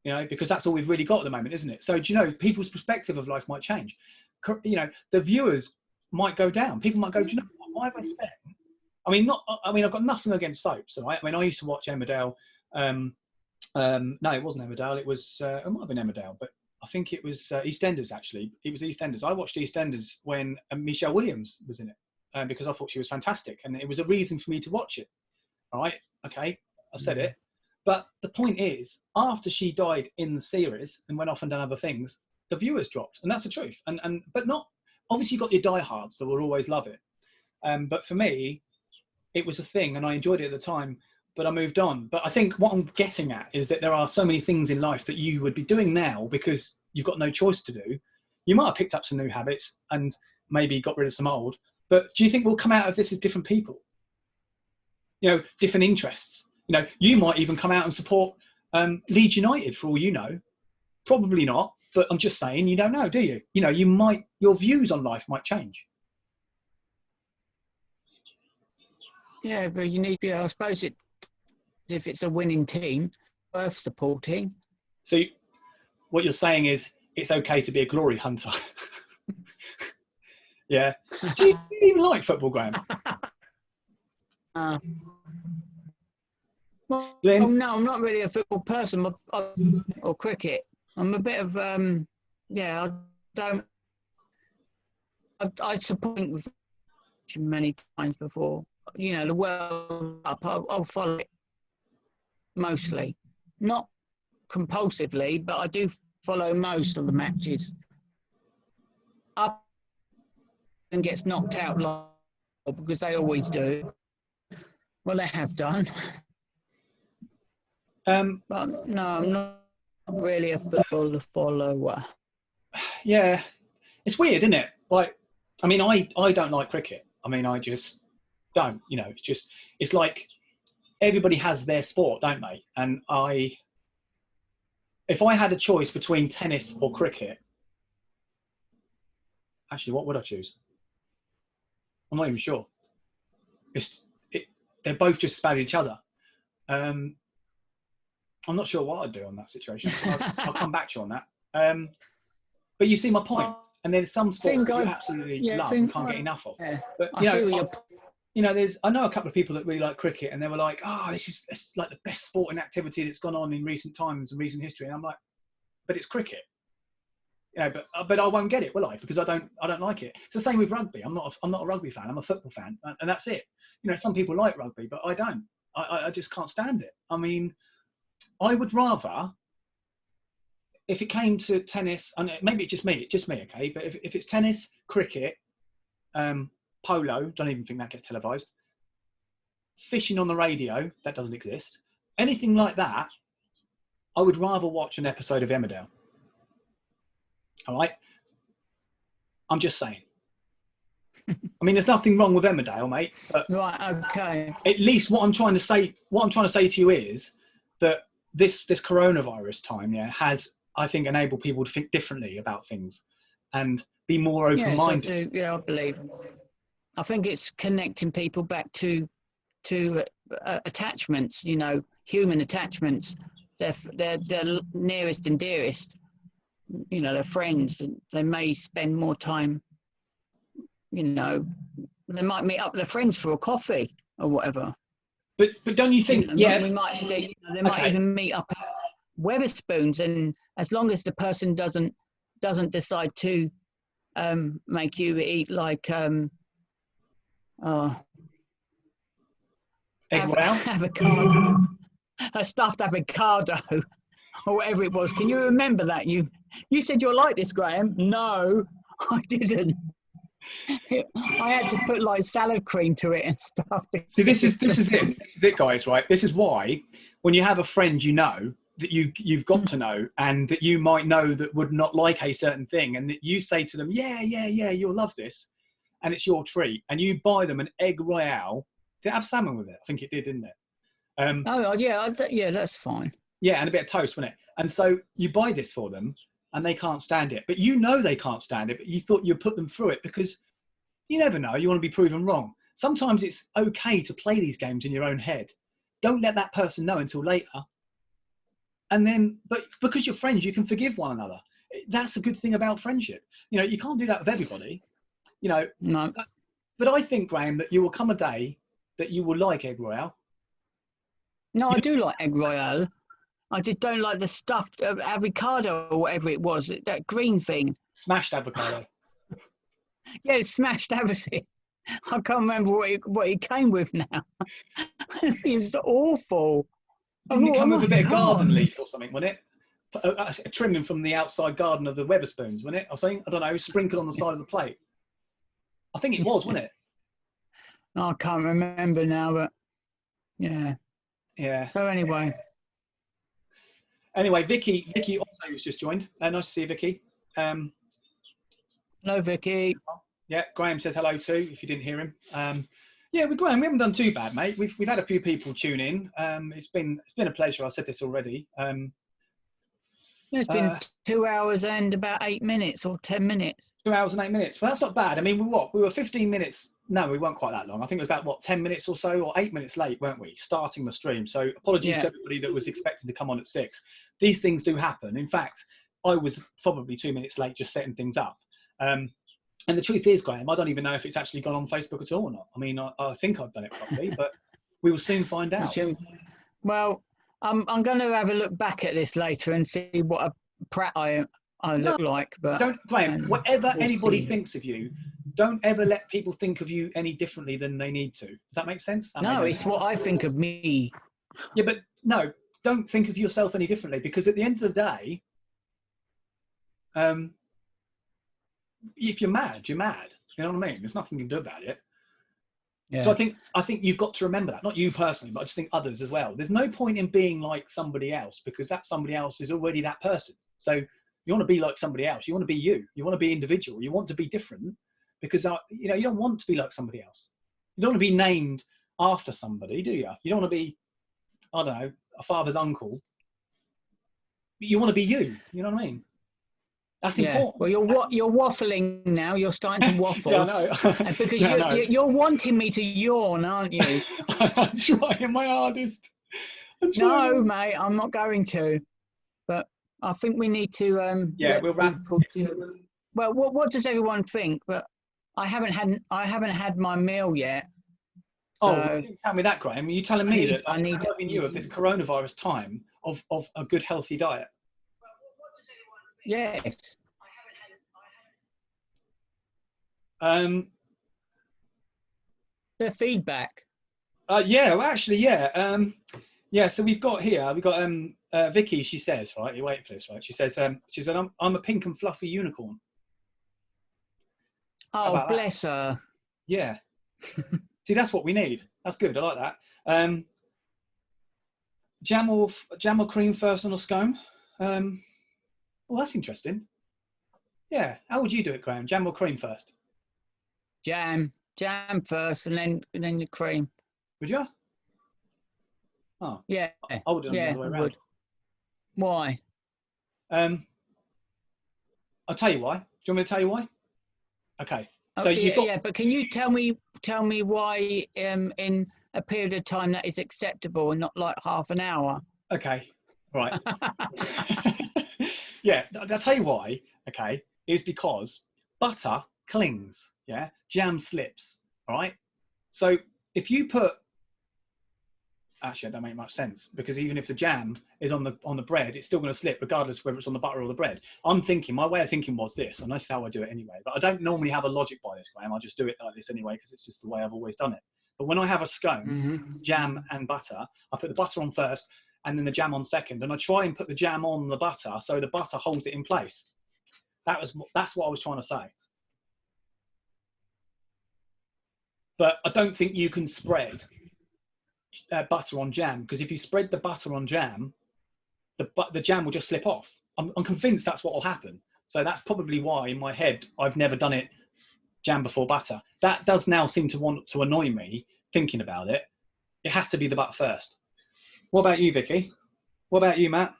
You know, because that's all we've really got at the moment, isn't it? So, do you know, people's perspective of life might change. You know, the viewers might go down. People might go, do you know what, why have I spent? I mean, I've got nothing against soaps, right? I mean, I used to watch Emmerdale. No, it wasn't Emmerdale. It might have been Emmerdale, but I think it was EastEnders, actually. It was EastEnders. I watched EastEnders when Michelle Williams was in it because I thought she was fantastic. And it was a reason for me to watch it. All right. Okay. I said it. But the point is, after she died in the series and went off and done other things, the viewers dropped. And that's the truth. But not, obviously you've got your diehards that will always love it. But for me, it was a thing and I enjoyed it at the time, but I moved on. But I think what I'm getting at is that there are so many things in life that you would be doing now because you've got no choice to do. You might have picked up some new habits and maybe got rid of some old, but do you think we'll come out of this as different people? You know, different interests. You know, you might even come out and support Leeds United for all you know. Probably not, but I'm just saying, you don't know, do you? You know, your views on life might change. Yeah, but you need, I suppose if it's a winning team, worth supporting. So what you're saying is it's okay to be a glory hunter. Yeah. Do you even like football, Graham? Well, no, I'm not really a football person or cricket. I'm a bit of, I don't, I support many times before. You know, the World Cup, I'll follow it mostly. Not compulsively, but I do follow most of the matches. Up and gets knocked out live because they always do. Well, they have done. But no, I'm not really a football follower. Yeah, it's weird, isn't it? Like, I mean, I don't like cricket. I mean, I just don't. You know, it's like everybody has their sport, don't they? And if I had a choice between tennis or cricket, actually, what would I choose? I'm not even sure. They're both just as bad as each other. I'm not sure what I'd do on that situation. I'll come back to you on that. But you see my point. And there's some sports that you absolutely love and can't get enough of. Yeah. But you know, I know a couple of people that really like cricket, and they were like, "Oh, it's like the best sporting activity that's gone on in recent times and recent history." And I'm like, "But it's cricket." You know, but I won't get it, will I? Because I don't like it. It's the same with rugby. I'm not a rugby fan. I'm a football fan, and that's it. You know, some people like rugby, but I don't. I just can't stand it. I mean, I would rather, if it came to tennis, and maybe it's just me, okay? But if it's tennis, cricket, polo, don't even think that gets televised, fishing on the radio, that doesn't exist, anything like that, I would rather watch an episode of Emmerdale. All right? I'm just saying. I mean, there's nothing wrong with Emmerdale, mate. But right, okay. At least what I'm trying to say to you is that this coronavirus time, has, I think, enabled people to think differently about things and be more open-minded. Yes, I believe. I think it's connecting people back to attachments. You know, human attachments. They're nearest and dearest. You know, they're friends. And they may spend more time. You know, they might meet up with their friends for a coffee or whatever. But don't you think? They might even meet up at Wetherspoons, and as long as the person doesn't decide to make you eat like avocado, a stuffed avocado, or whatever it was. Can you remember that? You said you're like this, Graham. No, I didn't. I had to put like salad cream to it and stuff. See, this is it, guys. Right? This is why when you have a friend, you know that you've got to know, and that you might know that would not like a certain thing, and that you say to them, yeah, you'll love this, and it's your treat, and you buy them an egg royale Did it have salmon with it? I think it did, didn't it? Oh yeah, yeah, that's fine. Yeah, and a bit of toast, wasn't it? And so you buy this for them, and they can't stand it. But you know they can't stand it, but you thought you'd put them through it because you never know. You want to be proven wrong. Sometimes it's okay to play these games in your own head. Don't let that person know until later. And then, but because you're friends, you can forgive one another. That's a good thing about friendship. You know, you can't do that with everybody. You know, No. But I think, Graham, that you will come a day that you will like egg royale. No, I do like egg royale. I just don't like the stuffed avocado or whatever it was, that green thing. Smashed avocado. Yeah, it's smashed everything. I can't remember what it came with now. It was awful. Didn't it come with a bit of garden God. leaf or something, wasn't it? A trimming from the outside garden of the Weatherspoons, wasn't it? I think, I don't know, sprinkled on the side of the plate. I think it was, wasn't it? No, I can't remember now, but yeah. Yeah. So anyway. Anyway, Vicky also has just joined. Nice to see you, Vicky. Hello, Vicky. Yeah, Graham says hello too, if you didn't hear him. Yeah, with Graham, we haven't done too bad, mate. We've had a few people tune in. It's been a pleasure. I said this already. It's been 2 hours and about 8 minutes or 10 minutes. 2 hours and 8 minutes. Well, that's not bad. I mean, we were 15 minutes. No, we weren't quite that long. I think it was about 10 minutes or so, or 8 minutes late, weren't we? Starting the stream. So apologies to everybody that was expecting to come on at 6. These things do happen. In fact, I was probably 2 minutes late, just setting things up. And the truth is, Graham, I don't even know if it's actually gone on Facebook at all or not. I mean, I think I've done it properly, but we will soon find out. Well, I'm going to have a look back at this later and see what a prat I look like. But don't, Graham, whatever anybody thinks of you, don't ever let people think of you any differently than they need to. Does that make sense? No, it's what I think of me. Yeah, but no, don't think of yourself any differently, because at the end of the day, if you're mad, you're mad. You know what I mean? There's nothing you can do about it. Yeah. So I think you've got to remember that. Not you personally, but I just think others as well. There's no point in being like somebody else, because that somebody else is already that person. So you want to be like somebody else. You want to be you. You want to be individual. You want to be different, because you know, you don't want to be like somebody else. You don't want to be named after somebody, do you? You don't want to be, I don't know, a father's uncle. You want to be you. You know what I mean? That's important. Well, you're waffling now. You're starting to waffle. Yeah, I know. Because you're wanting me to yawn, aren't you? I'm trying my hardest. No, mate, I'm not going to. But I think we need to. We'll wrap. Well, what does everyone think? But I haven't had my meal yet. So you didn't tell me that, Graham. Are you telling me that I'm telling you of this coronavirus time of a good healthy diet? Yes. The feedback. Yeah, well, actually, yeah. Yeah, so we've got Vicky, she says, right, you wait for this, right? She said, I'm a pink and fluffy unicorn. Oh, bless her. Yeah. See, that's what we need. That's good. I like that. Jam or cream first on a scone? Well, that's interesting. Yeah. How would you do it, Graham? Jam or cream first? Jam first, and then the cream. Would you? Oh. Yeah. I would have done the other way around. Would. Why? I'll tell you why. Do you want me to tell you why? Okay. So but can you tell me why in a period of time that is acceptable and not like half an hour? Okay. Right. Yeah, I'll tell you why, okay, is because butter clings, yeah? Jam slips, all right? So if you put, actually, that don't make much sense, because even if the jam is on the bread, it's still going to slip regardless of whether it's on the butter or the bread. My way of thinking was this, and that's how I do it anyway, but I don't normally have a logic by this, Graham. I just do it like this anyway, because it's just the way I've always done it. But when I have a scone, jam and butter, I put the butter on first, and then the jam on second, and I try and put the jam on the butter so the butter holds it in place. That's what I was trying to say. But I don't think you can spread butter on jam, because if you spread the butter on jam, the jam will just slip off. I'm convinced that's what will happen. So that's probably why in my head I've never done it jam before butter. That does now seem to want to annoy me, thinking about it, it has to be the butter first. What about you, Vicky? What about you, Matt?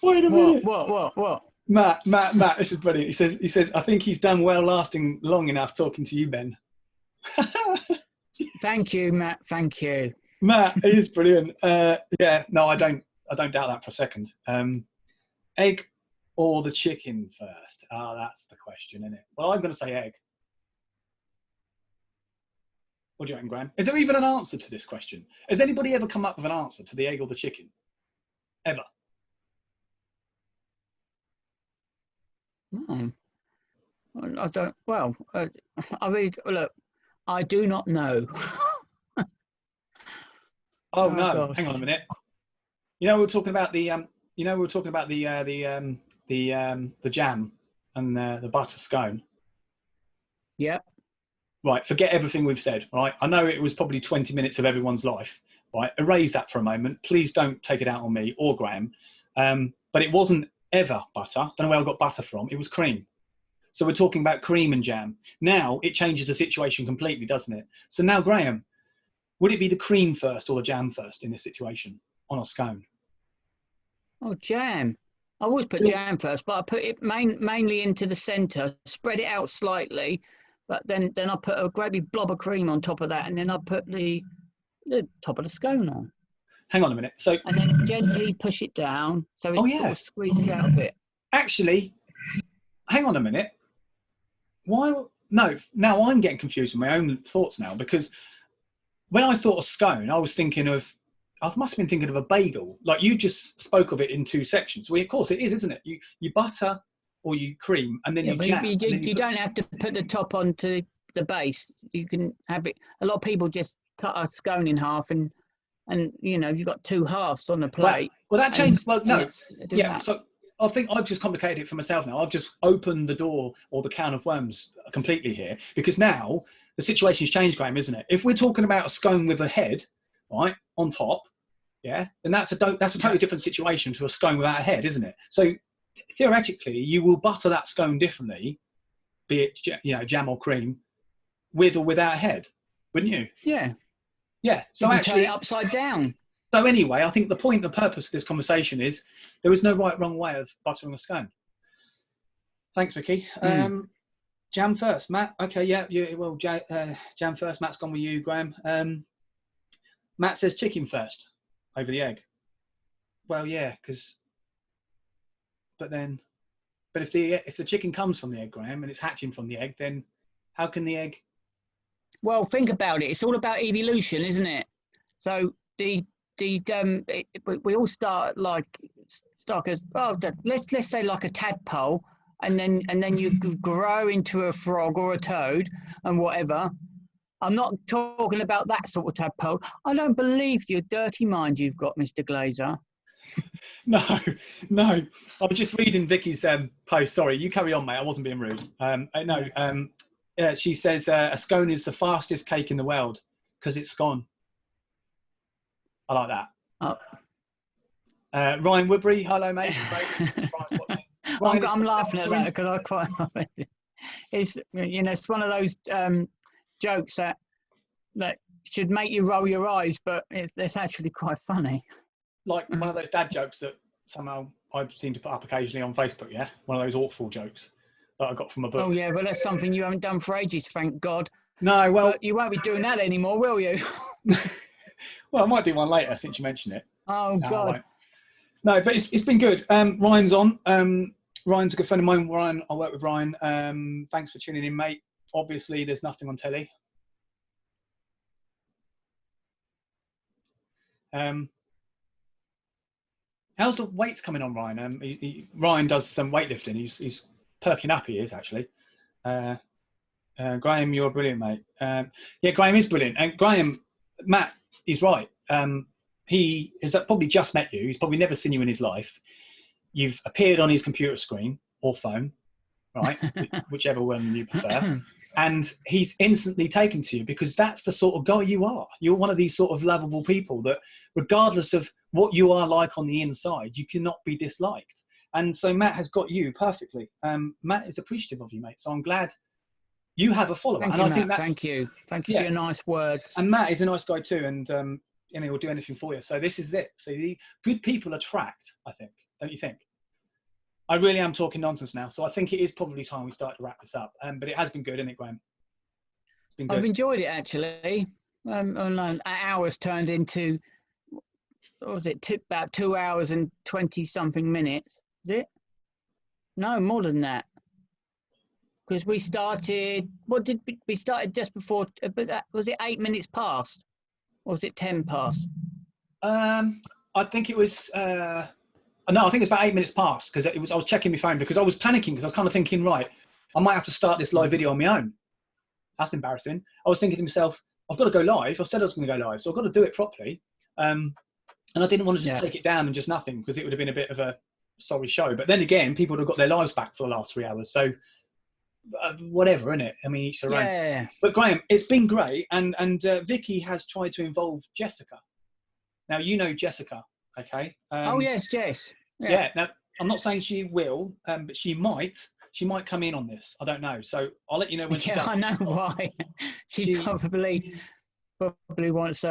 Wait a minute. What? Matt, this is brilliant. He says, I think he's done well lasting long enough talking to you, Ben. Thank you, Matt. Thank you. Matt, it is brilliant. Yeah, no, I don't doubt that for a second. Egg or the chicken first? That's the question, isn't it? Well, I'm going to say egg. What do you reckon, Graham? Is there even an answer to this question? Has anybody ever come up with an answer to the egg or the chicken? Ever? No. I don't. Well, I read. Look, I do not know. Oh no! Gosh. Hang on a minute. You know we were talking about the the jam and the butter scone. Yep. Right. Forget everything we've said. Right. I know it was probably 20 minutes of everyone's life. Right. Erase that for a moment. Please don't take it out on me or Graham. But it wasn't ever butter. Don't know where I got butter from. It was cream. So we're talking about cream and jam. Now it changes the situation completely, doesn't it? So now, Graham, would it be the cream first or the jam first in this situation on a scone? Oh, jam. I always put jam first, but I put it mainly into the centre, spread it out slightly, but then I put a great big blob of cream on top of that, and then I put the top of the scone on. Hang on a minute. So and then gently push it down so it sort of squeezes out a bit. Actually, hang on a minute. Why? No, now I'm getting confused with my own thoughts now, because when I thought of scone, I was thinking of, I must have been thinking of a bagel. Like you just spoke of it in two sections. Well, of course it is, isn't it? You butter or you cream and then you jam. You don't have to put the top onto the base. You can have it. A lot of people just cut a scone in half and you know, you've got two halves on the plate. Well, that changed. Well, no. Yeah. So I think I've just complicated it for myself now. I've just opened the door or the can of worms completely here, because now the situation's changed, Graham, isn't it? If we're talking about a scone with a head, right, on top, yeah, then that's a totally different situation to a scone without a head, isn't it? So theoretically, you will butter that scone differently, be it, you know, jam or cream, with or without a head, wouldn't you? Yeah. Yeah. So you actually, turn it upside down. So anyway, I think the point, the purpose of this conversation is there is no right, wrong way of buttering a scone. Thanks, Vicky. Jam first, Matt. Okay, yeah, well, jam first. Matt's gone with you, Graham. Matt says chicken first over the egg. Well, yeah, but if the chicken comes from the egg, Graham, and it's hatching from the egg, then how can the egg? Well, think about it. It's all about evolution, isn't it? So we all start as let's say like a tadpole, and then you grow into a frog or a toad and whatever. I'm not talking about that sort of tadpole. I don't believe your dirty mind you've got, Mr. Glazer. No. I was just reading Vicky's post. Sorry, you carry on, mate. I wasn't being rude. She says a scone is the fastest cake in the world because it's scone. I like that. Oh. Ryan Woodbury, hello, mate. I'm laughing at that because I quite like it. It's, you know, it's one of those jokes that should make you roll your eyes, but it's actually quite funny. Like one of those dad jokes that somehow I seem to put up occasionally on Facebook, yeah? One of those awful jokes that I got from a book. Oh, yeah, well, that's something you haven't done for ages, thank God. No, well... But you won't be doing that anymore, will you? Well, I might do one later since you mentioned it. Oh, God. No, but it's been good. Ryan's on. Ryan's a good friend of mine. Ryan, I work with Ryan. Thanks for tuning in, mate. Obviously, there's nothing on telly. How's the weights coming on, Ryan? Ryan does some weightlifting. He's perking up, he is, actually. Graham, you're brilliant, mate. Yeah, Graham is brilliant. And Graham, Matt is right. He has probably just met you. He's probably never seen you in his life. You've appeared on his computer screen or phone, right? Whichever one you prefer. And he's instantly taken to you because that's the sort of guy you are. You're one of these sort of lovable people that regardless of what you are like on the inside, you cannot be disliked. And so Matt has got you perfectly. Matt is appreciative of you, mate. So I'm glad you have a follower. Thank And you, I Matt. think that's, Thank you. Thank you for your nice words. and Matt is a nice guy too, and he'll do anything for you. So this is it. So the good people attract, I think, don't you think? I really am talking nonsense now, so I think it is probably time we start to wrap this up. But it has been good, isn't it, Graham? It's been good. I've enjoyed it actually. Hours turned into, what was it? About 2 hours and 20 something minutes. Is it? No, more than that. Because we started. What did we started just before? Was it 8 minutes past, or was it 10 past? I think it was. No, I think it's about 8 minutes past, because it was. I was checking my phone because I was panicking, because I was kind of thinking, right, I might have to start this live video on my own. That's embarrassing. I was thinking to myself, I've got to go live. I said I was going to go live, so I've got to do it properly. And I didn't want to just take it down and just nothing, because it would have been a bit of a sorry show. But then again, people would have got their lives back for the last 3 hours. So whatever, innit? I mean, each their own. Yeah. But Graham, it's been great. And Vicky has tried to involve Jessica. Now, you know Jessica, okay? Oh, yes, Jess. Yeah. Now, I'm not saying she will, but she might. She might come in on this. I don't know. So I'll let you know when she does. I know why. she probably wants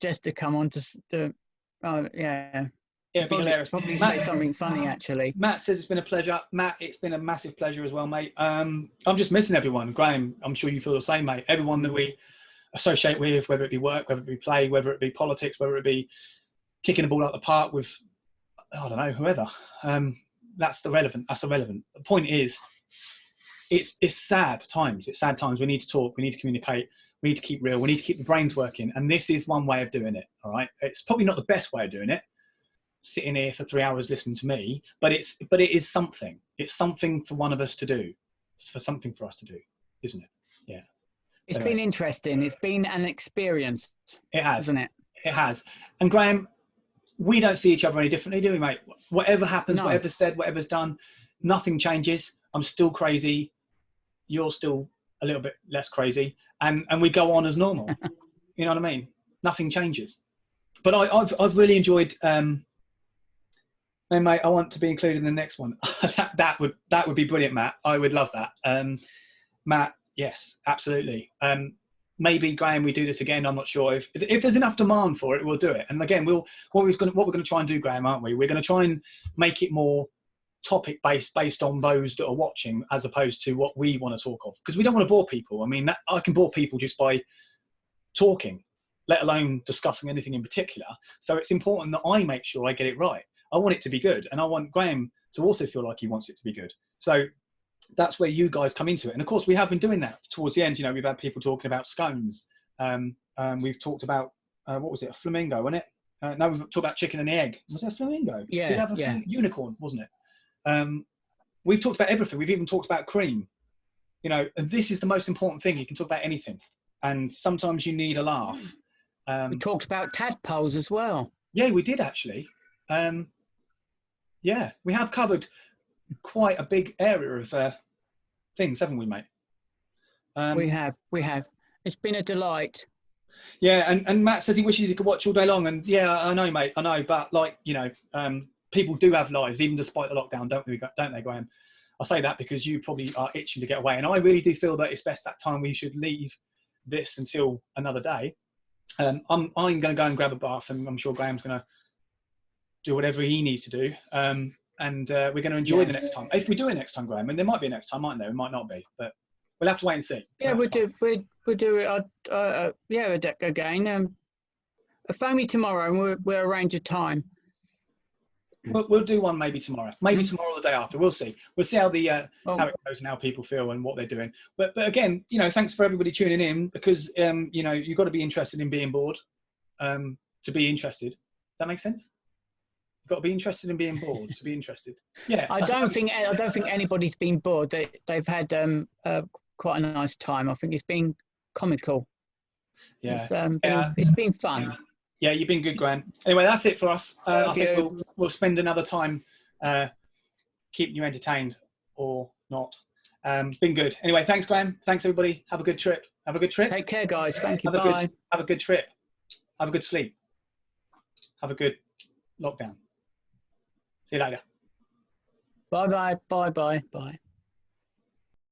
Jess to come on to oh yeah. It'd be hilarious. Probably Matt, say something funny, actually. Matt says it's been a pleasure. Matt, it's been a massive pleasure as well, mate. I'm just missing everyone. Graham, I'm sure you feel the same, mate. Everyone that we associate with, whether it be work, whether it be play, whether it be politics, whether it be kicking the ball out the park with, I don't know, whoever. That's irrelevant. That's irrelevant. The point is, it's sad times. It's sad times. We need to talk. We need to communicate. We need to keep real. We need to keep the brains working. And this is one way of doing it. All right. It's probably not the best way of doing it, sitting here for 3 hours listening to me, but it is something. It's something for one of us to do. It's for something for us to do, isn't it? Yeah. It's been interesting. It's been an experience. It has, isn't it? It has. And Graham, we don't see each other any differently, do we, mate? Whatever happens, whatever's said, whatever's done, nothing changes. I'm still crazy. You're still a little bit less crazy, and we go on as normal. You know what I mean? Nothing changes. But I've really enjoyed. Hey, mate, I want to be included in the next one. that would be brilliant, Matt. I would love that. Matt, yes, absolutely. Maybe Graham, we do this again. I'm not sure if there's enough demand for it, we'll do it. And again, what we're going to try and do, Graham, aren't we? We're going to try and make it more topic based on those that are watching, as opposed to what we want to talk of, because we don't want to bore people. I mean, I can bore people just by talking, let alone discussing anything in particular. So it's important that I make sure I get it right. I want it to be good, and I want Graham to also feel like he wants it to be good. So that's where you guys come into it. And of course, we have been doing that towards the end. You know, we've had people talking about scones. We've talked about what was it, a flamingo, wasn't it? No, we've talked about chicken and the egg. Was it a flamingo? Yeah, did have a unicorn, wasn't it? We've talked about everything. We've even talked about cream. You know, and this is the most important thing. You can talk about anything, and sometimes you need a laugh. We talked about tadpoles as well. Yeah, we did actually. Yeah, we have covered quite a big area of things, haven't we, mate? We have. It's been a delight. Yeah, and Matt says he wishes he could watch all day long, and yeah, I know, mate, I know, but like, you know, people do have lives, even despite the lockdown, don't they, Graham? I say that because you probably are itching to get away, and I really do feel that it's best that time we should leave this until another day. I'm going to go and grab a bath, and I'm sure Graham's going to do whatever he needs to do. And we're going to enjoy the next time. If we do it next time, Graham, and there might be a next time, mightn't there? It might not be, but we'll have to wait and see. Yeah, we'll do it. Yeah, again. Phone me tomorrow, and we'll arrange a time. We'll do one maybe tomorrow. Maybe tomorrow or the day after. We'll see. We'll see how how it goes and how people feel and what they're doing. But again, you know, thanks for everybody tuning in, because you know, you've got to be interested in being bored to be interested. Does that make sense? You've got to be interested in being bored to be interested. Yeah. I don't think anybody's been bored. They've had quite a nice time. I think it's been comical. Yeah. It's been fun. Yeah, you've been good, Graham. Anyway, that's it for us. I think we'll spend another time keeping you entertained or not. Been good. Anyway, thanks, Graham. Thanks, everybody. Have a good trip. Have a good trip. Take care, guys. Thank you. Bye. Have a good trip. Have a good sleep. Have a good lockdown. See you later. Bye bye. Bye bye. Bye.